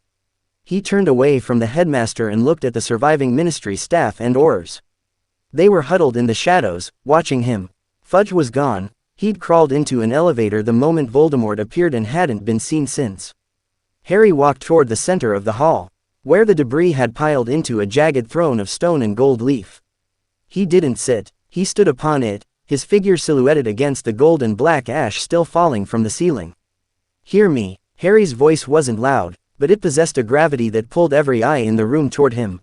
He turned away from the headmaster and looked at the surviving ministry staff and Aurors. They were huddled in the shadows, watching him. Fudge was gone. He'd crawled into an elevator the moment Voldemort appeared and hadn't been seen since. Harry walked toward the center of the hall, where the debris had piled into a jagged throne of stone and gold leaf. He didn't sit, he stood upon it, his figure silhouetted against the gold and black ash still falling from the ceiling. "Hear me." Harry's voice wasn't loud, but it possessed a gravity that pulled every eye in the room toward him.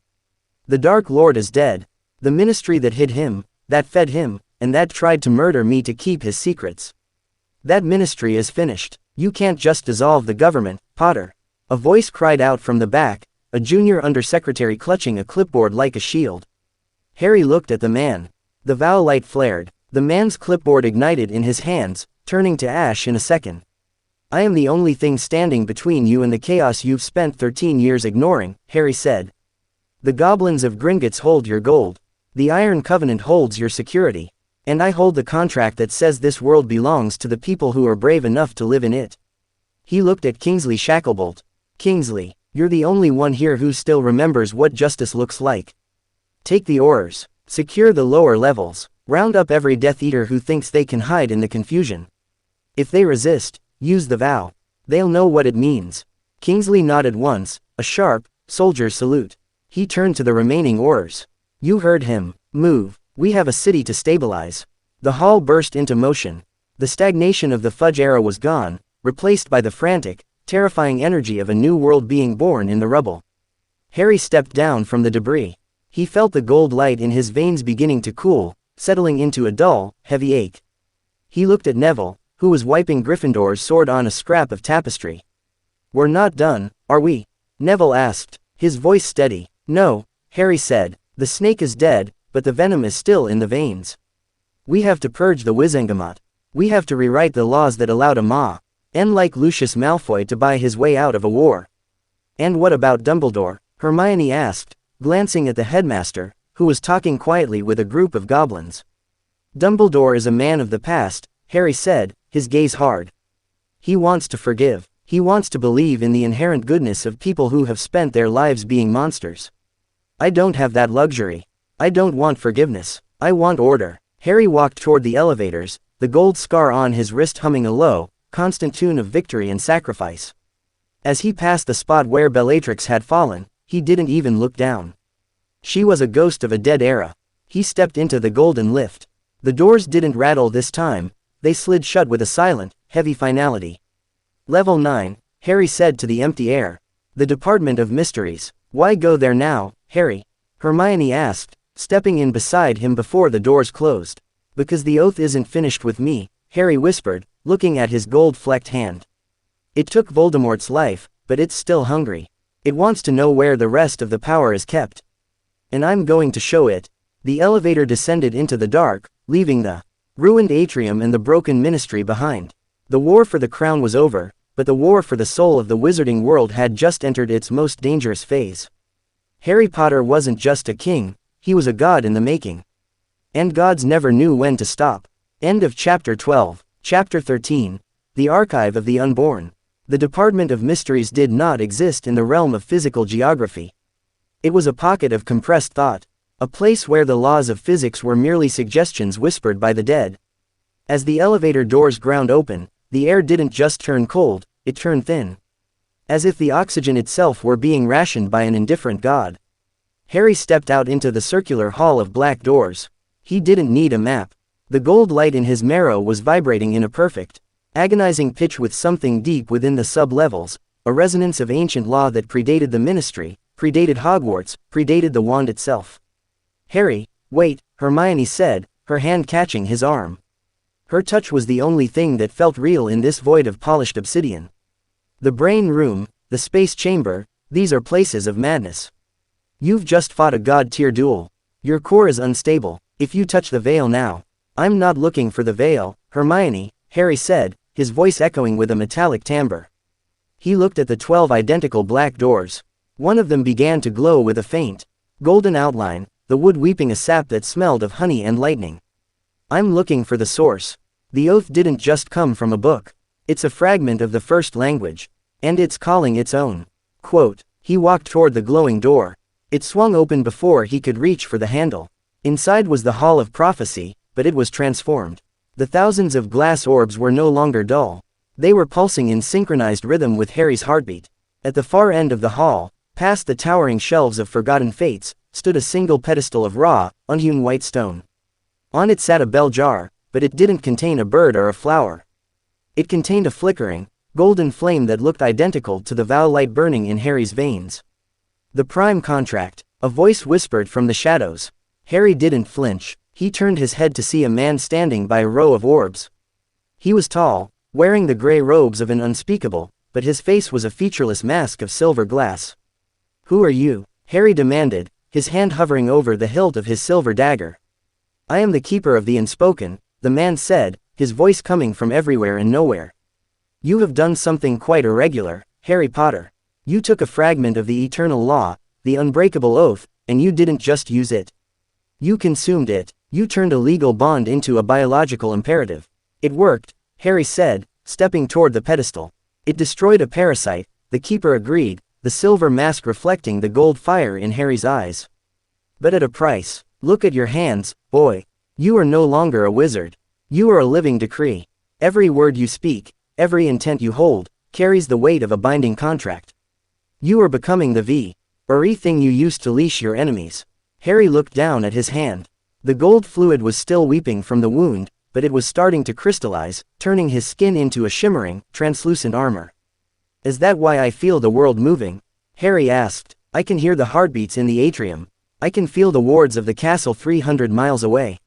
"The Dark Lord is dead. The ministry that hid him, that fed him, and that tried to murder me to keep his secrets. That ministry is finished. You can't just dissolve the government, Potter. A voice cried out from the back, a junior undersecretary clutching a clipboard like a shield. Harry looked at the man. The vow light flared. The man's clipboard ignited in his hands, turning to ash in a second. I am the only thing standing between you and the chaos you've spent 13 years ignoring, Harry said. The goblins of Gringotts hold your gold. The Iron Covenant holds your security. And I hold the contract that says this world belongs to the people who are brave enough to live in it. He looked at Kingsley Shacklebolt. Kingsley, you're the only one here who still remembers what justice looks like. Take the oars. Secure the lower levels. Round up every Death Eater who thinks they can hide in the confusion. If they resist, use the vow. They'll know what it means. Kingsley nodded once, a sharp, soldier's salute. He turned to the remaining oars. You heard him. Move. We have a city to stabilize. The hall burst into motion. The stagnation of the Fudge era was gone, replaced by the frantic, terrifying energy of a new world being born in the rubble. Harry stepped down from the debris. He felt the gold light in his veins beginning to cool, settling into a dull, heavy ache. He looked at Neville, who was wiping Gryffindor's sword on a scrap of tapestry. We're not done, are we? Neville asked, his voice steady. No, Harry said, the snake is dead, but the venom is still in the veins. We have to purge the Wizengamot. We have to rewrite the laws that allowed a like Lucius Malfoy to buy his way out of a war. And what about Dumbledore? Hermione asked, glancing at the headmaster, who was talking quietly with a group of goblins. Dumbledore is a man of the past, Harry said, his gaze hard. He wants to forgive. He wants to believe in the inherent goodness of people who have spent their lives being monsters. I don't have that luxury. I don't want forgiveness. I want order. Harry walked toward the elevators, the gold scar on his wrist humming a low, constant tune of victory and sacrifice. As he passed the spot where Bellatrix had fallen, he didn't even look down. She was a ghost of a dead era. He stepped into the golden lift. The doors didn't rattle this time, they slid shut with a silent, heavy finality. Level 9, Harry said to the empty air. The Department of Mysteries. Why go there now, Harry? Hermione asked, stepping in beside him before the doors closed. Because the oath isn't finished with me, Harry whispered, looking at his gold-flecked hand. It took Voldemort's life, but it's still hungry. It wants to know where the rest of the power is kept. And I'm going to show it. The elevator descended into the dark, leaving the ruined atrium and the broken ministry behind. The war for the crown was over, but the war for the soul of the wizarding world had just entered its most dangerous phase. Harry Potter wasn't just a king, he was a god in the making. And gods never knew when to stop. End of Chapter 12. Chapter 13. The Archive of the Unborn. The Department of Mysteries did not exist in the realm of physical geography. It was a pocket of compressed thought, a place where the laws of physics were merely suggestions whispered by the dead. As the elevator doors ground open, the air didn't just turn cold, it turned thin. As if the oxygen itself were being rationed by an indifferent god. Harry stepped out into the circular hall of black doors. He didn't need a map. The gold light in his marrow was vibrating in a perfect, agonizing pitch with something deep within the sub-levels, a resonance of ancient law that predated the Ministry, predated Hogwarts, predated the wand itself. Harry, wait, Hermione said, her hand catching his arm. Her touch was the only thing that felt real in this void of polished obsidian. The brain room, the space chamber, these are places of madness. You've just fought a god-tier duel. Your core is unstable. If you touch the veil now. I'm not looking for the veil, Hermione, Harry said, his voice echoing with a metallic timbre. He looked at the 12 identical black doors. One of them began to glow with a faint, golden outline, the wood weeping a sap that smelled of honey and lightning. I'm looking for the source. The oath didn't just come from a book. It's a fragment of the first language. And it's calling its own. Quote, he walked toward the glowing door. It swung open before he could reach for the handle. Inside was the Hall of Prophecy, but it was transformed. The thousands of glass orbs were no longer dull. They were pulsing in synchronized rhythm with Harry's heartbeat. At the far end of the hall, past the towering shelves of forgotten fates, stood a single pedestal of raw, unhewn white stone. On it sat a bell jar, but it didn't contain a bird or a flower. It contained a flickering, golden flame that looked identical to the vow light burning in Harry's veins. The prime contract, a voice whispered from the shadows. Harry didn't flinch. He turned his head to see a man standing by a row of orbs. He was tall, wearing the gray robes of an unspeakable, but his face was a featureless mask of silver glass. "Who are you?" Harry demanded, his hand hovering over the hilt of his silver dagger. "I am the keeper of the unspoken," the man said, his voice coming from everywhere and nowhere. "You have done something quite irregular, Harry Potter. You took a fragment of the eternal law, the Unbreakable Oath, and you didn't just use it. You consumed it. You turned a legal bond into a biological imperative." "It worked," Harry said, stepping toward the pedestal. "It destroyed a parasite," the keeper agreed, the silver mask reflecting the gold fire in Harry's eyes. "But at a price. Look at your hands, boy. You are no longer a wizard. You are a living decree. Every word you speak, every intent you hold, carries the weight of a binding contract. You are becoming the very thing you used to leash your enemies." Harry looked down at his hand. The gold fluid was still weeping from the wound, but it was starting to crystallize, turning his skin into a shimmering, translucent armor. "Is that why I feel the world moving?" Harry asked. "I can hear the heartbeats in the atrium. I can feel the wards of the castle 300 miles away.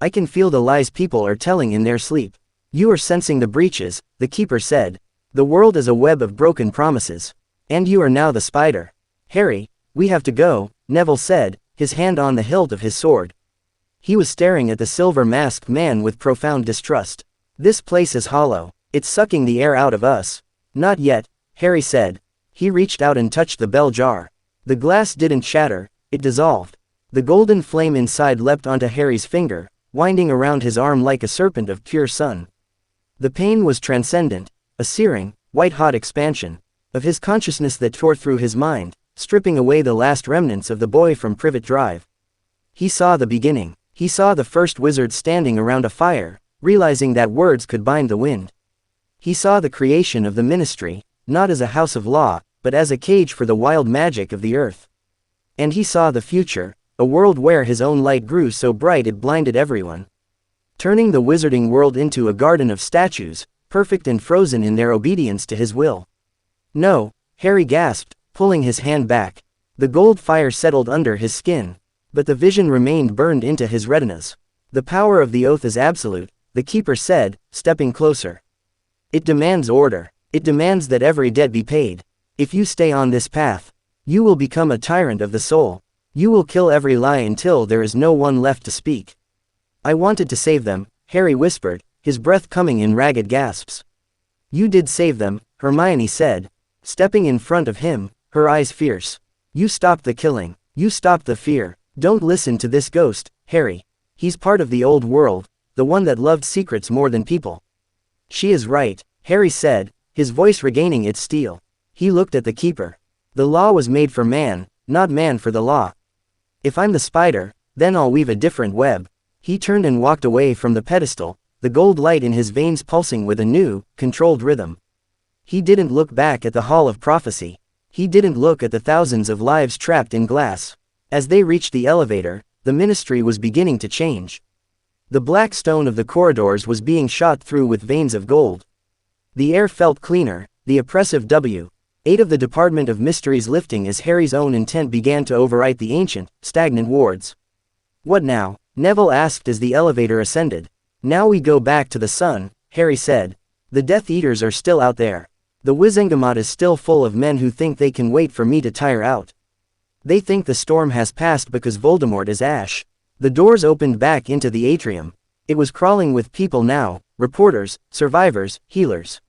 I can feel the lies people are telling in their sleep." "You are sensing the breaches," the keeper said. "The world is a web of broken promises. And you are now the spider." "Harry, we have to go," Neville said, his hand on the hilt of his sword. He was staring at the silver-masked man with profound distrust. "This place is hollow. It's sucking the air out of us." "Not yet," Harry said. He reached out and touched the bell jar. The glass didn't shatter, it dissolved. The golden flame inside leapt onto Harry's finger, winding around his arm like a serpent of pure sun. The pain was transcendent, a searing, white-hot expansion of his consciousness that tore through his mind, stripping away the last remnants of the boy from Privet Drive. He saw the beginning. He saw the first wizard standing around a fire, realizing that words could bind the wind. He saw the creation of the ministry, not as a house of law, but as a cage for the wild magic of the earth. And he saw the future, a world where his own light grew so bright it blinded everyone, turning the wizarding world into a garden of statues, perfect and frozen in their obedience to his will. "No," Harry gasped, pulling his hand back. The gold fire settled under his skin, but the vision remained burned into his retinas. "The power of the oath is absolute," the keeper said, stepping closer. "It demands order. It demands that every debt be paid. If you stay on this path, you will become a tyrant of the soul. You will kill every lie until there is no one left to speak." "I wanted to save them," Harry whispered, his breath coming in ragged gasps. "You did save them," Hermione said, stepping in front of him, her eyes fierce. "You stopped the killing. You stopped the fear. Don't listen to this ghost, Harry. He's part of the old world, the one that loved secrets more than people." "She is right," Harry said, his voice regaining its steel. He looked at the keeper. "The law was made for man, not man for the law. If I'm the spider, then I'll weave a different web." He turned and walked away from the pedestal, the gold light in his veins pulsing with a new, controlled rhythm. He didn't look back at the Hall of Prophecy. He didn't look at the thousands of lives trapped in glass. As they reached the elevator, the ministry was beginning to change. The black stone of the corridors was being shot through with veins of gold. The air felt cleaner, the oppressive W-8 of the Department of Mysteries lifting as Harry's own intent began to overwrite the ancient, stagnant wards. "What now?" Neville asked as the elevator ascended. "Now we go back to the sun," Harry said. "The Death Eaters are still out there. The Wizengamot is still full of men who think they can wait for me to tire out. They think the storm has passed because Voldemort is ash." The doors opened back into the atrium. It was crawling with people now, reporters, survivors, healers.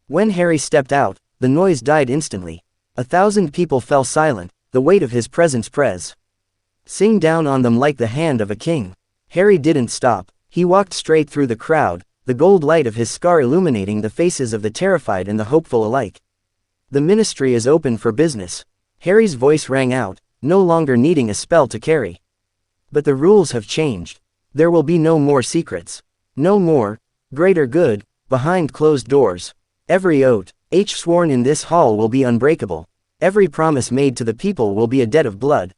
When Harry stepped out, the noise died instantly. 1,000 people fell silent, the weight of his presence pressing down on them like the hand of a king. Harry didn't stop. He walked straight through the crowd, the gold light of his scar illuminating the faces of the terrified and the hopeful alike. "The ministry is open for business." Harry's voice rang out, no longer needing a spell to carry. "But the rules have changed. There will be no more secrets. No more greater good behind closed doors. Every oath sworn in this hall will be unbreakable. Every promise made to the people will be a debt of blood."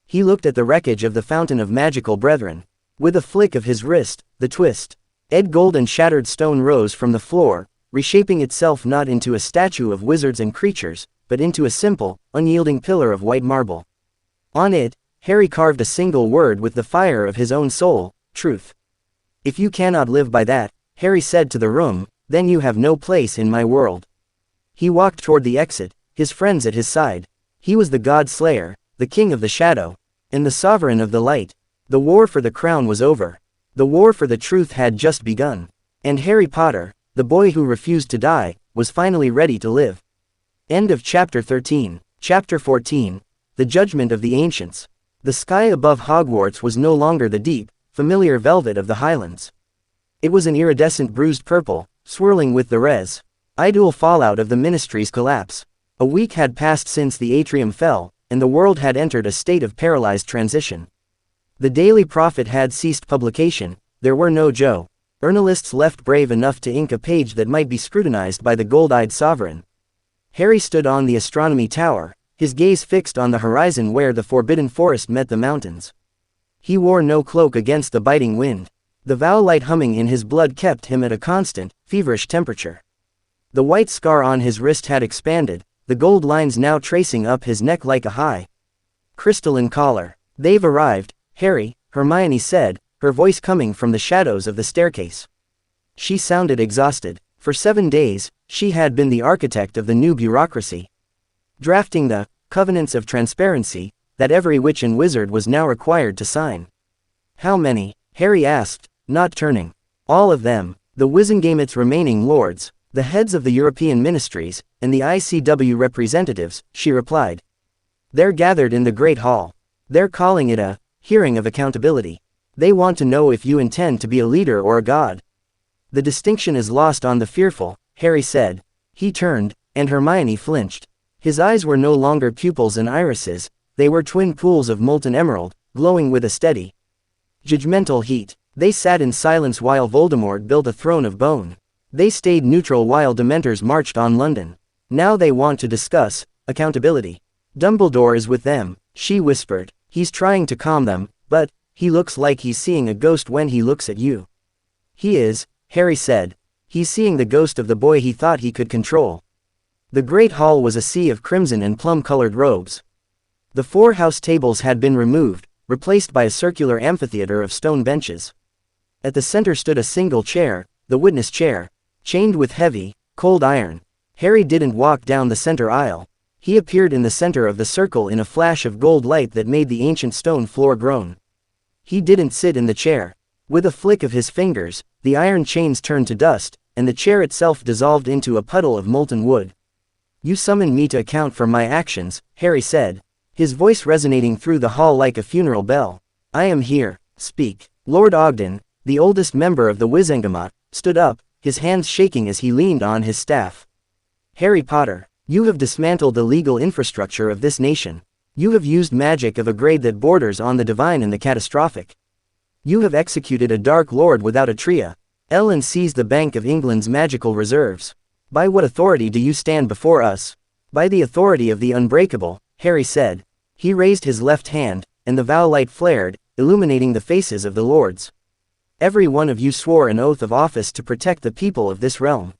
He looked at the wreckage of the Fountain of Magical Brethren. With a flick of his wrist, the twisted gold and shattered stone rose from the floor, reshaping itself not into a statue of wizards and creatures, but into a simple, unyielding pillar of white marble. On it, Harry carved a single word with the fire of his own soul: truth. If you cannot live by that, Harry said to the room, then you have no place in my world. He walked toward the exit, his friends at his side. He was the God Slayer, the King of the Shadow, and the Sovereign of the Light. The war for the crown was over. The war for the truth had just begun. And Harry Potter, the boy who refused to die, was finally ready to live. End of Chapter 13. Chapter 14. The Judgment of the Ancients. The sky above Hogwarts was no longer the deep, familiar velvet of the Highlands. It was an iridescent bruised purple, swirling with the residual fallout of the Ministry's collapse. A week had passed since the atrium fell, and the world had entered a state of paralyzed transition. The Daily Prophet had ceased publication. There were no journalists left brave enough to ink a page that might be scrutinized by the gold-eyed sovereign. Harry stood on the astronomy tower, his gaze fixed on the horizon where the forbidden forest met the mountains. He wore no cloak against the biting wind. The vow-light humming in his blood kept him at a constant, feverish temperature. The white scar on his wrist had expanded, the gold lines now tracing up his neck like a high crystalline collar. They've arrived, Harry, Hermione said, her voice coming from the shadows of the staircase. She sounded exhausted. For 7 days, she had been the architect of the new bureaucracy, drafting the covenants of transparency that every witch and wizard was now required to sign. How many? Harry asked, not turning. All of them, the Wizengame's remaining lords, the heads of the European ministries, and the ICW representatives, she replied. They're gathered in the Great Hall. They're calling it a hearing of accountability. They want to know if you intend to be a leader or a god. The distinction is lost on the fearful, Harry said. He turned, and Hermione flinched. His eyes were no longer pupils and irises, they were twin pools of molten emerald, glowing with a steady, judgmental heat. They sat in silence while Voldemort built a throne of bone. They stayed neutral while Dementors marched on London. Now they want to discuss accountability. Dumbledore is with them, she whispered. He's trying to calm them, but he looks like he's seeing a ghost when he looks at you. He is, Harry said. He's seeing the ghost of the boy he thought he could control. The Great Hall was a sea of crimson and plum-colored robes. The 4 house tables had been removed, replaced by a circular amphitheater of stone benches. At the center stood a single chair, the witness chair, chained with heavy, cold iron. Harry didn't walk down the center aisle. He appeared in the center of the circle in a flash of gold light that made the ancient stone floor groan. He didn't sit in the chair. With a flick of his fingers, the iron chains turned to dust, and the chair itself dissolved into a puddle of molten wood. You summoned me to account for my actions, Harry said, his voice resonating through the hall like a funeral bell. I am here, speak. Lord Ogden, the oldest member of the Wizengamot, stood up, his hands shaking as he leaned on his staff. Harry Potter, you have dismantled the legal infrastructure of this nation. You have used magic of a grade that borders on the divine and the catastrophic. You have executed a Dark Lord without a tria. Ellen seized the Bank of England's magical reserves. By what authority do you stand before us? By the authority of the Unbreakable, Harry said. He raised his left hand, and the vow light flared, illuminating the faces of the lords. Every one of you swore an oath of office to protect the people of this realm.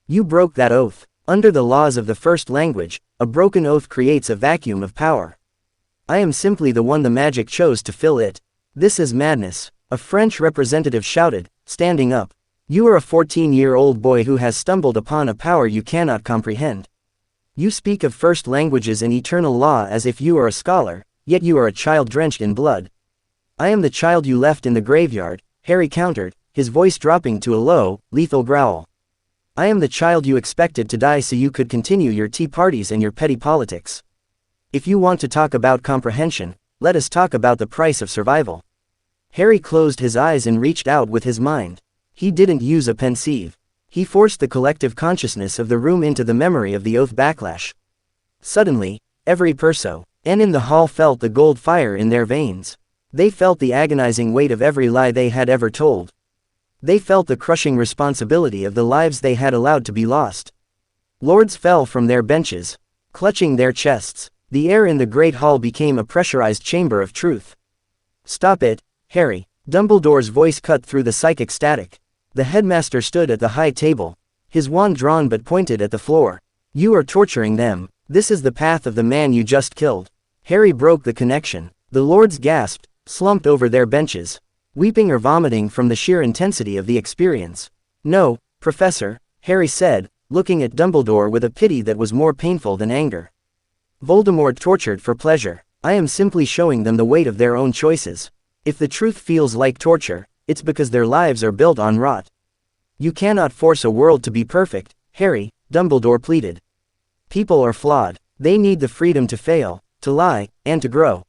You broke that oath. Under the laws of the first language, a broken oath creates a vacuum of power. I am simply the one the magic chose to fill it. This is madness, a French representative shouted, standing up. You are a 14-year-old boy who has stumbled upon a power you cannot comprehend. You speak of first languages and eternal law as if you are a scholar, yet you are a child drenched in blood. I am the child you left in the graveyard, Harry countered, his voice dropping to a low, lethal growl. I am the child you expected to die so you could continue your tea parties and your petty politics. If you want to talk about comprehension, let us talk about the price of survival. Harry closed his eyes and reached out with his mind. He didn't use a pensieve. He forced the collective consciousness of the room into the memory of the oath backlash. Suddenly, every person in the hall felt the gold fire in their veins. They felt the agonizing weight of every lie they had ever told. They felt the crushing responsibility of the lives they had allowed to be lost. Lords fell from their benches, clutching their chests. The air in the Great Hall became a pressurized chamber of truth. Stop it, Harry. Dumbledore's voice cut through the psychic static. The headmaster stood at the high table, his wand drawn but pointed at the floor. You are torturing them. This is the path of the man you just killed. Harry broke the connection. The lords gasped, slumped over their benches, weeping or vomiting from the sheer intensity of the experience. "No, Professor," Harry said, looking at Dumbledore with a pity that was more painful than anger. "Voldemort tortured for pleasure. I am simply showing them the weight of their own choices. If the truth feels like torture, it's because their lives are built on rot. You cannot force a world to be perfect, Harry," Dumbledore pleaded. "People are flawed. They need the freedom to fail, to lie, and to grow."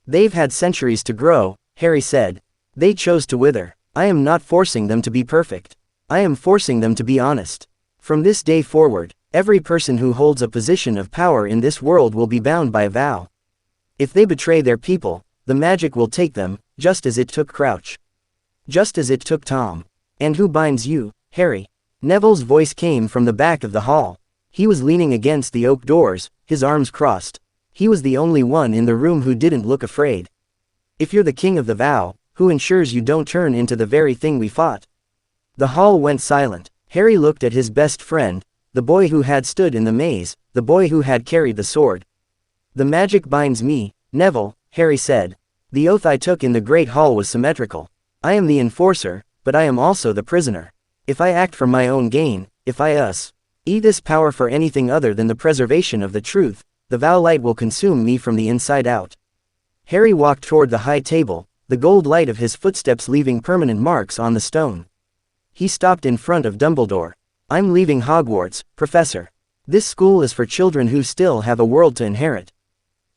"They've had centuries to grow," Harry said. "They chose to wither. I am not forcing them to be perfect. I am forcing them to be honest. From this day forward, every person who holds a position of power in this world will be bound by a vow. If they betray their people, the magic will take them, just as it took Crouch. Just as it took Tom. And who binds you, Harry?" Neville's voice came from the back of the hall. He was leaning against the oak doors, his arms crossed. He was the only one in the room who didn't look afraid. "If you're the king of the vow, who ensures you don't turn into the very thing we fought?" The hall went silent. Harry looked at his best friend, the boy who had stood in the maze, the boy who had carried the sword. "The magic binds me, Neville," Harry said. "The oath I took in the Great Hall was symmetrical. I am the enforcer, but I am also the prisoner. If I act for my own gain, if I eat this power for anything other than the preservation of the truth, the vow light will consume me from the inside out." Harry walked toward the high table, the gold light of his footsteps leaving permanent marks on the stone. He stopped in front of Dumbledore. "I'm leaving Hogwarts, Professor. This school is for children who still have a world to inherit.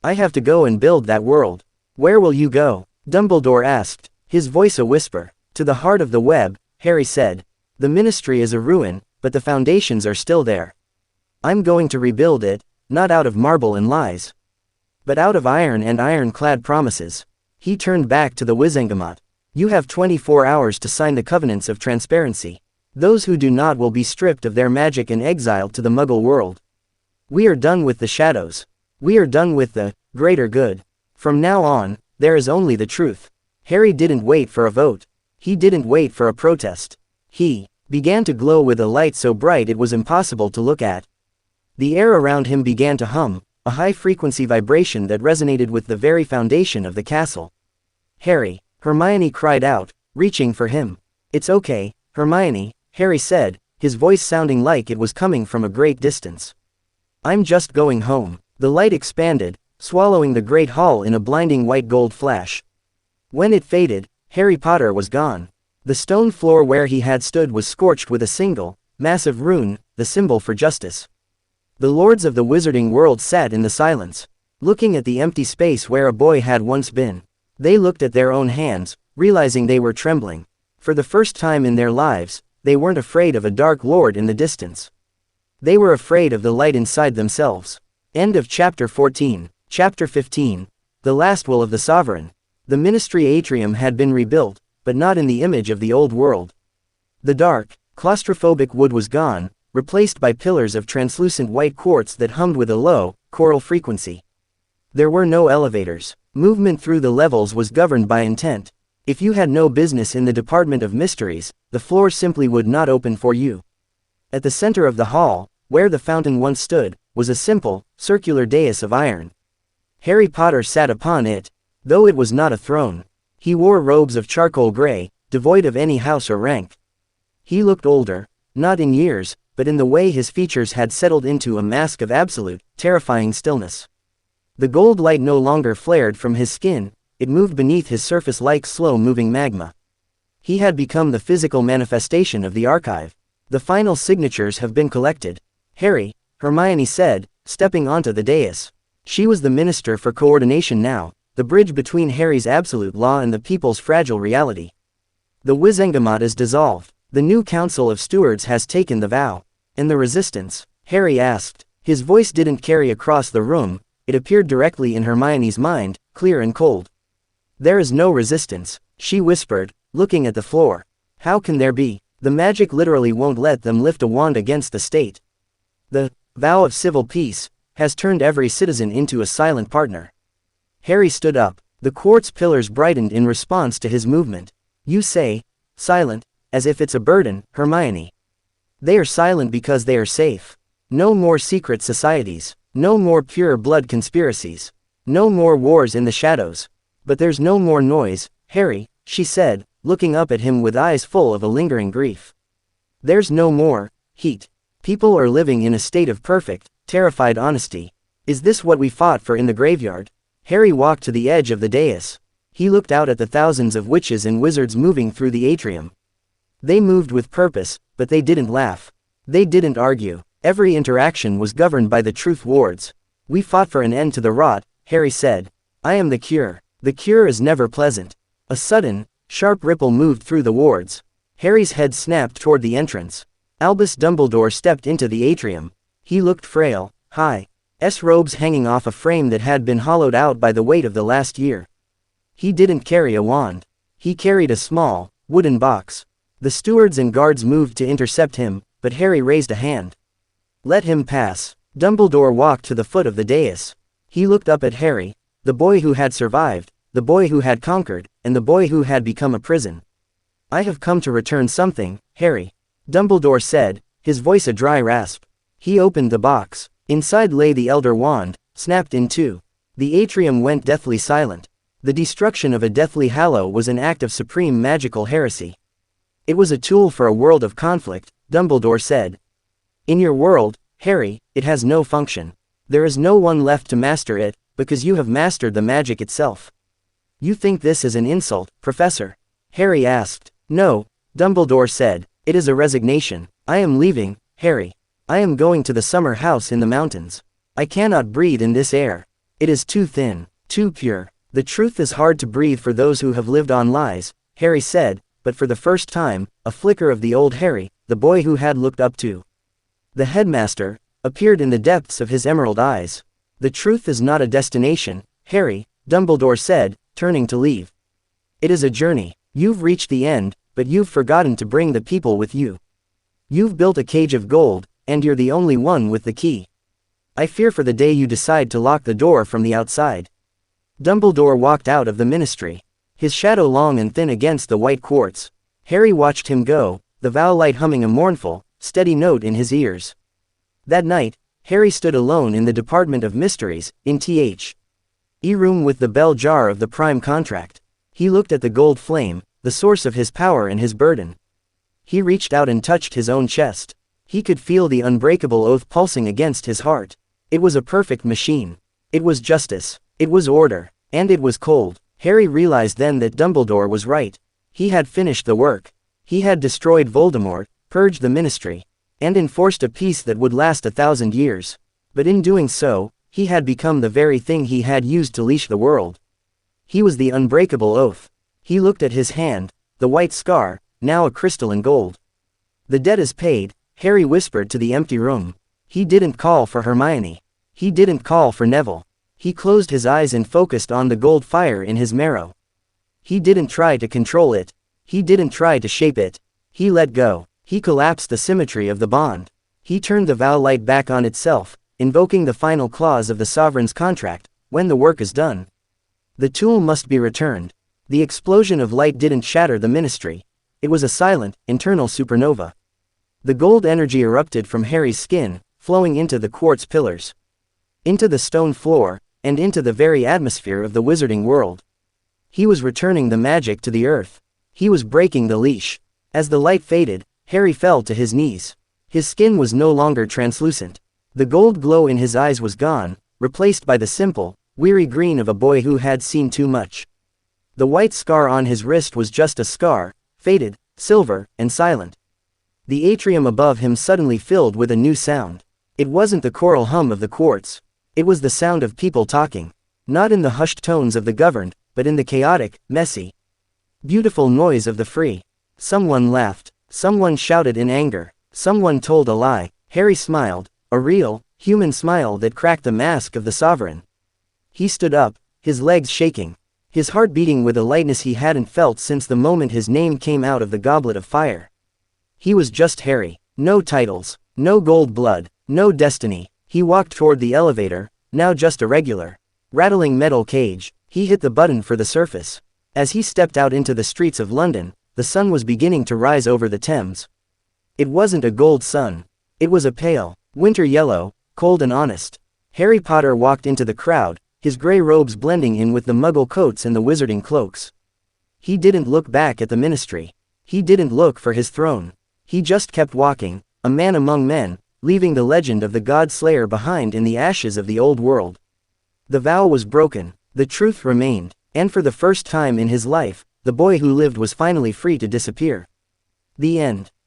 I have to go and build that world." "Where will you go?" Dumbledore asked, his voice a whisper. "To the heart of the web," Harry said. "The Ministry is a ruin, but the foundations are still there. I'm going to rebuild it, not out of marble and lies, but out of iron and iron-clad promises." He turned back to the Wizengamot. "You have 24 hours to sign the covenants of transparency. Those who do not will be stripped of their magic and exiled to the Muggle world. We are done with the shadows. We are done with the greater good. From now on, there is only the truth." Harry didn't wait for a vote. He didn't wait for a protest. He began to glow with a light so bright it was impossible to look at. The air around him began to hum, a high-frequency vibration that resonated with the very foundation of the castle. "Harry," Hermione cried out, reaching for him. "It's okay, Hermione," Harry said, his voice sounding like it was coming from a great distance. "I'm just going home." The light expanded, swallowing the great hall in a blinding white gold flash. When it faded, Harry Potter was gone. The stone floor where he had stood was scorched with a single, massive rune, the symbol for justice. The lords of the wizarding world sat in the silence, looking at the empty space where a boy had once been. They looked at their own hands, realizing they were trembling. For the first time in their lives, they weren't afraid of a dark lord in the distance. They were afraid of the light inside themselves. End of Chapter 14. Chapter 15. The Last Will of the Sovereign. The Ministry Atrium had been rebuilt, but not in the image of the old world. The dark, claustrophobic wood was gone, replaced by pillars of translucent white quartz that hummed with a low, choral frequency. There were no elevators. Movement through the levels was governed by intent. If you had no business in the Department of Mysteries, the floor simply would not open for you. At the center of the hall, where the fountain once stood, was a simple, circular dais of iron. Harry Potter sat upon it, though it was not a throne. He wore robes of charcoal gray, devoid of any house or rank. He looked older, not in years, but in the way his features had settled into a mask of absolute, terrifying stillness. The gold light no longer flared from his skin, it moved beneath his surface like slow-moving magma. He had become the physical manifestation of the archive. "The final signatures have been collected, Harry," Hermione said, stepping onto the dais. She was the Minister for Coordination now, the bridge between Harry's absolute law and the people's fragile reality. "The Wizengamot is dissolved. The new Council of Stewards has taken the vow." "And the resistance?" Harry asked. His voice didn't carry across the room, it appeared directly in Hermione's mind, clear and cold. "There is no resistance," she whispered, looking at the floor. "How can there be? The magic literally won't let them lift a wand against the state. The vow of civil peace has turned every citizen into a silent partner." Harry stood up. The quartz pillars brightened in response to his movement. "You say, silent, as if it's a burden, Hermione. They are silent because they are safe. No more secret societies. No more pure blood conspiracies. No more wars in the shadows. But there's no more noise, Harry, she said, looking up at him with eyes full of a lingering grief. There's no more heat. People are living in a state of perfect, terrified honesty. Is this what we fought for in the graveyard? Harry walked to the edge of the dais. He looked out at the thousands of witches and wizards moving through the atrium. They moved with purpose, but they didn't laugh. They didn't argue. Every interaction was governed by the truth wards. We fought for an end to the rot, Harry said. I am the cure. The cure is never pleasant. A sudden, sharp ripple moved through the wards. Harry's head snapped toward the entrance. Albus Dumbledore stepped into the atrium. He looked frail, high. Robes hanging off a frame that had been hollowed out by the weight of the last year. He didn't carry a wand. He carried a small, wooden box. The stewards and guards moved to intercept him, but Harry raised a hand. Let him pass. Dumbledore walked to the foot of the dais. He looked up at Harry, the boy who had survived, the boy who had conquered, and the boy who had become a prison. I have come to return something, Harry. Dumbledore said, his voice a dry rasp. He opened the box. Inside lay the Elder Wand, snapped in two. The atrium went deathly silent. The destruction of a deathly hallow was an act of supreme magical heresy. It was a tool for a world of conflict, Dumbledore said. In your world, Harry, it has no function. There is no one left to master it, because you have mastered the magic itself. You think this is an insult, Professor? Harry asked. No, Dumbledore said. It is a resignation. I am leaving, Harry. I am going to the summer house in the mountains. I cannot breathe in this air. It is too thin, too pure. The truth is hard to breathe for those who have lived on lies, Harry said, but for the first time, a flicker of the old Harry, the boy who had looked up to the headmaster, appeared in the depths of his emerald eyes. The truth is not a destination, Harry, Dumbledore said, turning to leave. It is a journey. You've reached the end, but you've forgotten to bring the people with you. You've built a cage of gold, and you're the only one with the key. I fear for the day you decide to lock the door from the outside. Dumbledore walked out of the ministry, his shadow long and thin against the white quartz. Harry watched him go, the vow light humming a mournful, steady note in his ears. That night, Harry stood alone in the Department of Mysteries, in Th. E room with the bell jar of the prime contract. He looked at the gold flame, the source of his power and his burden. He reached out and touched his own chest. He could feel the unbreakable oath pulsing against his heart. It was a perfect machine. It was justice. It was order. And it was cold. Harry realized then that Dumbledore was right. He had finished the work. He had destroyed Voldemort, purged the ministry, and enforced a peace that would last 1,000 years. But in doing so, he had become the very thing he had used to leash the world. He was the unbreakable oath. He looked at his hand, the white scar, now a crystal and gold. The debt is paid, Harry whispered to the empty room. He didn't call for Hermione. He didn't call for Neville. He closed his eyes and focused on the gold fire in his marrow. He didn't try to control it. He didn't try to shape it. He let go. He collapsed the symmetry of the bond. He turned the vow light back on itself, invoking the final clause of the sovereign's contract, when the work is done. The tool must be returned. The explosion of light didn't shatter the ministry. It was a silent, internal supernova. The gold energy erupted from Harry's skin, flowing into the quartz pillars, into the stone floor, and into the very atmosphere of the wizarding world. He was returning the magic to the earth. He was breaking the leash. As the light faded, Harry fell to his knees. His skin was no longer translucent. The gold glow in his eyes was gone, replaced by the simple, weary green of a boy who had seen too much. The white scar on his wrist was just a scar, faded, silver, and silent. The atrium above him suddenly filled with a new sound. It wasn't the choral hum of the quartz. It was the sound of people talking. Not in the hushed tones of the governed, but in the chaotic, messy, beautiful noise of the free. Someone laughed. Someone shouted in anger. Someone told a lie. Harry smiled, a real, human smile that cracked the mask of the sovereign. He stood up, his legs shaking, his heart beating with a lightness he hadn't felt since the moment his name came out of the Goblet of Fire. He was just Harry. No titles, no gold blood, no destiny. He walked toward the elevator, now just a regular, rattling metal cage. He hit the button for the surface. As he stepped out into the streets of London, the sun was beginning to rise over the Thames. It wasn't a gold sun. It was a pale, winter yellow, cold and honest. Harry Potter walked into the crowd, his gray robes blending in with the muggle coats and the wizarding cloaks. He didn't look back at the ministry. He didn't look for his throne. He just kept walking, a man among men, leaving the legend of the God Slayer behind in the ashes of the old world. The vow was broken, the truth remained, and for the first time in his life, the boy who lived was finally free to disappear. The end.